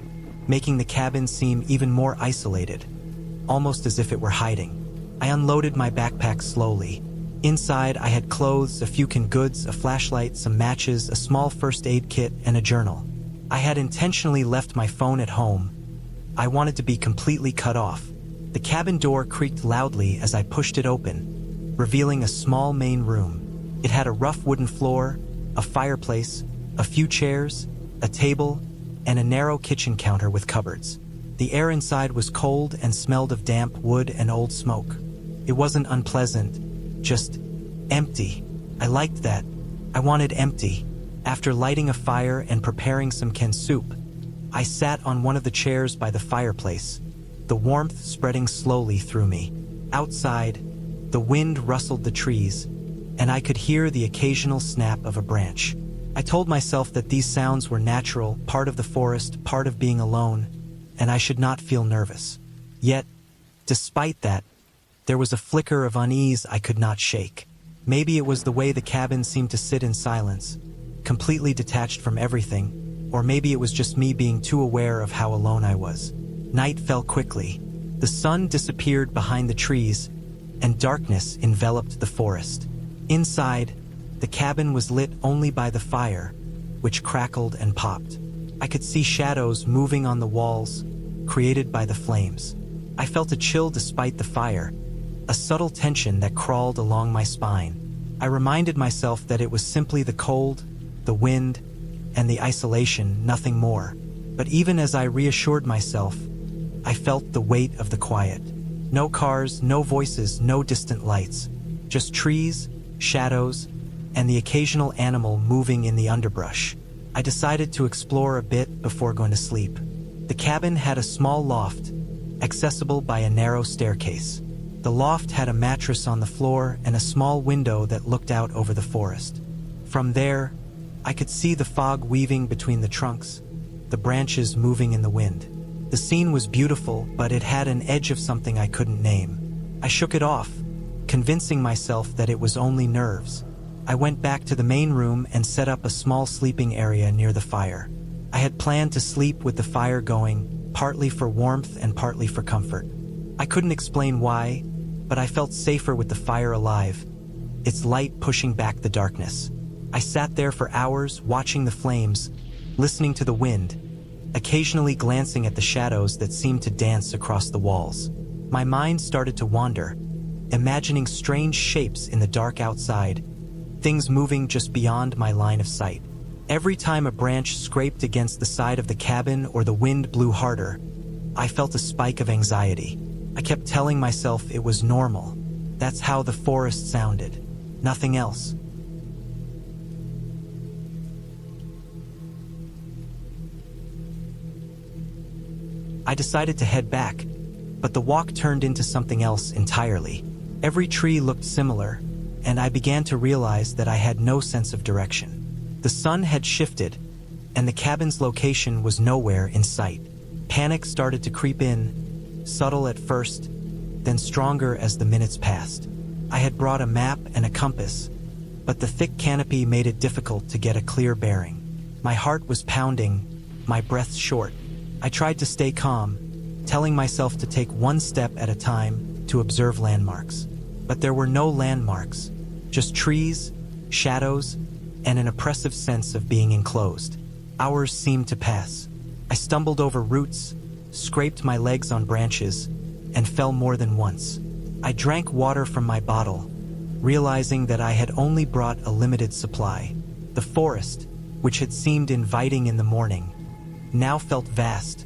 making the cabin seem even more isolated, almost as if it were hiding. I unloaded my backpack slowly, Inside, I had clothes, a few canned goods, a flashlight, some matches, a small first aid kit, and a journal. I had intentionally left my phone at home. I wanted to be completely cut off. The cabin door creaked loudly as I pushed it open, revealing a small main room. It had a rough wooden floor, a fireplace, a few chairs, a table, and a narrow kitchen counter with cupboards. The air inside was cold and smelled of damp wood and old smoke. It wasn't unpleasant, just empty. I liked that. I wanted empty. After lighting a fire and preparing some canned soup, I sat on one of the chairs by the fireplace, the warmth spreading slowly through me. Outside, the wind rustled the trees, and I could hear the occasional snap of a branch. I told myself that these sounds were natural, part of the forest, part of being alone, and I should not feel nervous. Yet, despite that, there was a flicker of unease I could not shake. Maybe it was the way the cabin seemed to sit in silence, completely detached from everything, or maybe it was just me being too aware of how alone I was. Night fell quickly. The sun disappeared behind the trees, and darkness enveloped the forest. Inside, the cabin was lit only by the fire, which crackled and popped. I could see shadows moving on the walls, created by the flames. I felt a chill despite the fire, a subtle tension that crawled along my spine. I reminded myself that it was simply the cold, the wind, and the isolation, nothing more. But even as I reassured myself, I felt the weight of the quiet. No cars, no voices, no distant lights. Just trees, shadows, and the occasional animal moving in the underbrush. I decided to explore a bit before going to sleep. The cabin had a small loft, accessible by a narrow staircase. The loft had a mattress on the floor and a small window that looked out over the forest. From there, I could see the fog weaving between the trunks, the branches moving in the wind. The scene was beautiful, but it had an edge of something I couldn't name. I shook it off, convincing myself that it was only nerves. I went back to the main room and set up a small sleeping area near the fire. I had planned to sleep with the fire going, partly for warmth and partly for comfort. I couldn't explain why, but I felt safer with the fire alive, its light pushing back the darkness. I sat there for hours, watching the flames, listening to the wind, occasionally glancing at the shadows that seemed to dance across the walls. My mind started to wander, imagining strange shapes in the dark outside, things moving just beyond my line of sight. Every time a branch scraped against the side of the cabin or the wind blew harder, I felt a spike of anxiety. I kept telling myself it was normal. That's how the forest sounded. Nothing else. I decided to head back, but the walk turned into something else entirely. Every tree looked similar, and I began to realize that I had no sense of direction. The sun had shifted, and the cabin's location was nowhere in sight. Panic started to creep in, subtle at first, then stronger as the minutes passed. I had brought a map and a compass, but the thick canopy made it difficult to get a clear bearing. My heart was pounding, my breath short. I tried to stay calm, telling myself to take one step at a time to observe landmarks. But there were no landmarks, just trees, shadows, and an oppressive sense of being enclosed. Hours seemed to pass. I stumbled over roots, scraped my legs on branches, and fell more than once. I drank water from my bottle, realizing that I had only brought a limited supply. The forest, which had seemed inviting in the morning, now felt vast,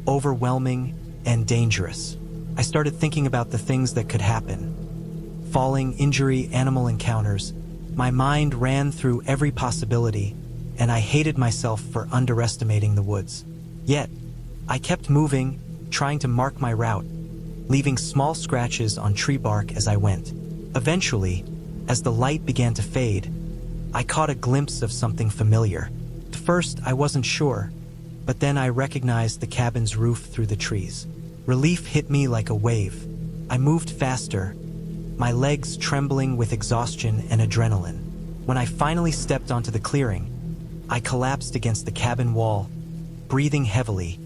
overwhelming, and dangerous. I started thinking about the things that could happen. Falling, injury, animal encounters. My mind ran through every possibility, and I hated myself for underestimating the woods. Yet, I kept moving, trying to mark my route, leaving small scratches on tree bark as I went. Eventually, as the light began to fade, I caught a glimpse of something familiar. At first, I wasn't sure, but then I recognized the cabin's roof through the trees. Relief hit me like a wave. I moved faster, my legs trembling with exhaustion and adrenaline. When I finally stepped onto the clearing, I collapsed against the cabin wall, breathing heavily,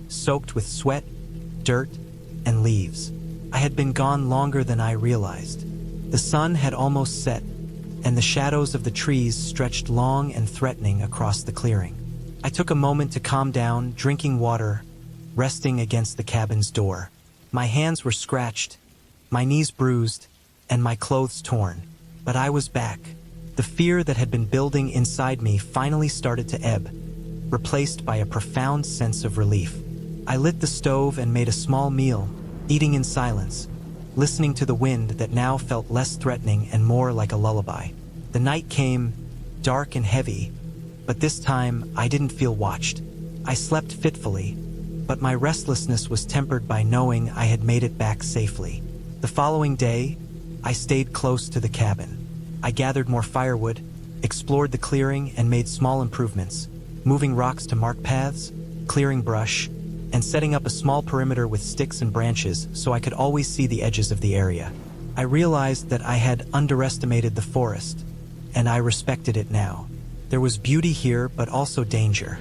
soaked with sweat, dirt, and leaves. I had been gone longer than I realized. The sun had almost set, and the shadows of the trees stretched long and threatening across the clearing. I took a moment to calm down, drinking water, resting against the cabin's door. My hands were scratched, my knees bruised, and my clothes torn. But I was back. The fear that had been building inside me finally started to ebb, replaced by a profound sense of relief. I lit the stove and made a small meal, eating in silence, listening to the wind that now felt less threatening and more like a lullaby. The night came, dark and heavy, but this time I didn't feel watched. I slept fitfully, but my restlessness was tempered by knowing I had made it back safely. The following day, I stayed close to the cabin. I gathered more firewood, explored the clearing, and made small improvements, moving rocks to mark paths, clearing brush, and setting up a small perimeter with sticks and branches so I could always see the edges of the area. I realized that I had underestimated the forest, and I respected it now. There was beauty here, but also danger.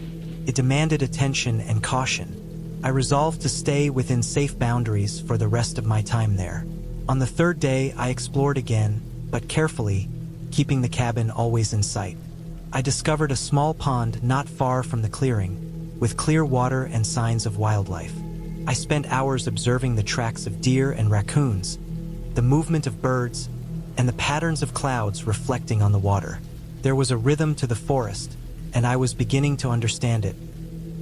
It demanded attention and caution. I resolved to stay within safe boundaries for the rest of my time there. On the third day, I explored again, but carefully, keeping the cabin always in sight. I discovered a small pond not far from the clearing, with clear water and signs of wildlife. I spent hours observing the tracks of deer and raccoons, the movement of birds, and the patterns of clouds reflecting on the water. There was a rhythm to the forest, and I was beginning to understand it,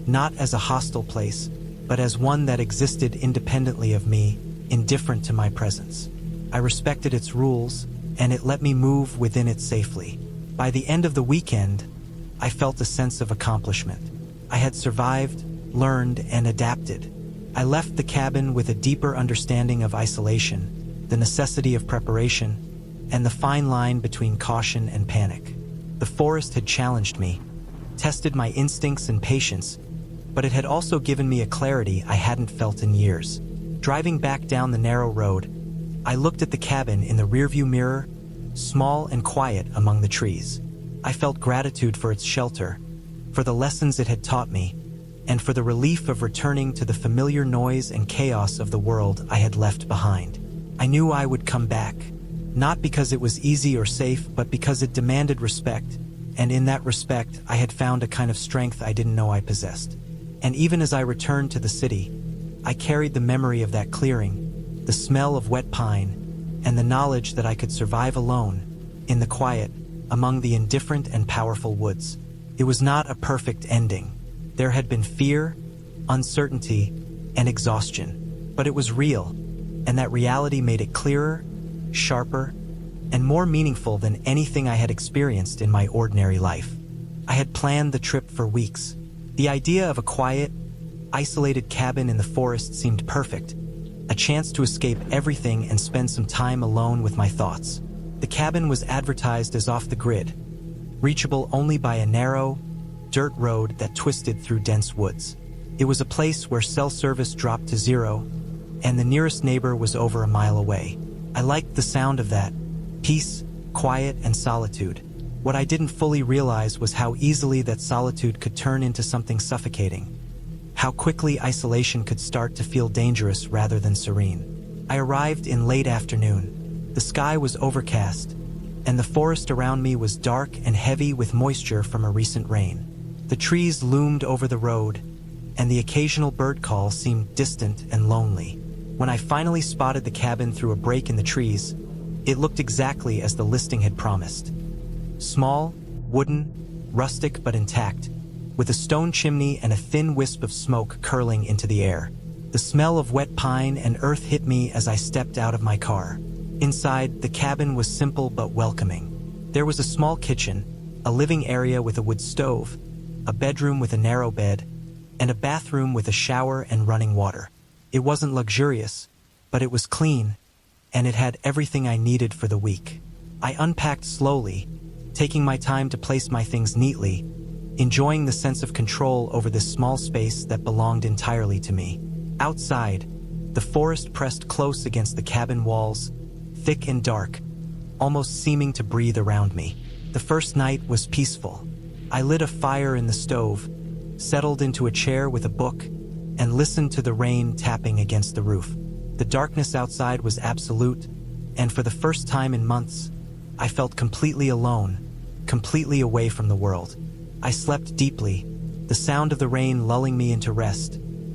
not as a hostile place, but as one that existed independently of me, indifferent to my presence. I respected its rules, and it let me move within it safely. By the end of the weekend, I felt a sense of accomplishment. I had survived, learned, and adapted. I left the cabin with a deeper understanding of isolation, the necessity of preparation, and the fine line between caution and panic. The forest had challenged me, tested my instincts and patience, but it had also given me a clarity I hadn't felt in years. Driving back down the narrow road, I looked at the cabin in the rearview mirror, small and quiet among the trees. I felt gratitude for its shelter, for the lessons it had taught me, and for the relief of returning to the familiar noise and chaos of the world I had left behind. I knew I would come back, not because it was easy or safe, but because it demanded respect, and in that respect I had found a kind of strength I didn't know I possessed. And even as I returned to the city, I carried the memory of that clearing, the smell of wet pine, and the knowledge that I could survive alone, in the quiet, among the indifferent and powerful woods. It was not a perfect ending. There had been fear, uncertainty, and exhaustion, but it was real, and that reality made it clearer, sharper, and more meaningful than anything I had experienced in my ordinary life. I had planned the trip for weeks. The idea of a quiet, isolated cabin in the forest seemed perfect, a chance to escape everything and spend some time alone with my thoughts. The cabin was advertised as off the grid, reachable only by a narrow, dirt road that twisted through dense woods. It was a place where cell service dropped to zero, and the nearest neighbor was over a mile away. I liked the sound of that, peace, quiet, and solitude. What I didn't fully realize was how easily that solitude could turn into something suffocating, how quickly isolation could start to feel dangerous rather than serene. I arrived in late afternoon. The sky was overcast, and the forest around me was dark and heavy with moisture from a recent rain. The trees loomed over the road, and the occasional bird call seemed distant and lonely. When I finally spotted the cabin through a break in the trees, it looked exactly as the listing had promised. Small, wooden, rustic but intact, with a stone chimney and a thin wisp of smoke curling into the air. The smell of wet pine and earth hit me as I stepped out of my car. Inside, the cabin was simple but welcoming. There was a small kitchen, a living area with a wood stove, a bedroom with a narrow bed, and a bathroom with a shower and running water. It wasn't luxurious, but it was clean, and it had everything I needed for the week. I unpacked slowly, taking my time to place my things neatly, enjoying the sense of control over this small space that belonged entirely to me. Outside, the forest pressed close against the cabin walls, thick and dark, almost seeming to breathe around me. The first night was peaceful. I lit a fire in the stove, settled into a chair with a book, and listened to the rain tapping against the roof. The darkness outside was absolute, and for the first time in months, I felt completely alone, completely away from the world. I slept deeply, the sound of the rain lulling me into rest,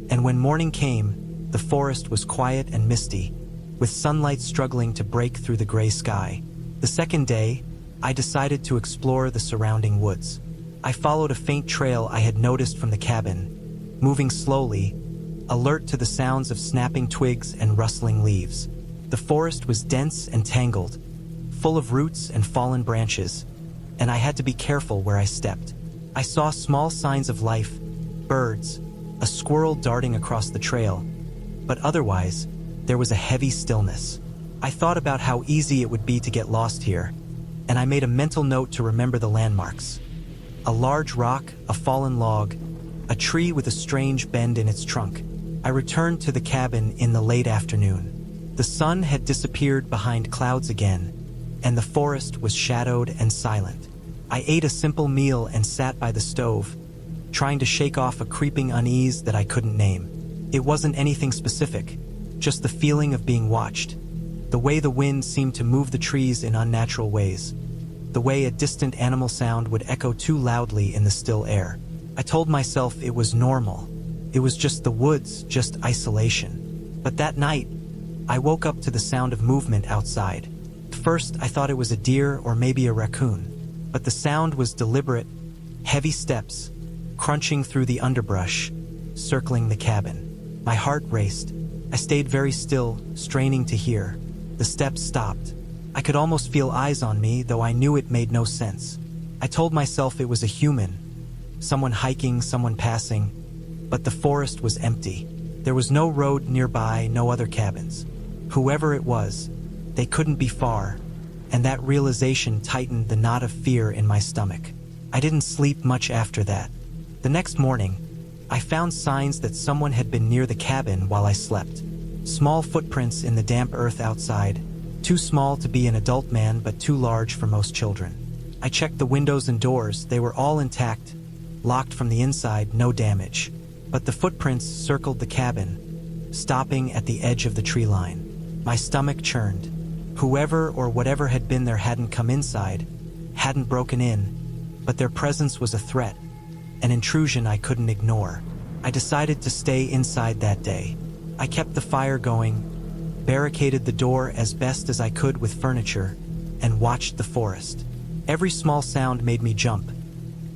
and when morning came, the forest was quiet and misty, with sunlight struggling to break through the gray sky. The second day, I decided to explore the surrounding woods. I followed a faint trail I had noticed from the cabin, moving slowly, alert to the sounds of snapping twigs and rustling leaves. The forest was dense and tangled, full of roots and fallen branches, and I had to be careful where I stepped. I saw small signs of life, birds, a squirrel darting across the trail, but otherwise, there was a heavy stillness. I thought about how easy it would be to get lost here, and I made a mental note to remember the landmarks. A large rock, a fallen log, a tree with a strange bend in its trunk. I returned to the cabin in the late afternoon. The sun had disappeared behind clouds again, and the forest was shadowed and silent. I ate a simple meal and sat by the stove, trying to shake off a creeping unease that I couldn't name. It wasn't anything specific, just the feeling of being watched. The way the wind seemed to move the trees in unnatural ways. The way a distant animal sound would echo too loudly in the still air. I told myself it was normal. It was just the woods, just isolation. But that night, I woke up to the sound of movement outside. First, I thought it was a deer or maybe a raccoon. But the sound was deliberate, heavy steps, crunching through the underbrush, circling the cabin. My heart raced. I stayed very still, straining to hear. The steps stopped. I could almost feel eyes on me, though I knew it made no sense. I told myself it was a human, someone hiking, someone passing, but the forest was empty. There was no road nearby, no other cabins. Whoever it was, they couldn't be far, and that realization tightened the knot of fear in my stomach. I didn't sleep much after that. The next morning, I found signs that someone had been near the cabin while I slept. Small footprints in the damp earth outside, too small to be an adult man but too large for most children. I checked the windows and doors, they were all intact, locked from the inside, no damage. But the footprints circled the cabin, stopping at the edge of the tree line. My stomach churned. Whoever or whatever had been there hadn't come inside, hadn't broken in, but their presence was a threat, an intrusion I couldn't ignore. I decided to stay inside that day. I kept the fire going, barricaded the door as best as I could with furniture, and watched the forest. Every small sound made me jump.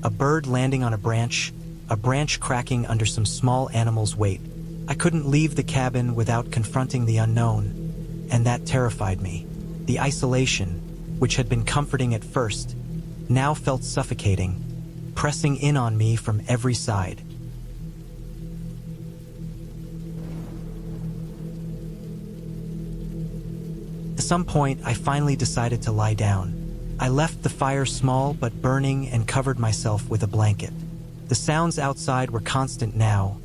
A bird landing on a branch cracking under some small animal's weight. I couldn't leave the cabin without confronting the unknown, and that terrified me. The isolation, which had been comforting at first, now felt suffocating, pressing in on me from every side. At some point, I finally decided to lie down. I left the fire small but burning and covered myself with a blanket. The sounds outside were constant now.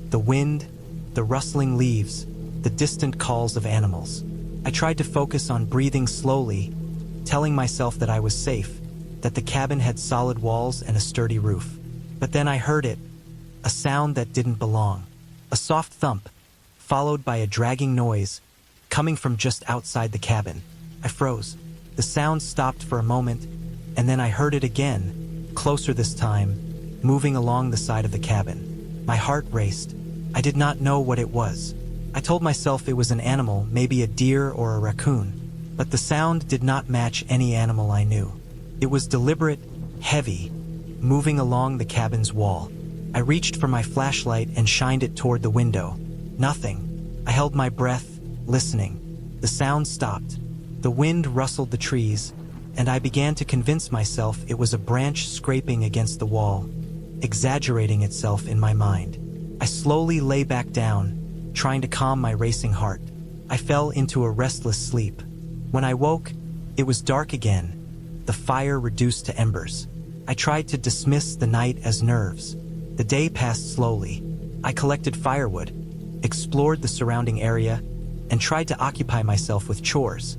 The wind, the rustling leaves, the distant calls of animals. I tried to focus on breathing slowly, telling myself that I was safe, that the cabin had solid walls and a sturdy roof. But then I heard it, a sound that didn't belong. A soft thump, followed by a dragging noise, coming from just outside the cabin. I froze. The sound stopped for a moment, and then I heard it again, closer this time, moving along the side of the cabin. My heart raced. I did not know what it was. I told myself it was an animal, maybe a deer or a raccoon, but the sound did not match any animal I knew. It was deliberate, heavy, moving along the cabin's wall. I reached for my flashlight and shined it toward the window. Nothing. I held my breath, listening. The sound stopped. The wind rustled the trees, and I began to convince myself it was a branch scraping against the wall, exaggerating itself in my mind. I slowly lay back down, trying to calm my racing heart. I fell into a restless sleep. When I woke, it was dark again, the fire reduced to embers. I tried to dismiss the night as nerves. The day passed slowly. I collected firewood, explored the surrounding area, and tried to occupy myself with chores.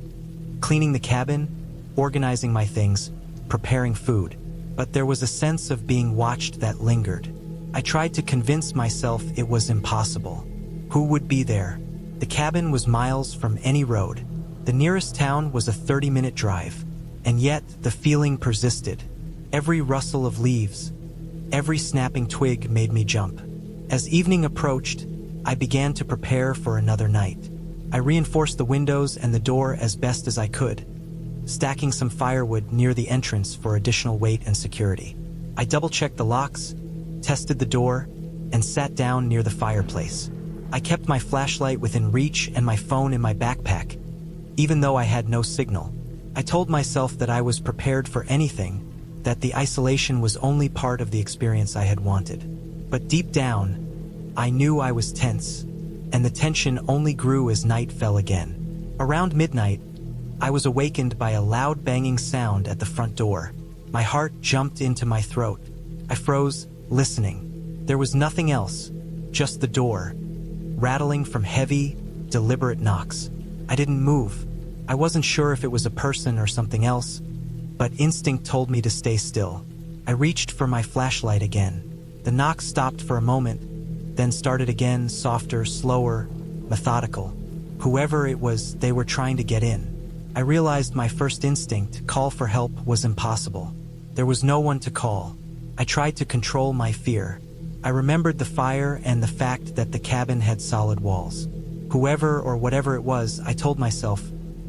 Cleaning the cabin, organizing my things, preparing food. But there was a sense of being watched that lingered. I tried to convince myself it was impossible. Who would be there? The cabin was miles from any road, The nearest town was a 30-minute drive, and yet the feeling persisted. Every rustle of leaves, every snapping twig made me jump. As evening approached, I began to prepare for another night. I reinforced the windows and the door as best as I could, stacking some firewood near the entrance for additional weight and security. I double-checked the locks, tested the door, and sat down near the fireplace. I kept my flashlight within reach and my phone in my backpack, even though I had no signal. I told myself that I was prepared for anything, that the isolation was only part of the experience I had wanted. But deep down, I knew I was tense, and the tension only grew as night fell again. Around midnight, I was awakened by a loud banging sound at the front door. My heart jumped into my throat. I froze, listening. There was nothing else, just the door, rattling from heavy, deliberate knocks. I didn't move. I wasn't sure if it was a person or something else, but instinct told me to stay still. I reached for my flashlight again. The knock stopped for a moment, then started again, softer, slower, methodical. Whoever it was, they were trying to get in. I realized my first instinct, call for help, was impossible. There was no one to call. I tried to control my fear. I remembered the fire and the fact that the cabin had solid walls. Whoever or whatever it was, I told myself,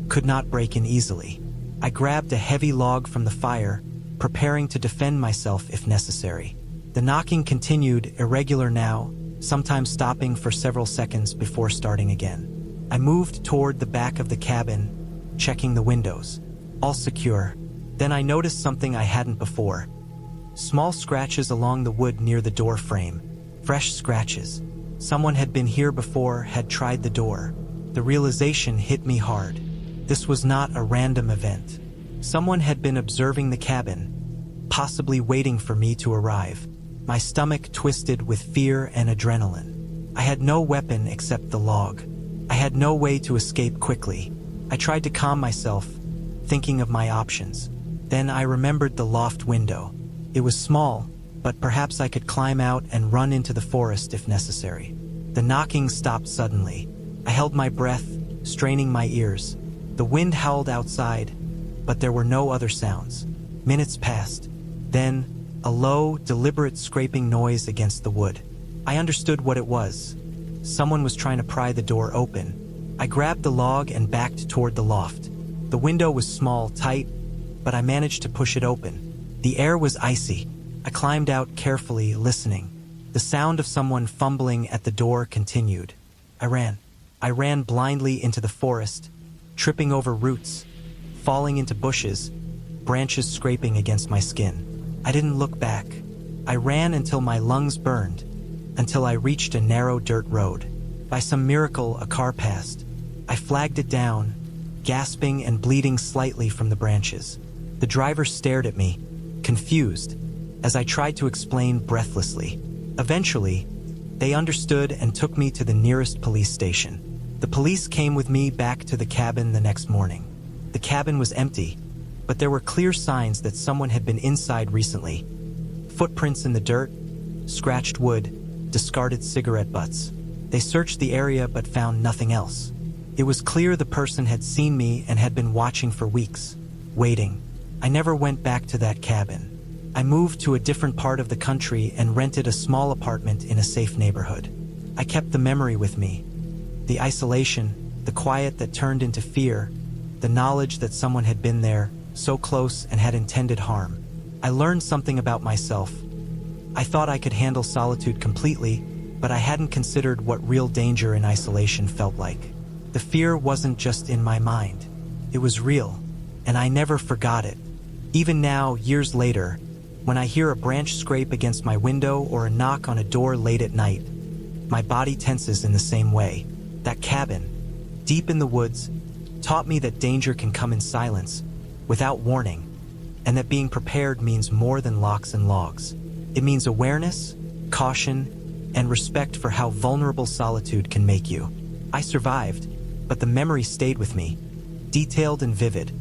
could not break in easily. I grabbed a heavy log from the fire, preparing to defend myself if necessary. The knocking continued, irregular now, sometimes stopping for several seconds before starting again. I moved toward the back of the cabin, checking the windows. All secure. Then I noticed something I hadn't before. Small scratches along the wood near the door frame. Fresh scratches. Someone had been here before, had tried the door. The realization hit me hard. This was not a random event. Someone had been observing the cabin, possibly waiting for me to arrive. My stomach twisted with fear and adrenaline. I had no weapon except the log. I had no way to escape quickly. I tried to calm myself, thinking of my options. Then I remembered the loft window. It was small, but perhaps I could climb out and run into the forest if necessary. The knocking stopped suddenly. I held my breath, straining my ears. The wind howled outside, but there were no other sounds. Minutes passed. Then, a low, deliberate scraping noise against the wood. I understood what it was. Someone was trying to pry the door open. I grabbed the log and backed toward the loft. The window was small, tight, but I managed to push it open. The air was icy. I climbed out carefully, listening. The sound of someone fumbling at the door continued. I ran blindly into the forest, tripping over roots, falling into bushes, branches scraping against my skin. I didn't look back. I ran until my lungs burned, until I reached a narrow dirt road. By some miracle, a car passed. I flagged it down, gasping and bleeding slightly from the branches. The driver stared at me, confused, as I tried to explain breathlessly. Eventually, they understood and took me to the nearest police station. The police came with me back to the cabin the next morning. The cabin was empty, but there were clear signs that someone had been inside recently. Footprints in the dirt, scratched wood, discarded cigarette butts. They searched the area but found nothing else. It was clear the person had seen me and had been watching for weeks, waiting. I never went back to that cabin. I moved to a different part of the country and rented a small apartment in a safe neighborhood. I kept the memory with me. The isolation, the quiet that turned into fear, the knowledge that someone had been there, so close and had intended harm. I learned something about myself. I thought I could handle solitude completely, but I hadn't considered what real danger in isolation felt like. The fear wasn't just in my mind. It was real, and I never forgot it. Even now, years later, when I hear a branch scrape against my window or a knock on a door late at night, my body tenses in the same way. That cabin, deep in the woods, taught me that danger can come in silence, without warning, and that being prepared means more than locks and logs. It means awareness, caution, and respect for how vulnerable solitude can make you. I survived, but the memory stayed with me, detailed and vivid,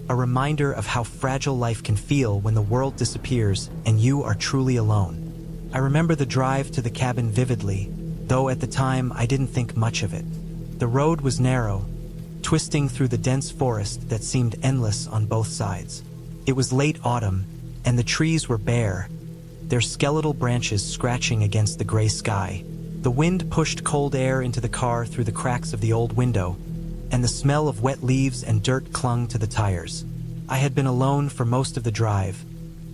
a reminder of how fragile life can feel when the world disappears and you are truly alone. I remember the drive to the cabin vividly, though at the time I didn't think much of it. The road was narrow, twisting through the dense forest that seemed endless on both sides. It was late autumn, and the trees were bare, their skeletal branches scratching against the gray sky. The wind pushed cold air into the car through the cracks of the old window, and the smell of wet leaves and dirt clung to the tires. I had been alone for most of the drive,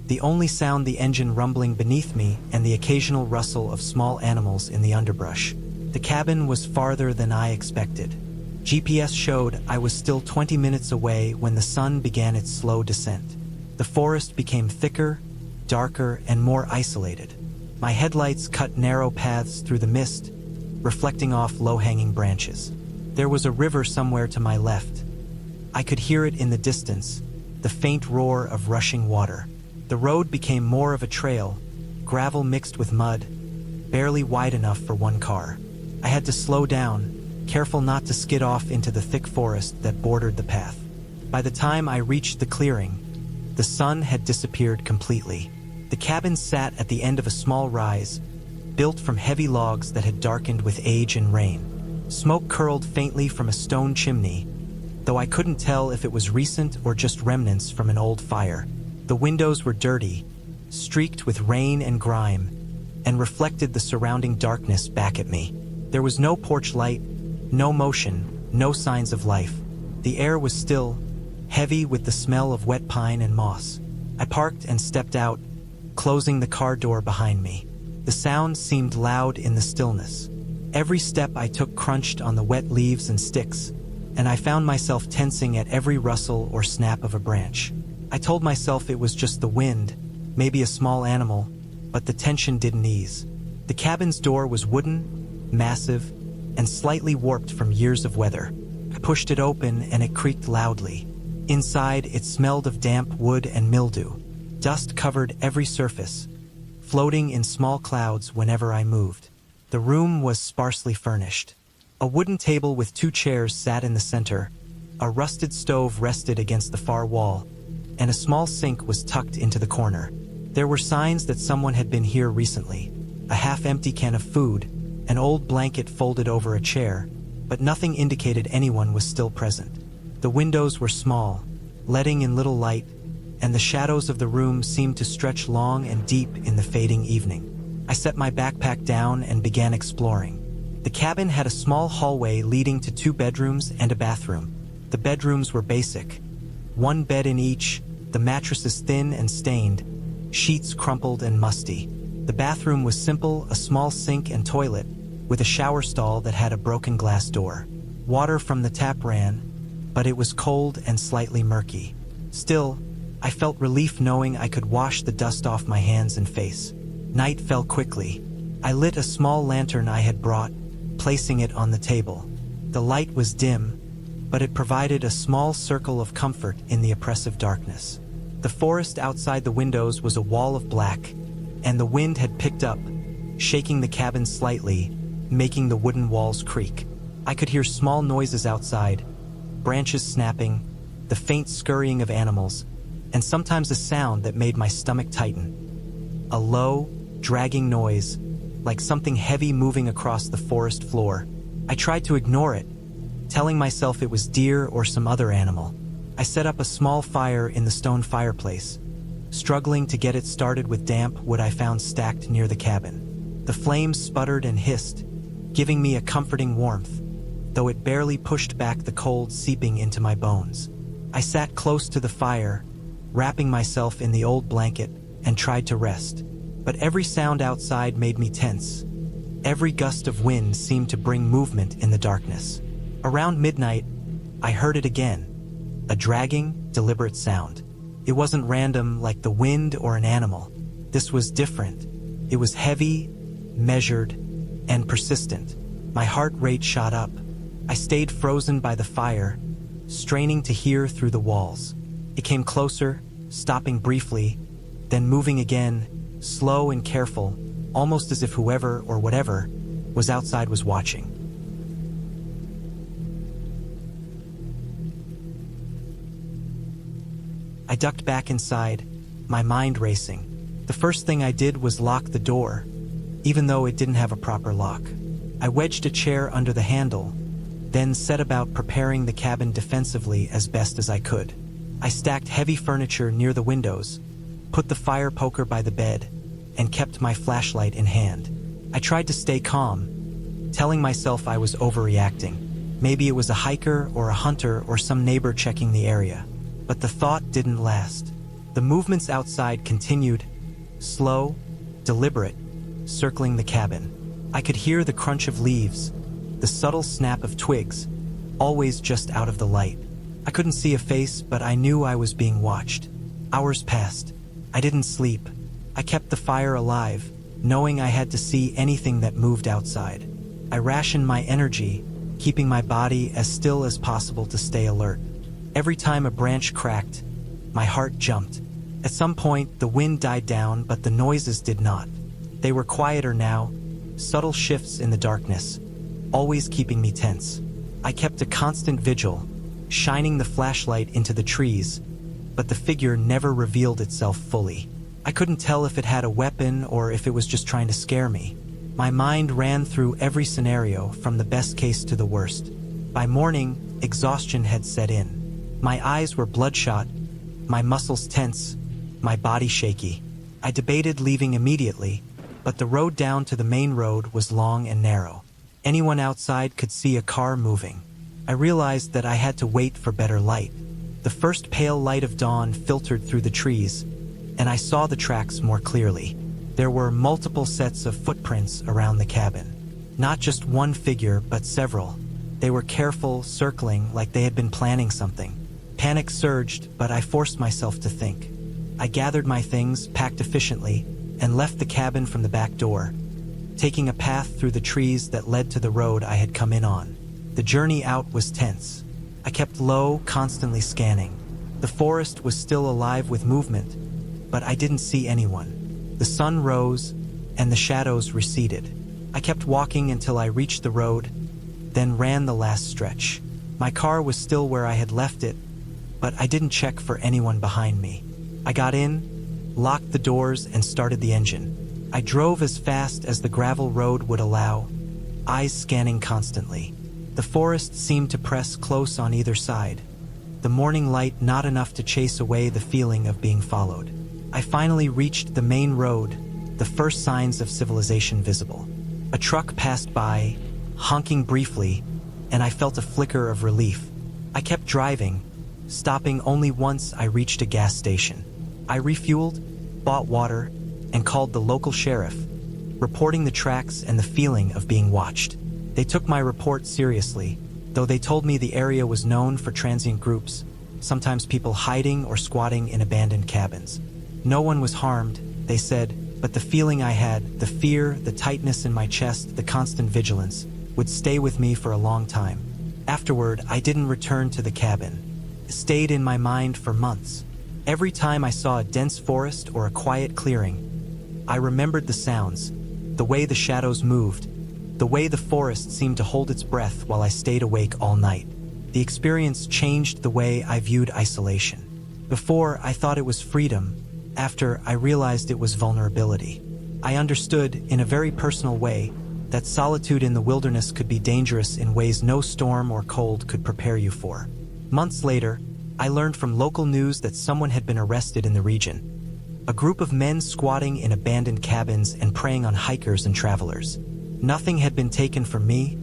the only sound the engine rumbling beneath me and the occasional rustle of small animals in the underbrush. The cabin was farther than I expected. GPS showed I was still 20 minutes away when the sun began its slow descent. The forest became thicker, darker, and more isolated. My headlights cut narrow paths through the mist, reflecting off low-hanging branches. There was a river somewhere to my left. I could hear it in the distance, the faint roar of rushing water. The road became more of a trail, gravel mixed with mud, barely wide enough for one car. I had to slow down, careful not to skid off into the thick forest that bordered the path. By the time I reached the clearing, the sun had disappeared completely. The cabin sat at the end of a small rise, built from heavy logs that had darkened with age and rain. Smoke curled faintly from a stone chimney, though I couldn't tell if it was recent or just remnants from an old fire. The windows were dirty, streaked with rain and grime, and reflected the surrounding darkness back at me. There was no porch light, no motion, no signs of life. The air was still, heavy with the smell of wet pine and moss. I parked and stepped out, closing the car door behind me. The sound seemed loud in the stillness. Every step I took crunched on the wet leaves and sticks, and I found myself tensing at every rustle or snap of a branch. I told myself it was just the wind, maybe a small animal, but the tension didn't ease. The cabin's door was wooden, massive, and slightly warped from years of weather. I pushed it open and it creaked loudly. Inside, it smelled of damp wood and mildew. Dust covered every surface, floating in small clouds whenever I moved. The room was sparsely furnished. A wooden table with 2 chairs sat in the center, a rusted stove rested against the far wall, and a small sink was tucked into the corner. There were signs that someone had been here recently. A half-empty can of food, an old blanket folded over a chair, but nothing indicated anyone was still present. The windows were small, letting in little light, and the shadows of the room seemed to stretch long and deep in the fading evening. I set my backpack down and began exploring. The cabin had a small hallway leading to 2 bedrooms and a bathroom. The bedrooms were basic. 1 bed in each, the mattresses thin and stained, sheets crumpled and musty. The bathroom was simple, a small sink and toilet, with a shower stall that had a broken glass door. Water from the tap ran, but it was cold and slightly murky. Still, I felt relief knowing I could wash the dust off my hands and face. Night fell quickly. I lit a small lantern I had brought, placing it on the table. The light was dim, but it provided a small circle of comfort in the oppressive darkness. The forest outside the windows was a wall of black, and the wind had picked up, shaking the cabin slightly, making the wooden walls creak. I could hear small noises outside, branches snapping, the faint scurrying of animals, and sometimes a sound that made my stomach tighten. A low, dragging noise, like something heavy moving across the forest floor. I tried to ignore it, telling myself it was deer or some other animal. I set up a small fire in the stone fireplace, struggling to get it started with damp wood I found stacked near the cabin. The flames sputtered and hissed, giving me a comforting warmth, though it barely pushed back the cold seeping into my bones. I sat close to the fire, wrapping myself in the old blanket, and tried to rest. But every sound outside made me tense. Every gust of wind seemed to bring movement in the darkness. Around midnight, I heard it again, a dragging, deliberate sound. It wasn't random like the wind or an animal. This was different. It was heavy, measured, and persistent. My heart rate shot up. I stayed frozen by the fire, straining to hear through the walls. It came closer, stopping briefly, then moving again, slow and careful, almost as if whoever or whatever was outside was watching. I ducked back inside, my mind racing. The first thing I did was lock the door, even though it didn't have a proper lock. I wedged a chair under the handle, then set about preparing the cabin defensively as best as I could. I stacked heavy furniture near the windows, put the fire poker by the bed, and kept my flashlight in hand. I tried to stay calm, telling myself I was overreacting. Maybe it was a hiker or a hunter or some neighbor checking the area. But the thought didn't last. The movements outside continued, slow, deliberate, circling the cabin. I could hear the crunch of leaves, the subtle snap of twigs, always just out of the light. I couldn't see a face, but I knew I was being watched. Hours passed. I didn't sleep. I kept the fire alive, knowing I had to see anything that moved outside. I rationed my energy, keeping my body as still as possible to stay alert. Every time a branch cracked, my heart jumped. At some point, the wind died down, but the noises did not. They were quieter now, subtle shifts in the darkness, always keeping me tense. I kept a constant vigil, shining the flashlight into the trees, but the figure never revealed itself fully. I couldn't tell if it had a weapon or if it was just trying to scare me. My mind ran through every scenario, from the best case to the worst. By morning, exhaustion had set in. My eyes were bloodshot, my muscles tense, my body shaky. I debated leaving immediately, but the road down to the main road was long and narrow. Anyone outside could see a car moving. I realized that I had to wait for better light. The first pale light of dawn filtered through the trees, and I saw the tracks more clearly. There were multiple sets of footprints around the cabin. Not just one figure, but several. They were careful, circling like they had been planning something. Panic surged, but I forced myself to think. I gathered my things, packed efficiently, and left the cabin from the back door, taking a path through the trees that led to the road I had come in on. The journey out was tense. I kept low, constantly scanning. The forest was still alive with movement, but I didn't see anyone. The sun rose, and the shadows receded. I kept walking until I reached the road, then ran the last stretch. My car was still where I had left it, but I didn't check for anyone behind me. I got in, locked the doors, and started the engine. I drove as fast as the gravel road would allow, eyes scanning constantly. The forest seemed to press close on either side, the morning light not enough to chase away the feeling of being followed. I finally reached the main road, the first signs of civilization visible. A truck passed by, honking briefly, and I felt a flicker of relief. I kept driving, stopping only once I reached a gas station. I refueled, bought water, and called the local sheriff, reporting the tracks and the feeling of being watched. They took my report seriously, though they told me the area was known for transient groups, sometimes people hiding or squatting in abandoned cabins. No one was harmed, they said, but the feeling I had, the fear, the tightness in my chest, the constant vigilance, would stay with me for a long time. Afterward, I didn't return to the cabin. It stayed in my mind for months. Every time I saw a dense forest or a quiet clearing, I remembered the sounds, the way the shadows moved, the way the forest seemed to hold its breath while I stayed awake all night. The experience changed the way I viewed isolation. Before, I thought it was freedom. After, I realized it was vulnerability. I understood, in a very personal way, that solitude in the wilderness could be dangerous in ways no storm or cold could prepare you for. Months later, I learned from local news that someone had been arrested in the region. A group of men squatting in abandoned cabins and preying on hikers and travelers. Nothing had been taken from me,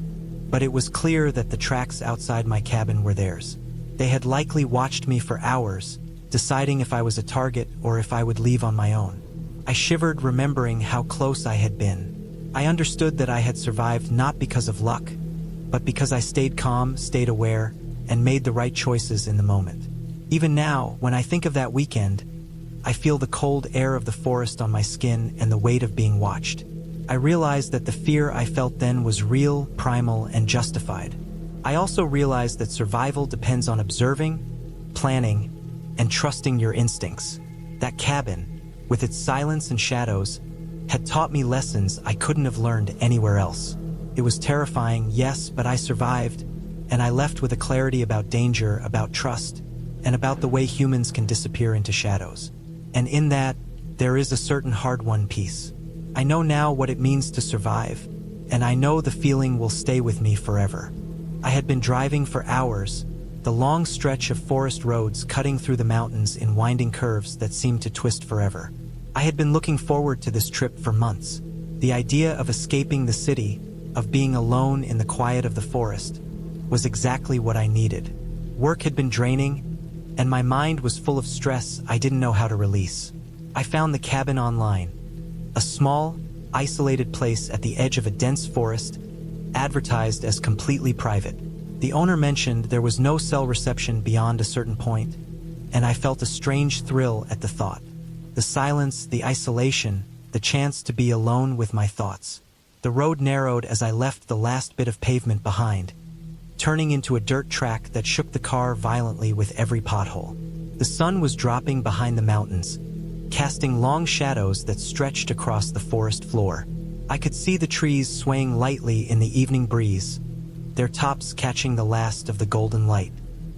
but it was clear that the tracks outside my cabin were theirs. They had likely watched me for hours, deciding if I was a target or if I would leave on my own. I shivered, remembering how close I had been. I understood that I had survived not because of luck, but because I stayed calm, stayed aware, and made the right choices in the moment. Even now, when I think of that weekend, I feel the cold air of the forest on my skin and the weight of being watched. I realized that the fear I felt then was real, primal, and justified. I also realized that survival depends on observing, planning, and trusting your instincts. That cabin, with its silence and shadows, had taught me lessons I couldn't have learned anywhere else. It was terrifying, yes, but I survived, and I left with a clarity about danger, about trust, and about the way humans can disappear into shadows. And in that, there is a certain hard-won peace. I know now what it means to survive, and I know the feeling will stay with me forever. I had been driving for hours, the long stretch of forest roads cutting through the mountains in winding curves that seemed to twist forever. I had been looking forward to this trip for months. The idea of escaping the city, of being alone in the quiet of the forest, was exactly what I needed. Work had been draining, and my mind was full of stress I didn't know how to release. I found the cabin online, a small, isolated place at the edge of a dense forest, advertised as completely private. The owner mentioned there was no cell reception beyond a certain point, and I felt a strange thrill at the thought. The silence, the isolation, the chance to be alone with my thoughts. The road narrowed as I left the last bit of pavement behind, turning into a dirt track that shook the car violently with every pothole. The sun was dropping behind the mountains, casting long shadows that stretched across the forest floor. I could see the trees swaying lightly in the evening breeze, their tops catching the last of the golden light.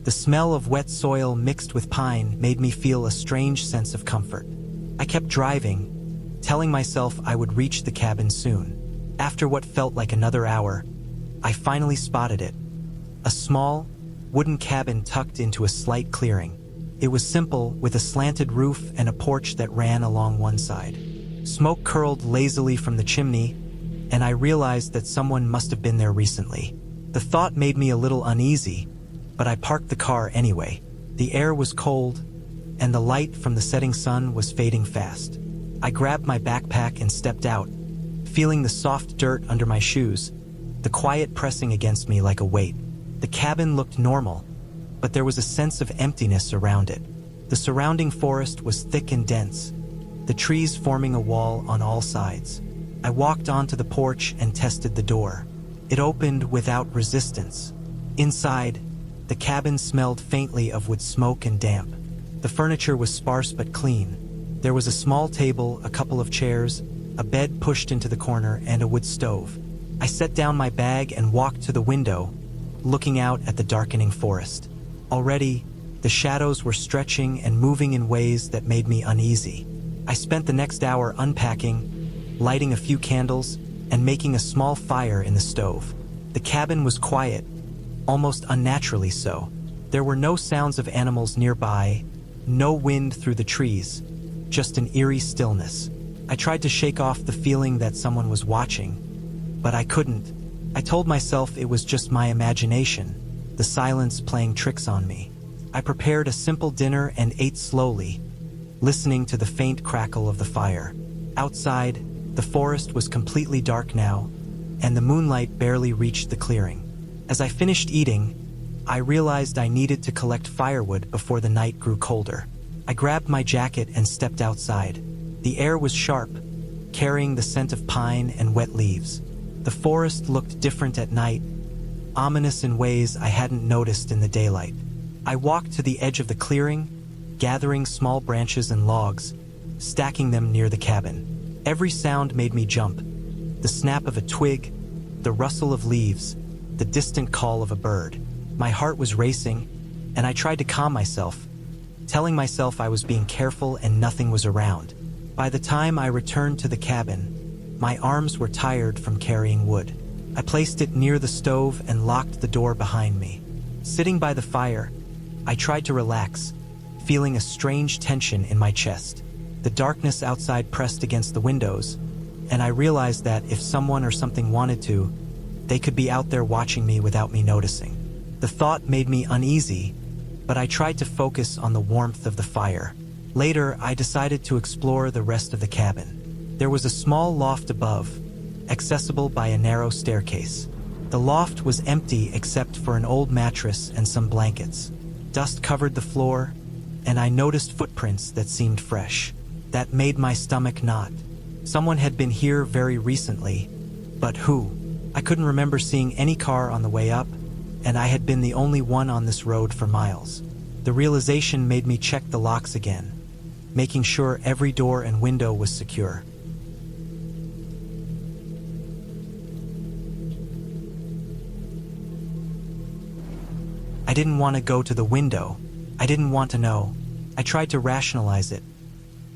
The smell of wet soil mixed with pine made me feel a strange sense of comfort. I kept driving, telling myself I would reach the cabin soon. After what felt like another hour, I finally spotted it. A small, wooden cabin tucked into a slight clearing. It was simple, with a slanted roof and a porch that ran along one side. Smoke curled lazily from the chimney, and I realized that someone must have been there recently. The thought made me a little uneasy, but I parked the car anyway. The air was cold, and the light from the setting sun was fading fast. I grabbed my backpack and stepped out, feeling the soft dirt under my shoes, the quiet pressing against me like a weight. The cabin looked normal, but there was a sense of emptiness around it. The surrounding forest was thick and dense, the trees forming a wall on all sides. I walked onto the porch and tested the door. It opened without resistance. Inside, the cabin smelled faintly of wood smoke and damp. The furniture was sparse but clean. There was a small table, a couple of chairs, a bed pushed into the corner, and a wood stove. I set down my bag and walked to the window, looking out at the darkening forest. Already, the shadows were stretching and moving in ways that made me uneasy. I spent the next hour unpacking, lighting a few candles, and making a small fire in the stove. The cabin was quiet, almost unnaturally so. There were no sounds of animals nearby, no wind through the trees, just an eerie stillness. I tried to shake off the feeling that someone was watching, but I couldn't. I told myself it was just my imagination, the silence playing tricks on me. I prepared a simple dinner and ate slowly, listening to the faint crackle of the fire. Outside, the forest was completely dark now, and the moonlight barely reached the clearing. As I finished eating, I realized I needed to collect firewood before the night grew colder. I grabbed my jacket and stepped outside. The air was sharp, carrying the scent of pine and wet leaves. The forest looked different at night, ominous in ways I hadn't noticed in the daylight. I walked to the edge of the clearing, gathering small branches and logs, stacking them near the cabin. Every sound made me jump. The snap of a twig, the rustle of leaves, the distant call of a bird. My heart was racing, and I tried to calm myself, telling myself I was being careful and nothing was around. By the time I returned to the cabin, my arms were tired from carrying wood. I placed it near the stove and locked the door behind me. Sitting by the fire, I tried to relax, feeling a strange tension in my chest. The darkness outside pressed against the windows, and I realized that if someone or something wanted to, they could be out there watching me without me noticing. The thought made me uneasy, but I tried to focus on the warmth of the fire. Later, I decided to explore the rest of the cabin. There was a small loft above, accessible by a narrow staircase. The loft was empty except for an old mattress and some blankets. Dust covered the floor, and I noticed footprints that seemed fresh. That made my stomach knot. Someone had been here very recently, but who? I couldn't remember seeing any car on the way up, and I had been the only one on this road for miles. The realization made me check the locks again, making sure every door and window was secure. I didn't want to go to the window. I didn't want to know. I tried to rationalize it.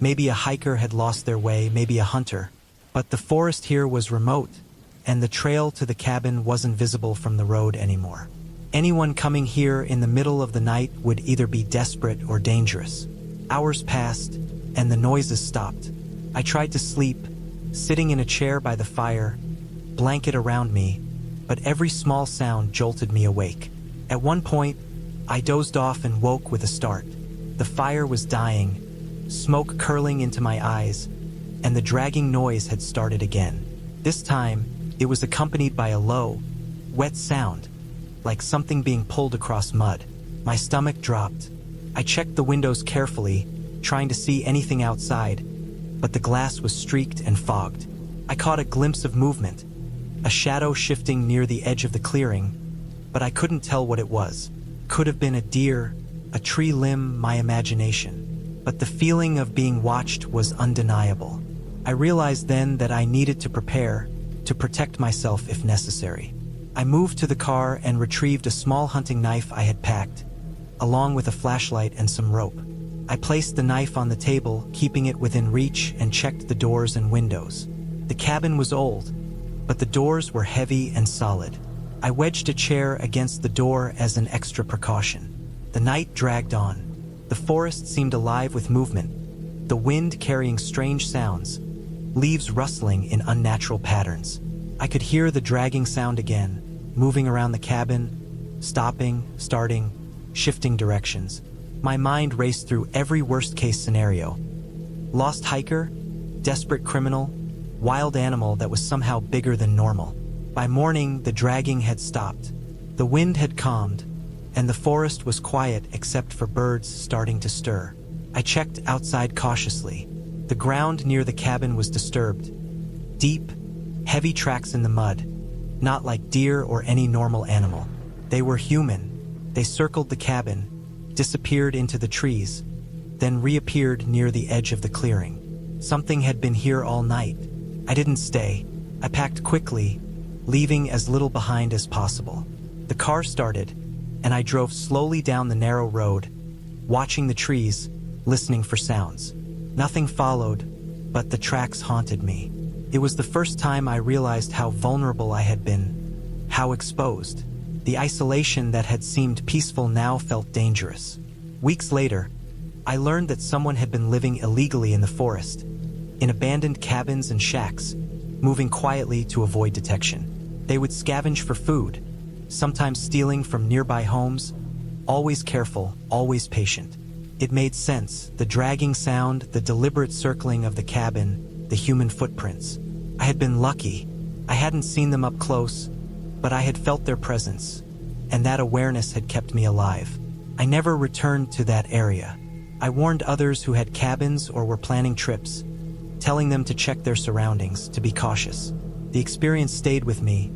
Maybe a hiker had lost their way, maybe a hunter. But the forest here was remote, and the trail to the cabin wasn't visible from the road anymore. Anyone coming here in the middle of the night would either be desperate or dangerous. Hours passed, and the noises stopped. I tried to sleep, sitting in a chair by the fire, blanket around me, but every small sound jolted me awake. At one point, I dozed off and woke with a start. The fire was dying, smoke curling into my eyes, and the dragging noise had started again. This time, it was accompanied by a low, wet sound, like something being pulled across mud. My stomach dropped. I checked the windows carefully, trying to see anything outside, but the glass was streaked and fogged. I caught a glimpse of movement, a shadow shifting near the edge of the clearing, but I couldn't tell what it was. Could have been a deer, a tree limb, my imagination. But the feeling of being watched was undeniable. I realized then that I needed to prepare, to protect myself if necessary. I moved to the car and retrieved a small hunting knife I had packed, along with a flashlight and some rope. I placed the knife on the table, keeping it within reach, and checked the doors and windows. The cabin was old, but the doors were heavy and solid. I wedged a chair against the door as an extra precaution. The night dragged on. The forest seemed alive with movement, the wind carrying strange sounds, leaves rustling in unnatural patterns. I could hear the dragging sound again, moving around the cabin, stopping, starting, shifting directions. My mind raced through every worst-case scenario. Lost hiker, desperate criminal, wild animal that was somehow bigger than normal. By morning, the dragging had stopped. The wind had calmed, and the forest was quiet except for birds starting to stir. I checked outside cautiously. The ground near the cabin was disturbed. Deep, heavy tracks in the mud, not like deer or any normal animal. They were human. They circled the cabin, disappeared into the trees, then reappeared near the edge of the clearing. Something had been here all night. I didn't stay. I packed quickly, leaving as little behind as possible. The car started, and I drove slowly down the narrow road, watching the trees, listening for sounds. Nothing followed, but the tracks haunted me. It was the first time I realized how vulnerable I had been, how exposed. The isolation that had seemed peaceful now felt dangerous. Weeks later, I learned that someone had been living illegally in the forest, in abandoned cabins and shacks, moving quietly to avoid detection. They would scavenge for food, sometimes stealing from nearby homes, always careful, always patient. It made sense, the dragging sound, the deliberate circling of the cabin, the human footprints. I had been lucky. I hadn't seen them up close, but I had felt their presence, and that awareness had kept me alive. I never returned to that area. I warned others who had cabins or were planning trips, telling them to check their surroundings, to be cautious. The experience stayed with me,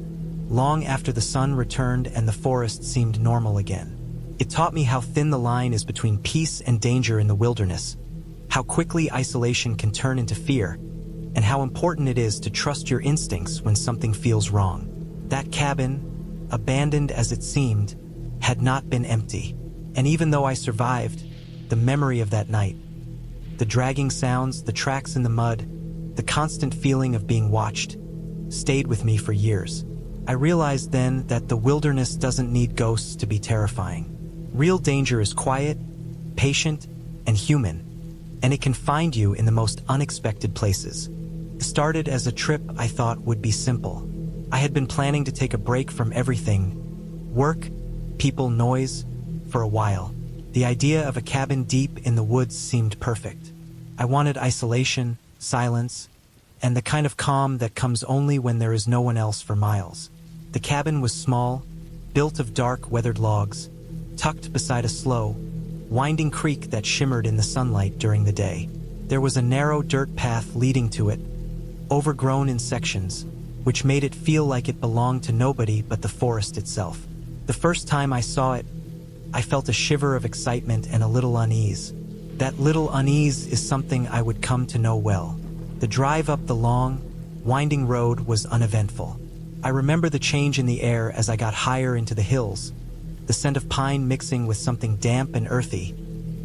long after the sun returned and the forest seemed normal again. It taught me how thin the line is between peace and danger in the wilderness, how quickly isolation can turn into fear, and how important it is to trust your instincts when something feels wrong. That cabin, abandoned as it seemed, had not been empty. And even though I survived, the memory of that night, the dragging sounds, the tracks in the mud, the constant feeling of being watched, stayed with me for years. I realized then that the wilderness doesn't need ghosts to be terrifying. Real danger is quiet, patient, and human, and it can find you in the most unexpected places. It started as a trip I thought would be simple. I had been planning to take a break from everything, work, people, noise, for a while. The idea of a cabin deep in the woods seemed perfect. I wanted isolation, silence, and the kind of calm that comes only when there is no one else for miles. The cabin was small, built of dark, weathered logs, tucked beside a slow, winding creek that shimmered in the sunlight during the day. There was a narrow dirt path leading to it, overgrown in sections, which made it feel like it belonged to nobody but the forest itself. The first time I saw it, I felt a shiver of excitement and a little unease. That little unease is something I would come to know well. The drive up the long, winding road was uneventful. I remember the change in the air as I got higher into the hills, the scent of pine mixing with something damp and earthy,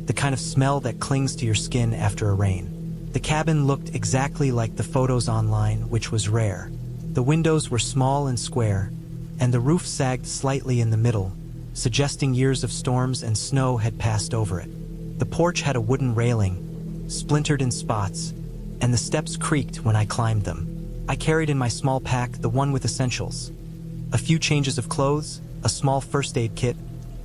the kind of smell that clings to your skin after a rain. The cabin looked exactly like the photos online, which was rare. The windows were small and square, and the roof sagged slightly in the middle, suggesting years of storms and snow had passed over it. The porch had a wooden railing, splintered in spots, and the steps creaked when I climbed them. I carried in my small pack the one with essentials: a few changes of clothes, a small first aid kit,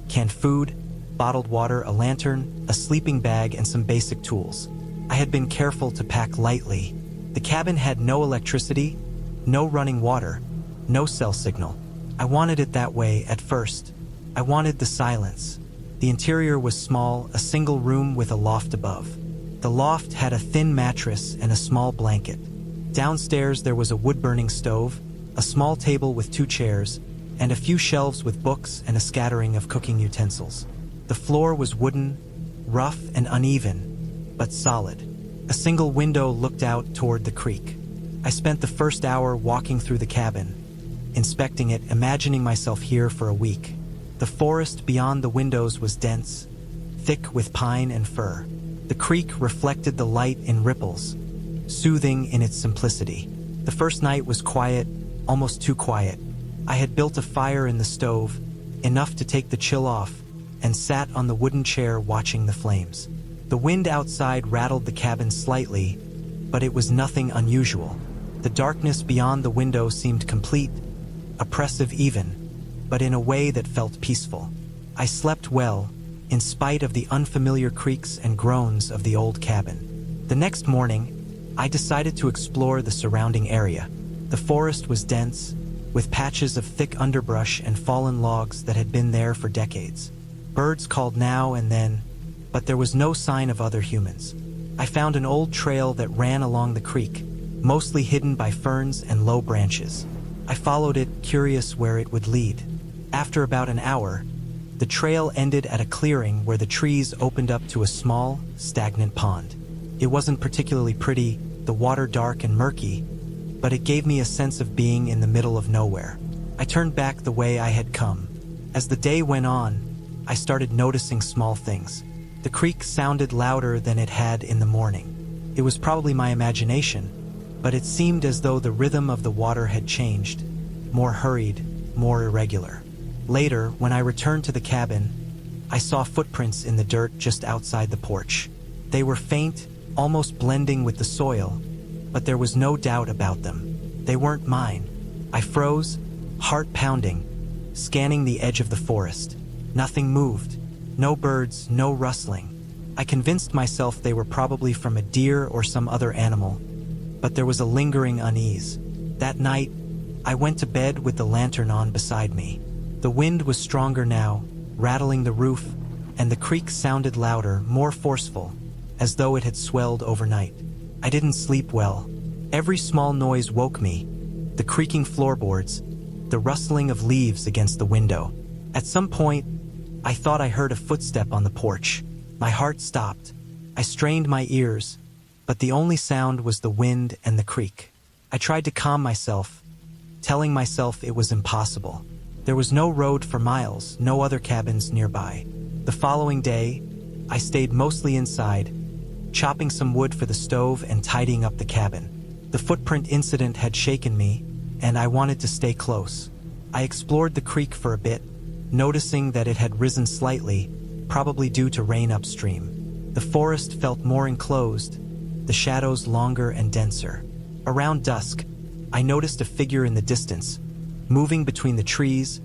canned food, bottled water, a lantern, a sleeping bag, and some basic tools. I had been careful to pack lightly. The cabin had no electricity, no running water, no cell signal. I wanted it that way at first. I wanted the silence. The interior was small, a single room with a loft above. The loft had a thin mattress and a small blanket. Downstairs there was a wood-burning stove, a small table with 2 chairs, and a few shelves with books and a scattering of cooking utensils. The floor was wooden, rough and uneven, but solid. A single window looked out toward the creek. I spent the first hour walking through the cabin, inspecting it, imagining myself here for a week. The forest beyond the windows was dense, thick with pine and fir. The creek reflected the light in ripples, soothing in its simplicity. The first night was quiet, almost too quiet. I had built a fire in the stove, enough to take the chill off, and sat on the wooden chair watching the flames. The wind outside rattled the cabin slightly, but it was nothing unusual. The darkness beyond the window seemed complete, oppressive even, but in a way that felt peaceful. I slept well, in spite of the unfamiliar creaks and groans of the old cabin. The next morning, I decided to explore the surrounding area. The forest was dense, with patches of thick underbrush and fallen logs that had been there for decades. Birds called now and then, but there was no sign of other humans. I found an old trail that ran along the creek, mostly hidden by ferns and low branches. I followed it, curious where it would lead. After about an hour, the trail ended at a clearing where the trees opened up to a small, stagnant pond. It wasn't particularly pretty, the water dark and murky, but it gave me a sense of being in the middle of nowhere. I turned back the way I had come. As the day went on, I started noticing small things. The creek sounded louder than it had in the morning. It was probably my imagination, but it seemed as though the rhythm of the water had changed, more hurried, more irregular. Later, when I returned to the cabin, I saw footprints in the dirt just outside the porch. They were faint, almost blending with the soil, but there was no doubt about them. They weren't mine. I froze, heart pounding, scanning the edge of the forest. Nothing moved. No birds, no rustling. I convinced myself they were probably from a deer or some other animal, but there was a lingering unease. That night, I went to bed with the lantern on beside me. The wind was stronger now, rattling the roof, and the creek sounded louder, more forceful, as though it had swelled overnight. I didn't sleep well. Every small noise woke me: the creaking floorboards, the rustling of leaves against the window. At some point, I thought I heard a footstep on the porch. My heart stopped. I strained my ears, but the only sound was the wind and the creek. I tried to calm myself, telling myself it was impossible. There was no road for miles, no other cabins nearby. The following day, I stayed mostly inside, chopping some wood for the stove and tidying up the cabin. The footprint incident had shaken me, and I wanted to stay close. I explored the creek for a bit, noticing that it had risen slightly, probably due to rain upstream. The forest felt more enclosed, the shadows longer and denser. Around dusk, I noticed a figure in the distance, moving between the trees,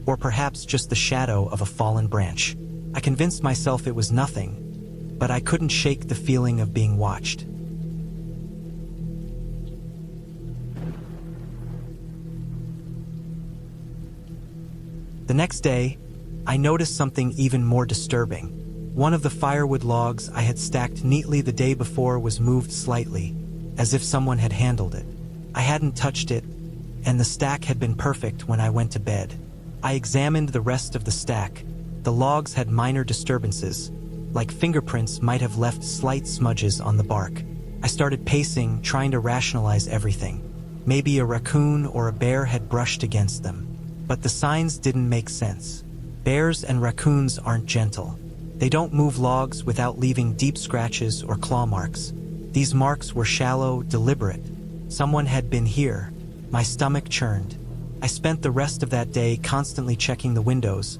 or perhaps just the shadow of a fallen branch. I convinced myself it was nothing, but I couldn't shake the feeling of being watched. The next day, I noticed something even more disturbing. One of the firewood logs I had stacked neatly the day before was moved slightly, as if someone had handled it. I hadn't touched it, and the stack had been perfect when I went to bed. I examined the rest of the stack. The logs had minor disturbances, like fingerprints might have left slight smudges on the bark. I started pacing, trying to rationalize everything. Maybe a raccoon or a bear had brushed against them. But the signs didn't make sense. Bears and raccoons aren't gentle. They don't move logs without leaving deep scratches or claw marks. These marks were shallow, deliberate. Someone had been here. My stomach churned. I spent the rest of that day constantly checking the windows,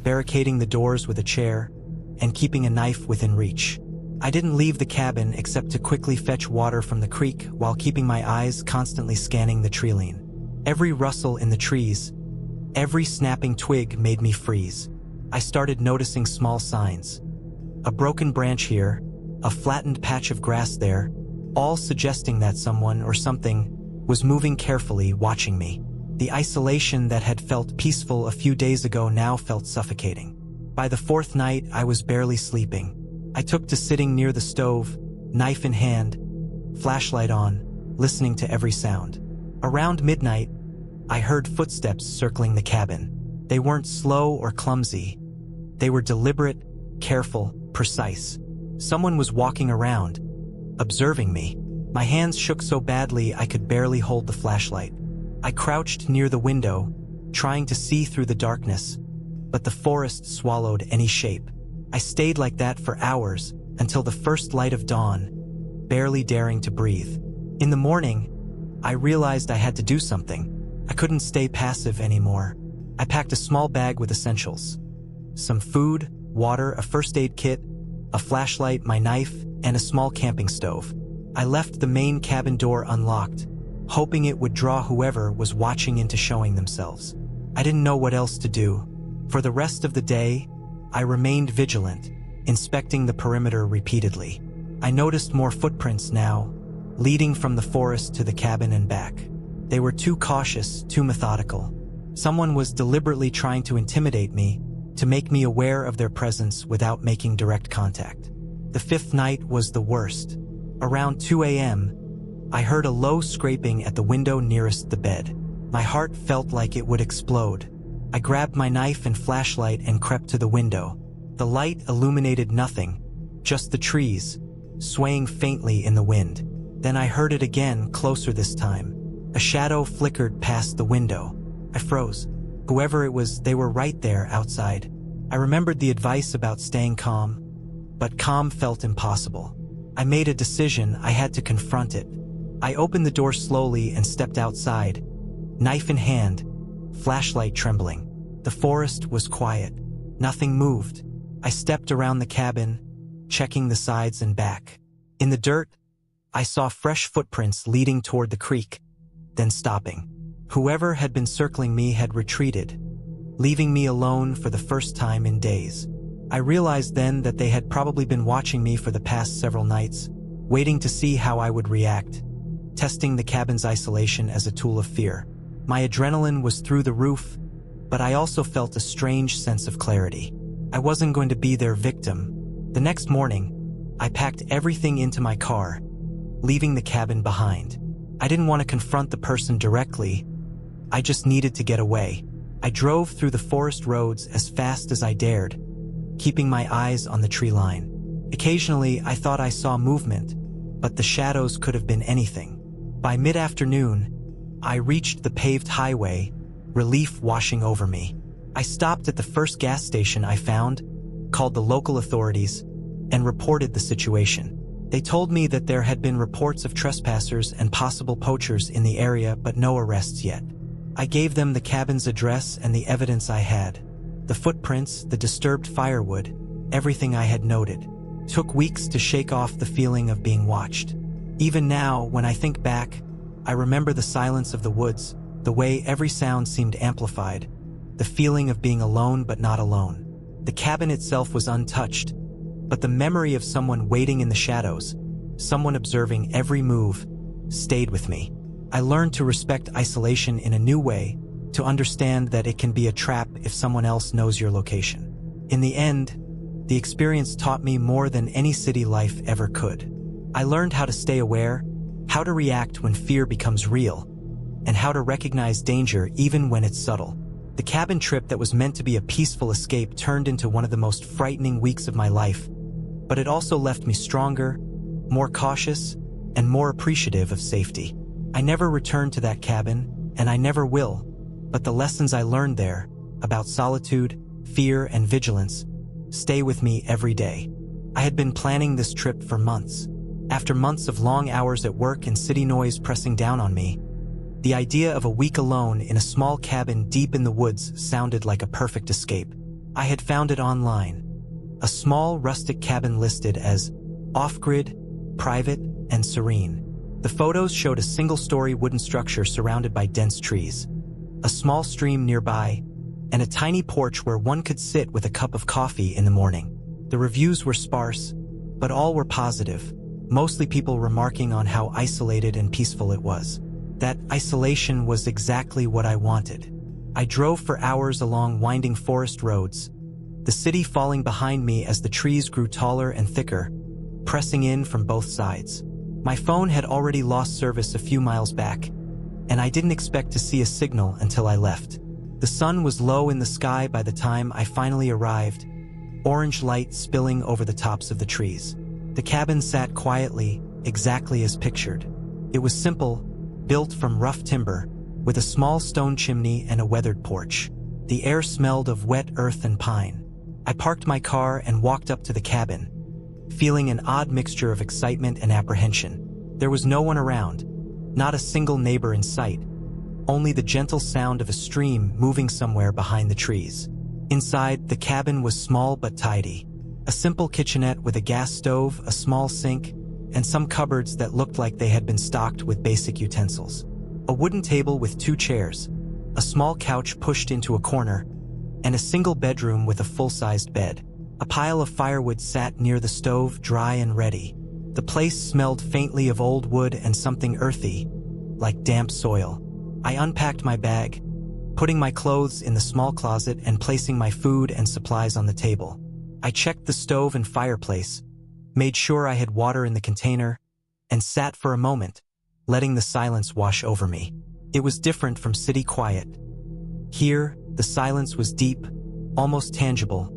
barricading the doors with a chair, and keeping a knife within reach. I didn't leave the cabin except to quickly fetch water from the creek while keeping my eyes constantly scanning the treeline. Every rustle in the trees, every snapping twig made me freeze. I started noticing small signs. A broken branch here, a flattened patch of grass there, all suggesting that someone or something was moving carefully, watching me. The isolation that had felt peaceful a few days ago now felt suffocating. By the fourth night, I was barely sleeping. I took to sitting near the stove, knife in hand, flashlight on, listening to every sound. Around midnight, I heard footsteps circling the cabin. They weren't slow or clumsy. They were deliberate, careful, precise. Someone was walking around, observing me. My hands shook so badly I could barely hold the flashlight. I crouched near the window, trying to see through the darkness, but the forest swallowed any shape. I stayed like that for hours until the first light of dawn, barely daring to breathe. In the morning, I realized I had to do something. I couldn't stay passive anymore. I packed a small bag with essentials. Some food, water, a first aid kit, a flashlight, my knife, and a small camping stove. I left the main cabin door unlocked, hoping it would draw whoever was watching into showing themselves. I didn't know what else to do. For the rest of the day, I remained vigilant, inspecting the perimeter repeatedly. I noticed more footprints now, leading from the forest to the cabin and back. They were too cautious, too methodical. Someone was deliberately trying to intimidate me, to make me aware of their presence without making direct contact. The fifth night was the worst. Around 2 a.m., I heard a low scraping at the window nearest the bed. My heart felt like it would explode. I grabbed my knife and flashlight and crept to the window. The light illuminated nothing, just the trees, swaying faintly in the wind. Then I heard it again, closer this time. A shadow flickered past the window. I froze. Whoever it was, they were right there outside. I remembered the advice about staying calm, but calm felt impossible. I made a decision. I had to confront it. I opened the door slowly and stepped outside, knife in hand, flashlight trembling. The forest was quiet. Nothing moved. I stepped around the cabin, checking the sides and back. In the dirt, I saw fresh footprints leading toward the creek, then stopping. Whoever had been circling me had retreated, leaving me alone for the first time in days. I realized then that they had probably been watching me for the past several nights, waiting to see how I would react, testing the cabin's isolation as a tool of fear. My adrenaline was through the roof, but I also felt a strange sense of clarity. I wasn't going to be their victim. The next morning, I packed everything into my car, leaving the cabin behind. I didn't want to confront the person directly. I just needed to get away. I drove through the forest roads as fast as I dared, keeping my eyes on the tree line. Occasionally, I thought I saw movement, but the shadows could have been anything. By mid-afternoon, I reached the paved highway, relief washing over me. I stopped at the first gas station I found, called the local authorities, and reported the situation. They told me that there had been reports of trespassers and possible poachers in the area, but no arrests yet. I gave them the cabin's address and the evidence I had. The footprints, the disturbed firewood, everything I had noted. Took weeks to shake off the feeling of being watched. Even now, when I think back, I remember the silence of the woods, the way every sound seemed amplified, the feeling of being alone but not alone. The cabin itself was untouched, but the memory of someone waiting in the shadows, someone observing every move, stayed with me. I learned to respect isolation in a new way, to understand that it can be a trap if someone else knows your location. In the end, the experience taught me more than any city life ever could. I learned how to stay aware, how to react when fear becomes real, and how to recognize danger even when it's subtle. The cabin trip that was meant to be a peaceful escape turned into one of the most frightening weeks of my life, but it also left me stronger, more cautious, and more appreciative of safety. I never returned to that cabin, and I never will, but the lessons I learned there, about solitude, fear, and vigilance, stay with me every day. I had been planning this trip for months. After months of long hours at work and city noise pressing down on me, the idea of a week alone in a small cabin deep in the woods sounded like a perfect escape. I had found it online. A small rustic cabin listed as off-grid, private, and serene. The photos showed a single-story wooden structure surrounded by dense trees, a small stream nearby, and a tiny porch where one could sit with a cup of coffee in the morning. The reviews were sparse, but all were positive, mostly people remarking on how isolated and peaceful it was. That isolation was exactly what I wanted. I drove for hours along winding forest roads, the city falling behind me as the trees grew taller and thicker, pressing in from both sides. My phone had already lost service a few miles back, and I didn't expect to see a signal until I left. The sun was low in the sky by the time I finally arrived, orange light spilling over the tops of the trees. The cabin sat quietly, exactly as pictured. It was simple, built from rough timber, with a small stone chimney and a weathered porch. The air smelled of wet earth and pine. I parked my car and walked up to the cabin, feeling an odd mixture of excitement and apprehension. There was no one around, not a single neighbor in sight, only the gentle sound of a stream moving somewhere behind the trees. Inside, the cabin was small but tidy. A simple kitchenette with a gas stove, a small sink, and some cupboards that looked like they had been stocked with basic utensils. A wooden table with 2 chairs, a small couch pushed into a corner, and a single bedroom with a full-sized bed. A pile of firewood sat near the stove, dry and ready. The place smelled faintly of old wood and something earthy, like damp soil. I unpacked my bag, putting my clothes in the small closet and placing my food and supplies on the table. I checked the stove and fireplace, made sure I had water in the container, and sat for a moment, letting the silence wash over me. It was different from city quiet. Here, the silence was deep, almost tangible,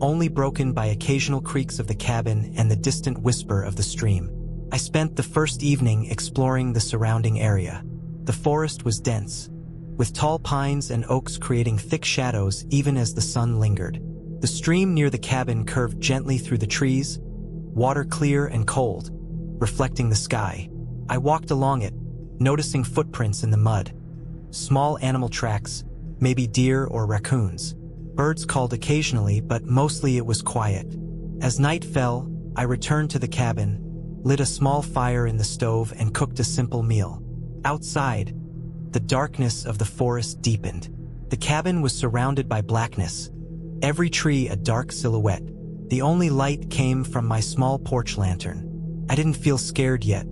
only broken by occasional creaks of the cabin and the distant whisper of the stream. I spent the first evening exploring the surrounding area. The forest was dense, with tall pines and oaks creating thick shadows even as the sun lingered. The stream near the cabin curved gently through the trees, water clear and cold, reflecting the sky. I walked along it, noticing footprints in the mud. Small animal tracks, maybe deer or raccoons. Birds called occasionally, but mostly it was quiet. As night fell, I returned to the cabin, lit a small fire in the stove and cooked a simple meal. Outside, the darkness of the forest deepened. The cabin was surrounded by blackness, every tree a dark silhouette. The only light came from my small porch lantern. I didn't feel scared yet.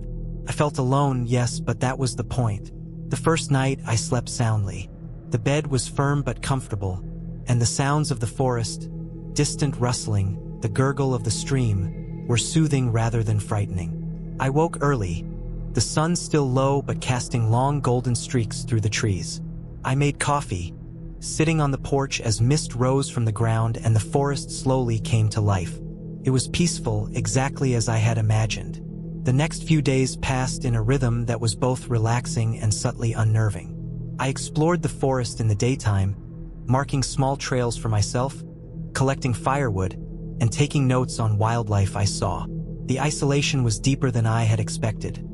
I felt alone, yes, but that was the point. The first night, I slept soundly. The bed was firm but comfortable, and the sounds of the forest, distant rustling, the gurgle of the stream, were soothing rather than frightening. I woke early, the sun still low but casting long golden streaks through the trees. I made coffee, sitting on the porch as mist rose from the ground and the forest slowly came to life. It was peaceful, exactly as I had imagined. The next few days passed in a rhythm that was both relaxing and subtly unnerving. I explored the forest in the daytime, marking small trails for myself, collecting firewood, and taking notes on wildlife I saw. The isolation was deeper than I had expected.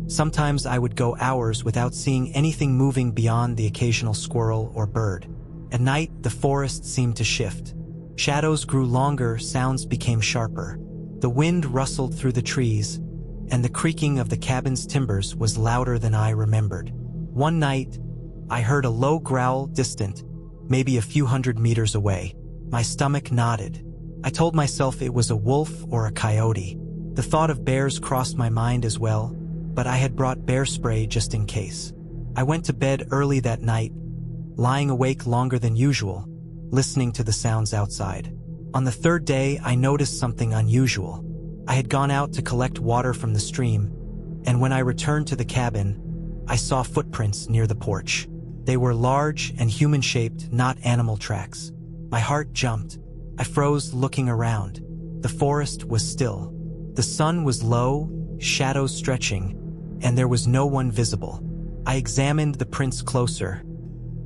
Sometimes I would go hours without seeing anything moving beyond the occasional squirrel or bird. At night, the forest seemed to shift. Shadows grew longer, sounds became sharper. The wind rustled through the trees, and the creaking of the cabin's timbers was louder than I remembered. One night, I heard a low growl, distant, maybe a few hundred meters away. My stomach nodded. I told myself it was a wolf or a coyote. The thought of bears crossed my mind as well, but I had brought bear spray just in case. I went to bed early that night, lying awake longer than usual, listening to the sounds outside. On the third day, I noticed something unusual. I had gone out to collect water from the stream, and when I returned to the cabin, I saw footprints near the porch. They were large and human-shaped, not animal tracks. My heart jumped. I froze, looking around. The forest was still. The sun was low, shadows stretching, and there was no one visible. I examined the prints closer.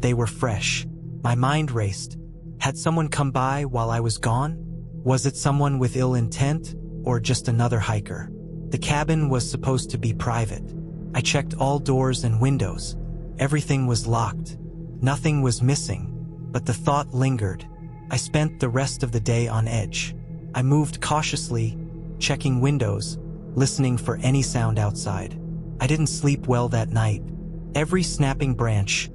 They were fresh. My mind raced. Had someone come by while I was gone? Was it someone with ill intent, or just another hiker? The cabin was supposed to be private. I checked all doors and windows. Everything was locked. Nothing was missing, but the thought lingered. I spent the rest of the day on edge. I moved cautiously, checking windows, listening for any sound outside. I didn't sleep well that night. Every snapping branch,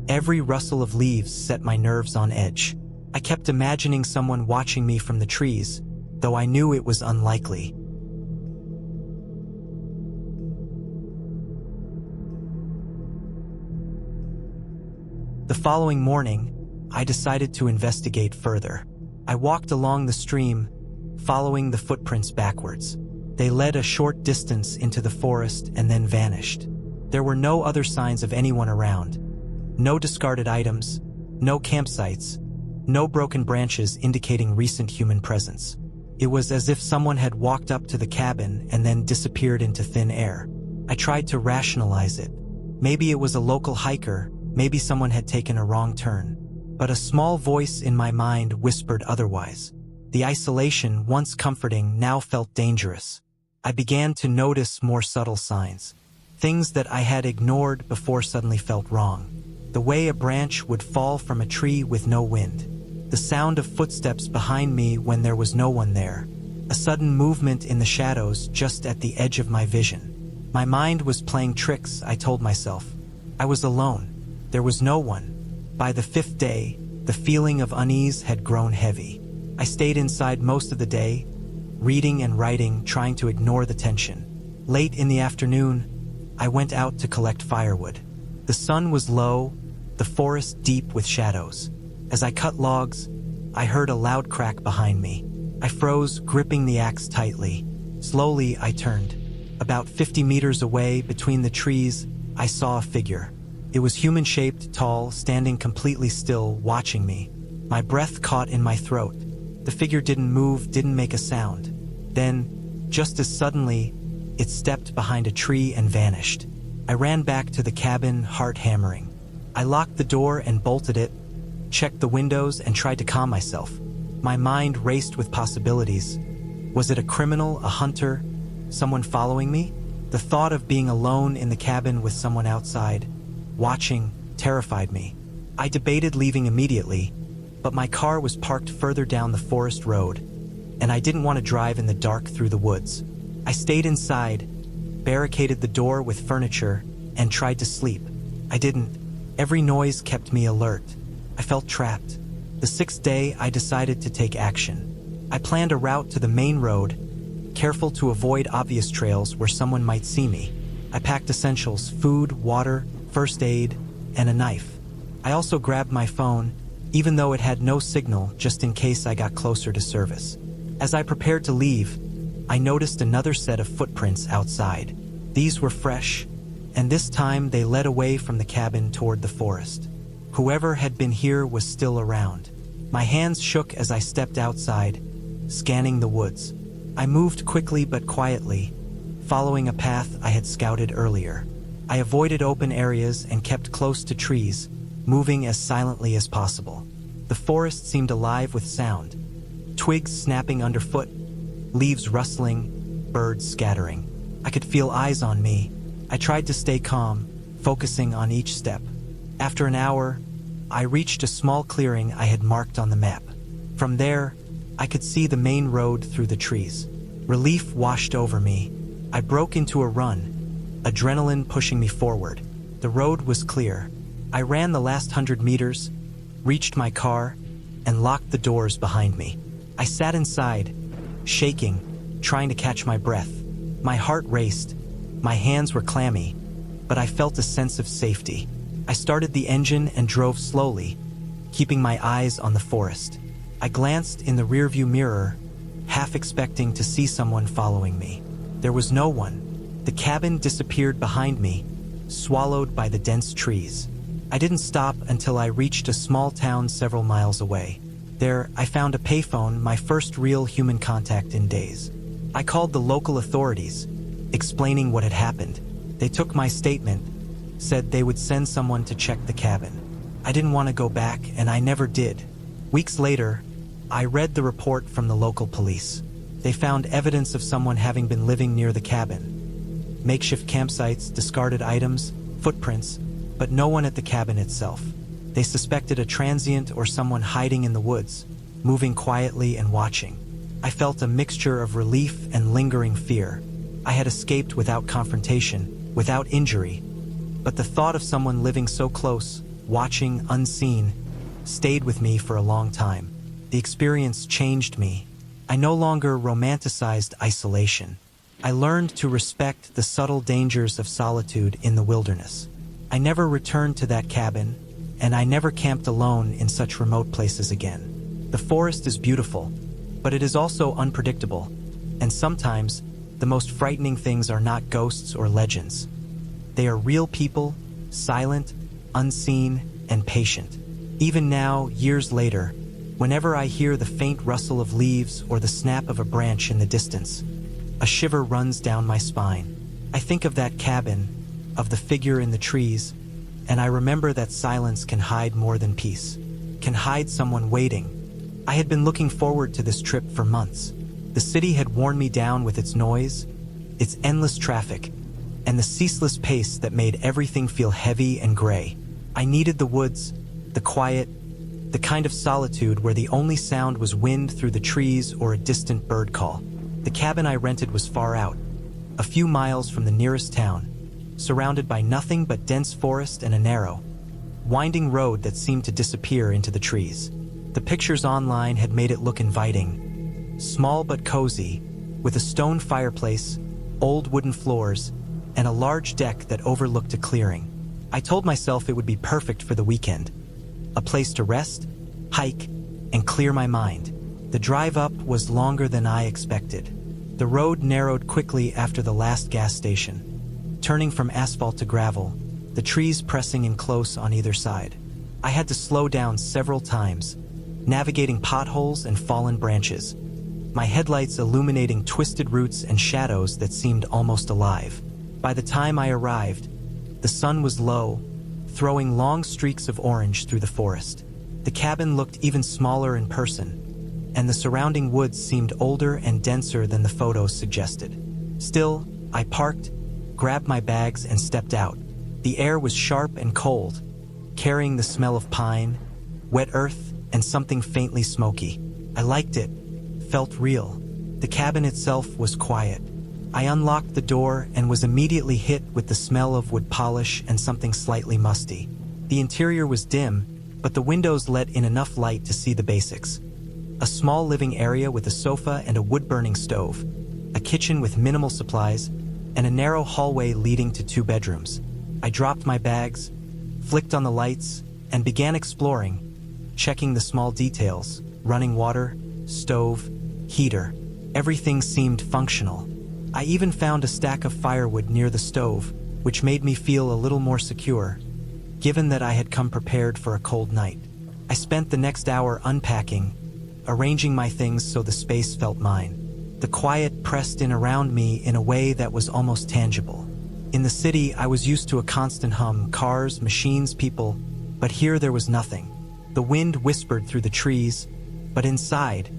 every rustle of leaves set my nerves on edge. I kept imagining someone watching me from the trees, though I knew it was unlikely. The following morning, I decided to investigate further. I walked along the stream, following the footprints backwards. They led a short distance into the forest and then vanished. There were no other signs of anyone around. No discarded items, no campsites, no broken branches indicating recent human presence. It was as if someone had walked up to the cabin and then disappeared into thin air. I tried to rationalize it. Maybe it was a local hiker, maybe someone had taken a wrong turn. But a small voice in my mind whispered otherwise. The isolation, once comforting, now felt dangerous. I began to notice more subtle signs. Things that I had ignored before suddenly felt wrong. The way a branch would fall from a tree with no wind. The sound of footsteps behind me when there was no one there. A sudden movement in the shadows just at the edge of my vision. My mind was playing tricks, I told myself. I was alone. There was no one. By the 5th day, the feeling of unease had grown heavy. I stayed inside most of the day, reading and writing, trying to ignore the tension. Late in the afternoon, I went out to collect firewood. The sun was low, the forest deep with shadows. As I cut logs, I heard a loud crack behind me. I froze, gripping the axe tightly. Slowly, I turned. About 50 meters away, between the trees, I saw a figure. It was human-shaped, tall, standing completely still, watching me. My breath caught in my throat. The figure didn't move, didn't make a sound. Then, just as suddenly, it stepped behind a tree and vanished. I ran back to the cabin, heart hammering. I locked the door and bolted it, checked the windows and tried to calm myself. My mind raced with possibilities. Was it a criminal, a hunter, someone following me? The thought of being alone in the cabin with someone outside, watching, terrified me. I debated leaving immediately, but my car was parked further down the forest road, and I didn't want to drive in the dark through the woods. I stayed inside, barricaded the door with furniture, and tried to sleep. I didn't. Every noise kept me alert. I felt trapped. The 6th day, I decided to take action. I planned a route to the main road, careful to avoid obvious trails where someone might see me. I packed essentials, food, water, first aid, and a knife. I also grabbed my phone, even though it had no signal, just in case I got closer to service. As I prepared to leave, I noticed another set of footprints outside. These were fresh, and this time they led away from the cabin toward the forest. Whoever had been here was still around. My hands shook as I stepped outside, scanning the woods. I moved quickly but quietly, following a path I had scouted earlier. I avoided open areas and kept close to trees, moving as silently as possible. The forest seemed alive with sound. Twigs snapping underfoot, leaves rustling, birds scattering. I could feel eyes on me. I tried to stay calm, focusing on each step. After an hour, I reached a small clearing I had marked on the map. From there, I could see the main road through the trees. Relief washed over me. I broke into a run, adrenaline pushing me forward. The road was clear. I ran the last 100 meters, reached my car, and locked the doors behind me. I sat inside, shaking, trying to catch my breath. My heart raced, my hands were clammy, but I felt a sense of safety. I started the engine and drove slowly, keeping my eyes on the forest. I glanced in the rearview mirror, half expecting to see someone following me. There was no one. The cabin disappeared behind me, swallowed by the dense trees. I didn't stop until I reached a small town several miles away. There, I found a payphone, my first real human contact in days. I called the local authorities, explaining what had happened. They took my statement, said they would send someone to check the cabin. I didn't want to go back, and I never did. Weeks later, I read the report from the local police. They found evidence of someone having been living near the cabin. Makeshift campsites, discarded items, footprints, but no one at the cabin itself. They suspected a transient or someone hiding in the woods, moving quietly and watching. I felt a mixture of relief and lingering fear. I had escaped without confrontation, without injury, but the thought of someone living so close, watching unseen, stayed with me for a long time. The experience changed me. I no longer romanticized isolation. I learned to respect the subtle dangers of solitude in the wilderness. I never returned to that cabin, and I never camped alone in such remote places again. The forest is beautiful, but it is also unpredictable, and sometimes the most frightening things are not ghosts or legends. They are real people, silent, unseen, and patient. Even now, years later, whenever I hear the faint rustle of leaves or the snap of a branch in the distance, a shiver runs down my spine. I think of that cabin, of the figure in the trees, and I remember that silence can hide more than peace, can hide someone waiting. I had been looking forward to this trip for months. The city had worn me down with its noise, its endless traffic, and the ceaseless pace that made everything feel heavy and gray. I needed the woods, the quiet, the kind of solitude where the only sound was wind through the trees or a distant bird call. The cabin I rented was far out, a few miles from the nearest town, surrounded by nothing but dense forest and a narrow, winding road that seemed to disappear into the trees. The pictures online had made it look inviting, small but cozy, with a stone fireplace, old wooden floors, and a large deck that overlooked a clearing. I told myself it would be perfect for the weekend, a place to rest, hike, and clear my mind. The drive up was longer than I expected. The road narrowed quickly after the last gas station, turning from asphalt to gravel, the trees pressing in close on either side. I had to slow down several times, navigating potholes and fallen branches, my headlights illuminating twisted roots and shadows that seemed almost alive. By the time I arrived, the sun was low, throwing long streaks of orange through the forest. The cabin looked even smaller in person, and the surrounding woods seemed older and denser than the photos suggested. Still, I parked, grabbed my bags, and stepped out. The air was sharp and cold, carrying the smell of pine, wet earth, and something faintly smoky. I liked it, felt real. The cabin itself was quiet. I unlocked the door and was immediately hit with the smell of wood polish and something slightly musty. The interior was dim, but the windows let in enough light to see the basics. A small living area with a sofa and a wood-burning stove, a kitchen with minimal supplies, and a narrow hallway leading to 2 bedrooms. I dropped my bags, flicked on the lights, and began exploring, checking the small details: running water, stove, heater. Everything seemed functional. I even found a stack of firewood near the stove, which made me feel a little more secure, given that I had come prepared for a cold night. I spent the next hour unpacking, arranging my things so the space felt mine. The quiet pressed in around me in a way that was almost tangible. In the city, I was used to a constant hum: cars, machines, people, but here there was nothing. The wind whispered through the trees, but inside,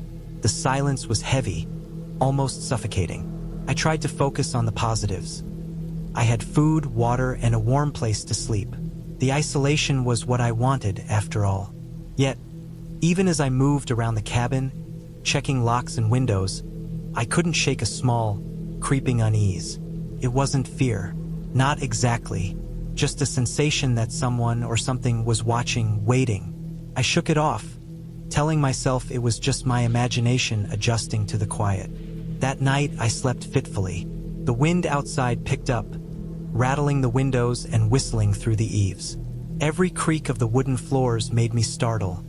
the silence was heavy, almost suffocating. I tried to focus on the positives. I had food, water, and a warm place to sleep. The isolation was what I wanted, after all. Yet, even as I moved around the cabin, checking locks and windows, I couldn't shake a small, creeping unease. It wasn't fear. Not exactly. Just a sensation that someone or something was watching, waiting. I shook it off, telling myself it was just my imagination adjusting to the quiet. That night, I slept fitfully. The wind outside picked up, rattling the windows and whistling through the eaves. Every creak of the wooden floors made me startle,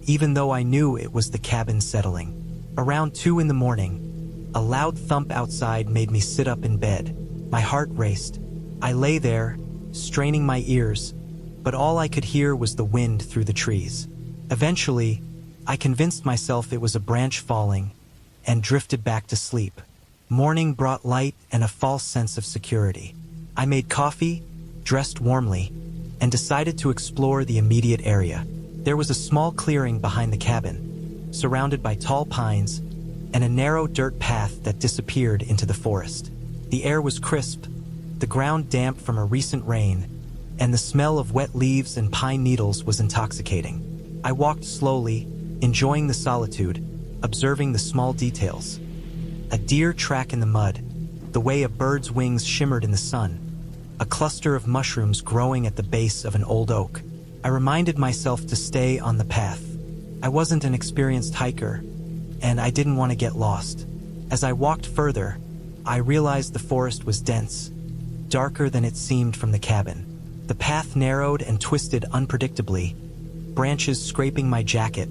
even though I knew it was the cabin settling. Around 2 in the morning, a loud thump outside made me sit up in bed. My heart raced. I lay there, straining my ears, but all I could hear was the wind through the trees. Eventually, I convinced myself it was a branch falling, and drifted back to sleep. Morning brought light and a false sense of security. I made coffee, dressed warmly, and decided to explore the immediate area. There was a small clearing behind the cabin, surrounded by tall pines, and a narrow dirt path that disappeared into the forest. The air was crisp, the ground damp from a recent rain, and the smell of wet leaves and pine needles was intoxicating. I walked slowly, enjoying the solitude, observing the small details. A deer track in the mud, the way a bird's wings shimmered in the sun, a cluster of mushrooms growing at the base of an old oak. I reminded myself to stay on the path. I wasn't an experienced hiker, and I didn't want to get lost. As I walked further, I realized the forest was dense, darker than it seemed from the cabin. The path narrowed and twisted unpredictably, branches scraping my jacket,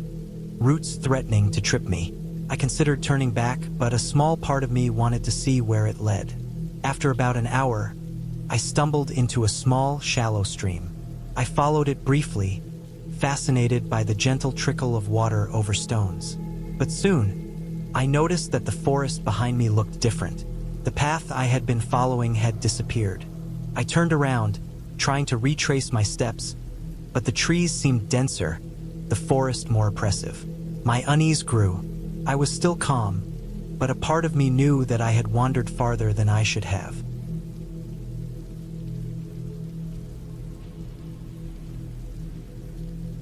roots threatening to trip me. I considered turning back, but a small part of me wanted to see where it led. After about an hour, I stumbled into a small, shallow stream. I followed it briefly, fascinated by the gentle trickle of water over stones. But soon, I noticed that the forest behind me looked different. The path I had been following had disappeared. I turned around, trying to retrace my steps, but the trees seemed denser, the forest more oppressive. My unease grew. I was still calm, but a part of me knew that I had wandered farther than I should have.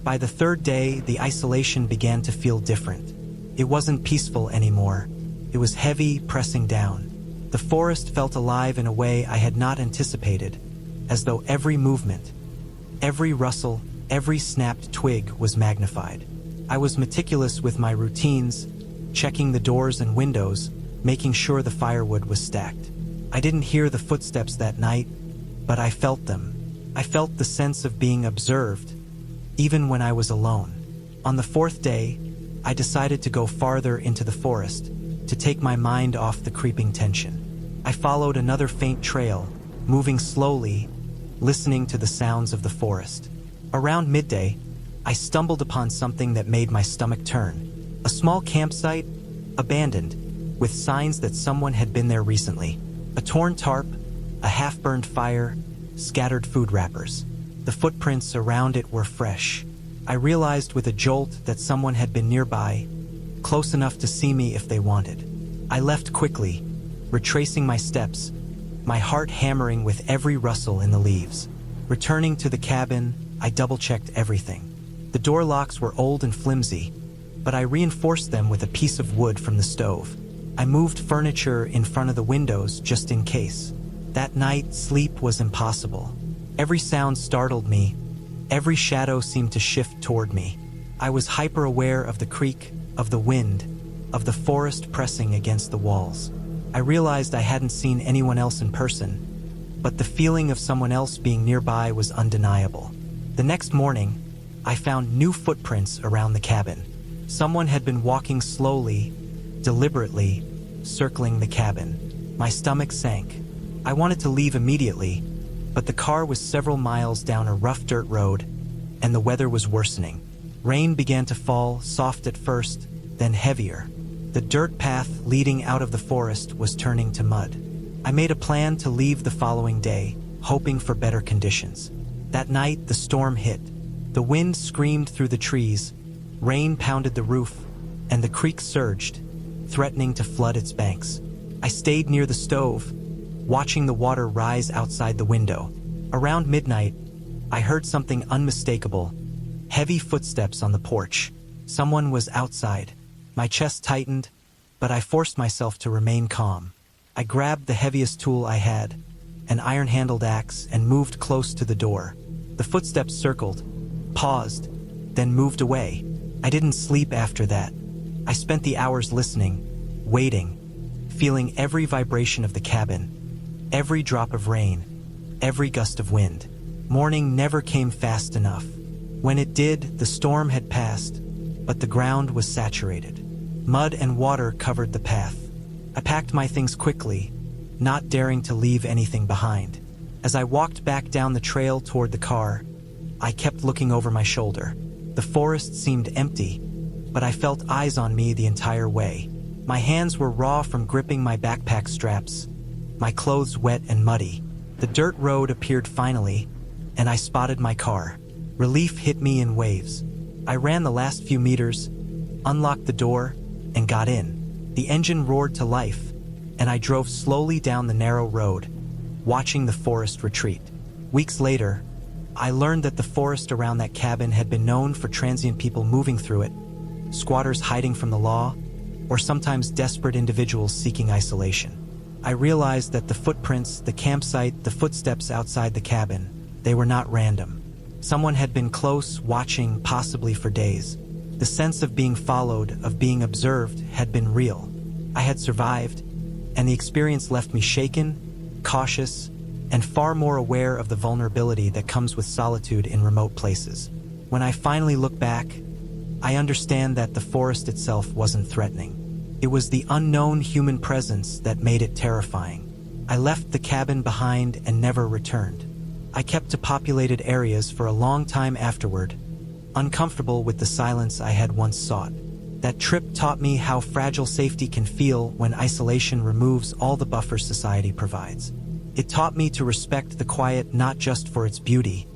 By the third day, the isolation began to feel different. It wasn't peaceful anymore. It was heavy, pressing down. The forest felt alive in a way I had not anticipated, as though every movement, every rustle, every snapped twig was magnified. I was meticulous with my routines, checking the doors and windows, making sure the firewood was stacked. I didn't hear the footsteps that night, but I felt them. I felt the sense of being observed, even when I was alone. On the fourth day, I decided to go farther into the forest, to take my mind off the creeping tension. I followed another faint trail, moving slowly, listening to the sounds of the forest. Around midday, I stumbled upon something that made my stomach turn. A small campsite, abandoned, with signs that someone had been there recently. A torn tarp, a half-burned fire, scattered food wrappers. The footprints around it were fresh. I realized with a jolt that someone had been nearby, close enough to see me if they wanted. I left quickly, retracing my steps, my heart hammering with every rustle in the leaves. Returning to the cabin, I double-checked everything. The door locks were old and flimsy, but I reinforced them with a piece of wood from the stove. I moved furniture in front of the windows just in case. That night, sleep was impossible. Every sound startled me. Every shadow seemed to shift toward me. I was hyper-aware of the creak, of the wind, of the forest pressing against the walls. I realized I hadn't seen anyone else in person, but the feeling of someone else being nearby was undeniable. The next morning, I found new footprints around the cabin. Someone had been walking slowly, deliberately, circling the cabin. My stomach sank. I wanted to leave immediately, but the car was several miles down a rough dirt road, and the weather was worsening. Rain began to fall, soft at first, then heavier. The dirt path leading out of the forest was turning to mud. I made a plan to leave the following day, hoping for better conditions. That night, the storm hit. The wind screamed through the trees, rain pounded the roof, and the creek surged, threatening to flood its banks. I stayed near the stove, watching the water rise outside the window. Around midnight, I heard something unmistakable. Heavy footsteps on the porch. Someone was outside. My chest tightened, but I forced myself to remain calm. I grabbed the heaviest tool I had, an iron-handled axe, and moved close to the door. The footsteps circled, paused, then moved away. I didn't sleep after that. I spent the hours listening, waiting, feeling every vibration of the cabin, every drop of rain, every gust of wind. Morning never came fast enough. When it did, the storm had passed, but the ground was saturated. Mud and water covered the path. I packed my things quickly, not daring to leave anything behind. As I walked back down the trail toward the car, I kept looking over my shoulder. The forest seemed empty, but I felt eyes on me the entire way. My hands were raw from gripping my backpack straps, my clothes wet and muddy. The dirt road appeared finally, and I spotted my car. Relief hit me in waves. I ran the last few meters, unlocked the door, and got in. The engine roared to life, and I drove slowly down the narrow road, watching the forest retreat. Weeks later, I learned that the forest around that cabin had been known for transient people moving through it, squatters hiding from the law, or sometimes desperate individuals seeking isolation. I realized that the footprints, the campsite, the footsteps outside the cabin, they were not random. Someone had been close, watching, possibly for days. The sense of being followed, of being observed, had been real. I had survived, and the experience left me shaken, cautious, and far more aware of the vulnerability that comes with solitude in remote places. When I finally look back, I understand that the forest itself wasn't threatening. It was the unknown human presence that made it terrifying. I left the cabin behind and never returned. I kept to populated areas for a long time afterward, uncomfortable with the silence I had once sought. That trip taught me how fragile safety can feel when isolation removes all the buffers society provides. It taught me to respect the quiet not just for its beauty,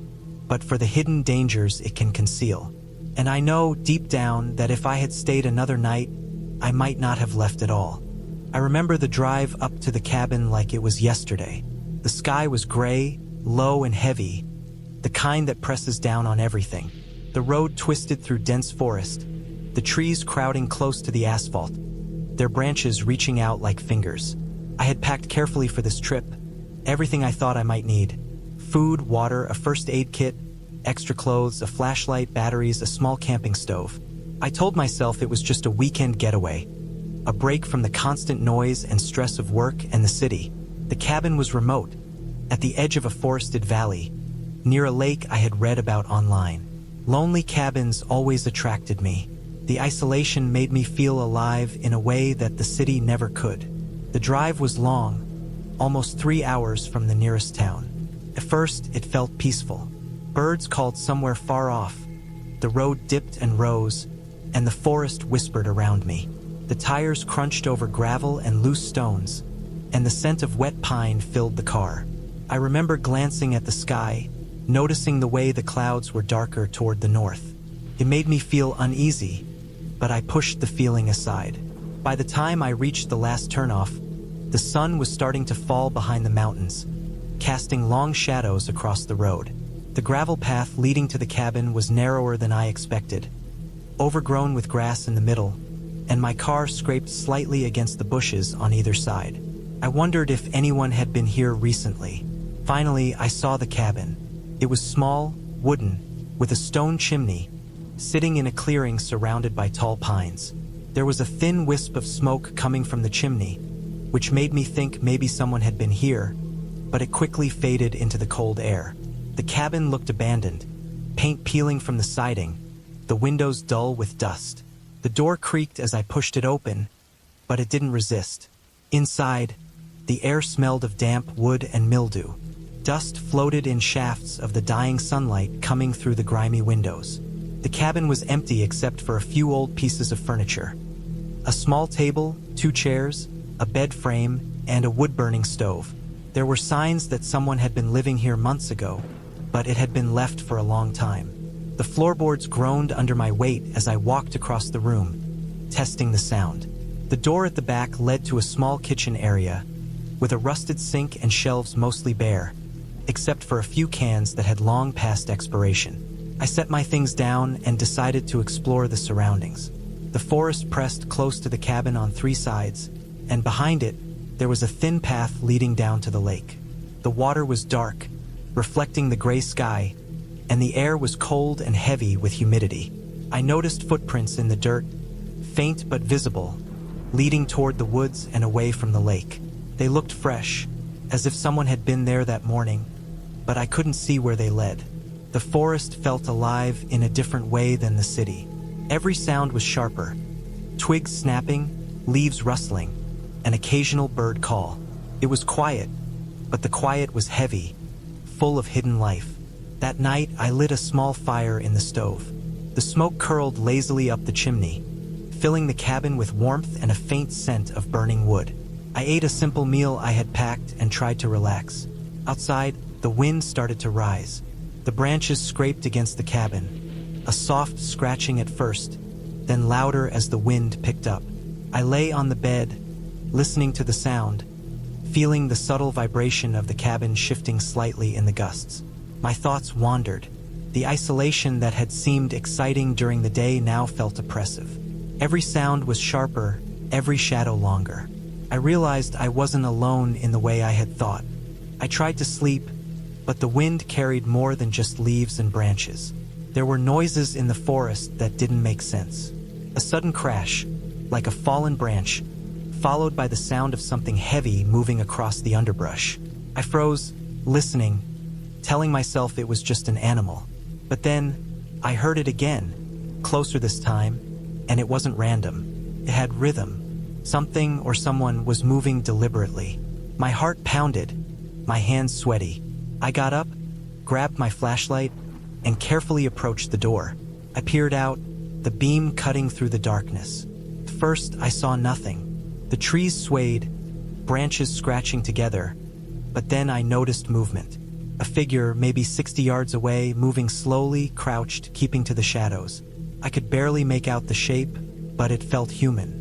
but for the hidden dangers it can conceal. And I know deep down that if I had stayed another night, I might not have left at all. I remember the drive up to the cabin like it was yesterday. The sky was gray, low and heavy, the kind that presses down on everything. The road twisted through dense forest, the trees crowding close to the asphalt, their branches reaching out like fingers. I had packed carefully for this trip, everything I thought I might need: food, water, a first aid kit, extra clothes, a flashlight, batteries, a small camping stove. I told myself it was just a weekend getaway, a break from the constant noise and stress of work and the city. The cabin was remote, at the edge of a forested valley, near a lake I had read about online. Lonely cabins always attracted me. The isolation made me feel alive in a way that the city never could. The drive was long, almost 3 hours from the nearest town. At first, it felt peaceful. Birds called somewhere far off. The road dipped and rose, and the forest whispered around me. The tires crunched over gravel and loose stones, and the scent of wet pine filled the car. I remember glancing at the sky, noticing the way the clouds were darker toward the north. It made me feel uneasy, but I pushed the feeling aside. By the time I reached the last turnoff, the sun was starting to fall behind the mountains, casting long shadows across the road. The gravel path leading to the cabin was narrower than I expected, overgrown with grass in the middle, and my car scraped slightly against the bushes on either side. I wondered if anyone had been here recently. Finally, I saw the cabin. It was small, wooden, with a stone chimney, sitting in a clearing surrounded by tall pines. There was a thin wisp of smoke coming from the chimney, which made me think maybe someone had been here, but it quickly faded into the cold air. The cabin looked abandoned, paint peeling from the siding, the windows dull with dust. The door creaked as I pushed it open, but it didn't resist. Inside, the air smelled of damp wood and mildew. Dust floated in shafts of the dying sunlight coming through the grimy windows. The cabin was empty except for a few old pieces of furniture. A small table, 2 chairs, a bed frame, and a wood-burning stove. There were signs that someone had been living here months ago, but it had been left for a long time. The floorboards groaned under my weight as I walked across the room, testing the sound. The door at the back led to a small kitchen area, with a rusted sink and shelves mostly bare, except for a few cans that had long passed expiration. I set my things down and decided to explore the surroundings. The forest pressed close to the cabin on 3 sides, and behind it, there was a thin path leading down to the lake. The water was dark, reflecting the gray sky, and the air was cold and heavy with humidity. I noticed footprints in the dirt, faint but visible, leading toward the woods and away from the lake. They looked fresh, as if someone had been there that morning, but I couldn't see where they led. The forest felt alive in a different way than the city. Every sound was sharper: twigs snapping, leaves rustling, an occasional bird call. It was quiet, but the quiet was heavy, full of hidden life. That night, I lit a small fire in the stove. The smoke curled lazily up the chimney, filling the cabin with warmth and a faint scent of burning wood. I ate a simple meal I had packed and tried to relax. Outside, the wind started to rise. The branches scraped against the cabin, a soft scratching at first, then louder as the wind picked up. I lay on the bed, listening to the sound, feeling the subtle vibration of the cabin shifting slightly in the gusts. My thoughts wandered, The isolation that had seemed exciting during the day now felt oppressive. Every sound was sharper, every shadow longer. I realized I wasn't alone in the way I had thought. I tried to sleep, but the wind carried more than just leaves and branches. There were noises in the forest that didn't make sense. A sudden crash, like a fallen branch, followed by the sound of something heavy moving across the underbrush. I froze, listening, telling myself it was just an animal. But then, I heard it again, closer this time, and it wasn't random. It had rhythm. Something or someone was moving deliberately. My heart pounded, my hands sweaty. I got up, grabbed my flashlight, and carefully approached the door. I peered out, the beam cutting through the darkness. First, I saw nothing. The trees swayed, branches scratching together, but then I noticed movement. A figure, maybe 60 yards away, moving slowly, crouched, keeping to the shadows. I could barely make out the shape, but it felt human.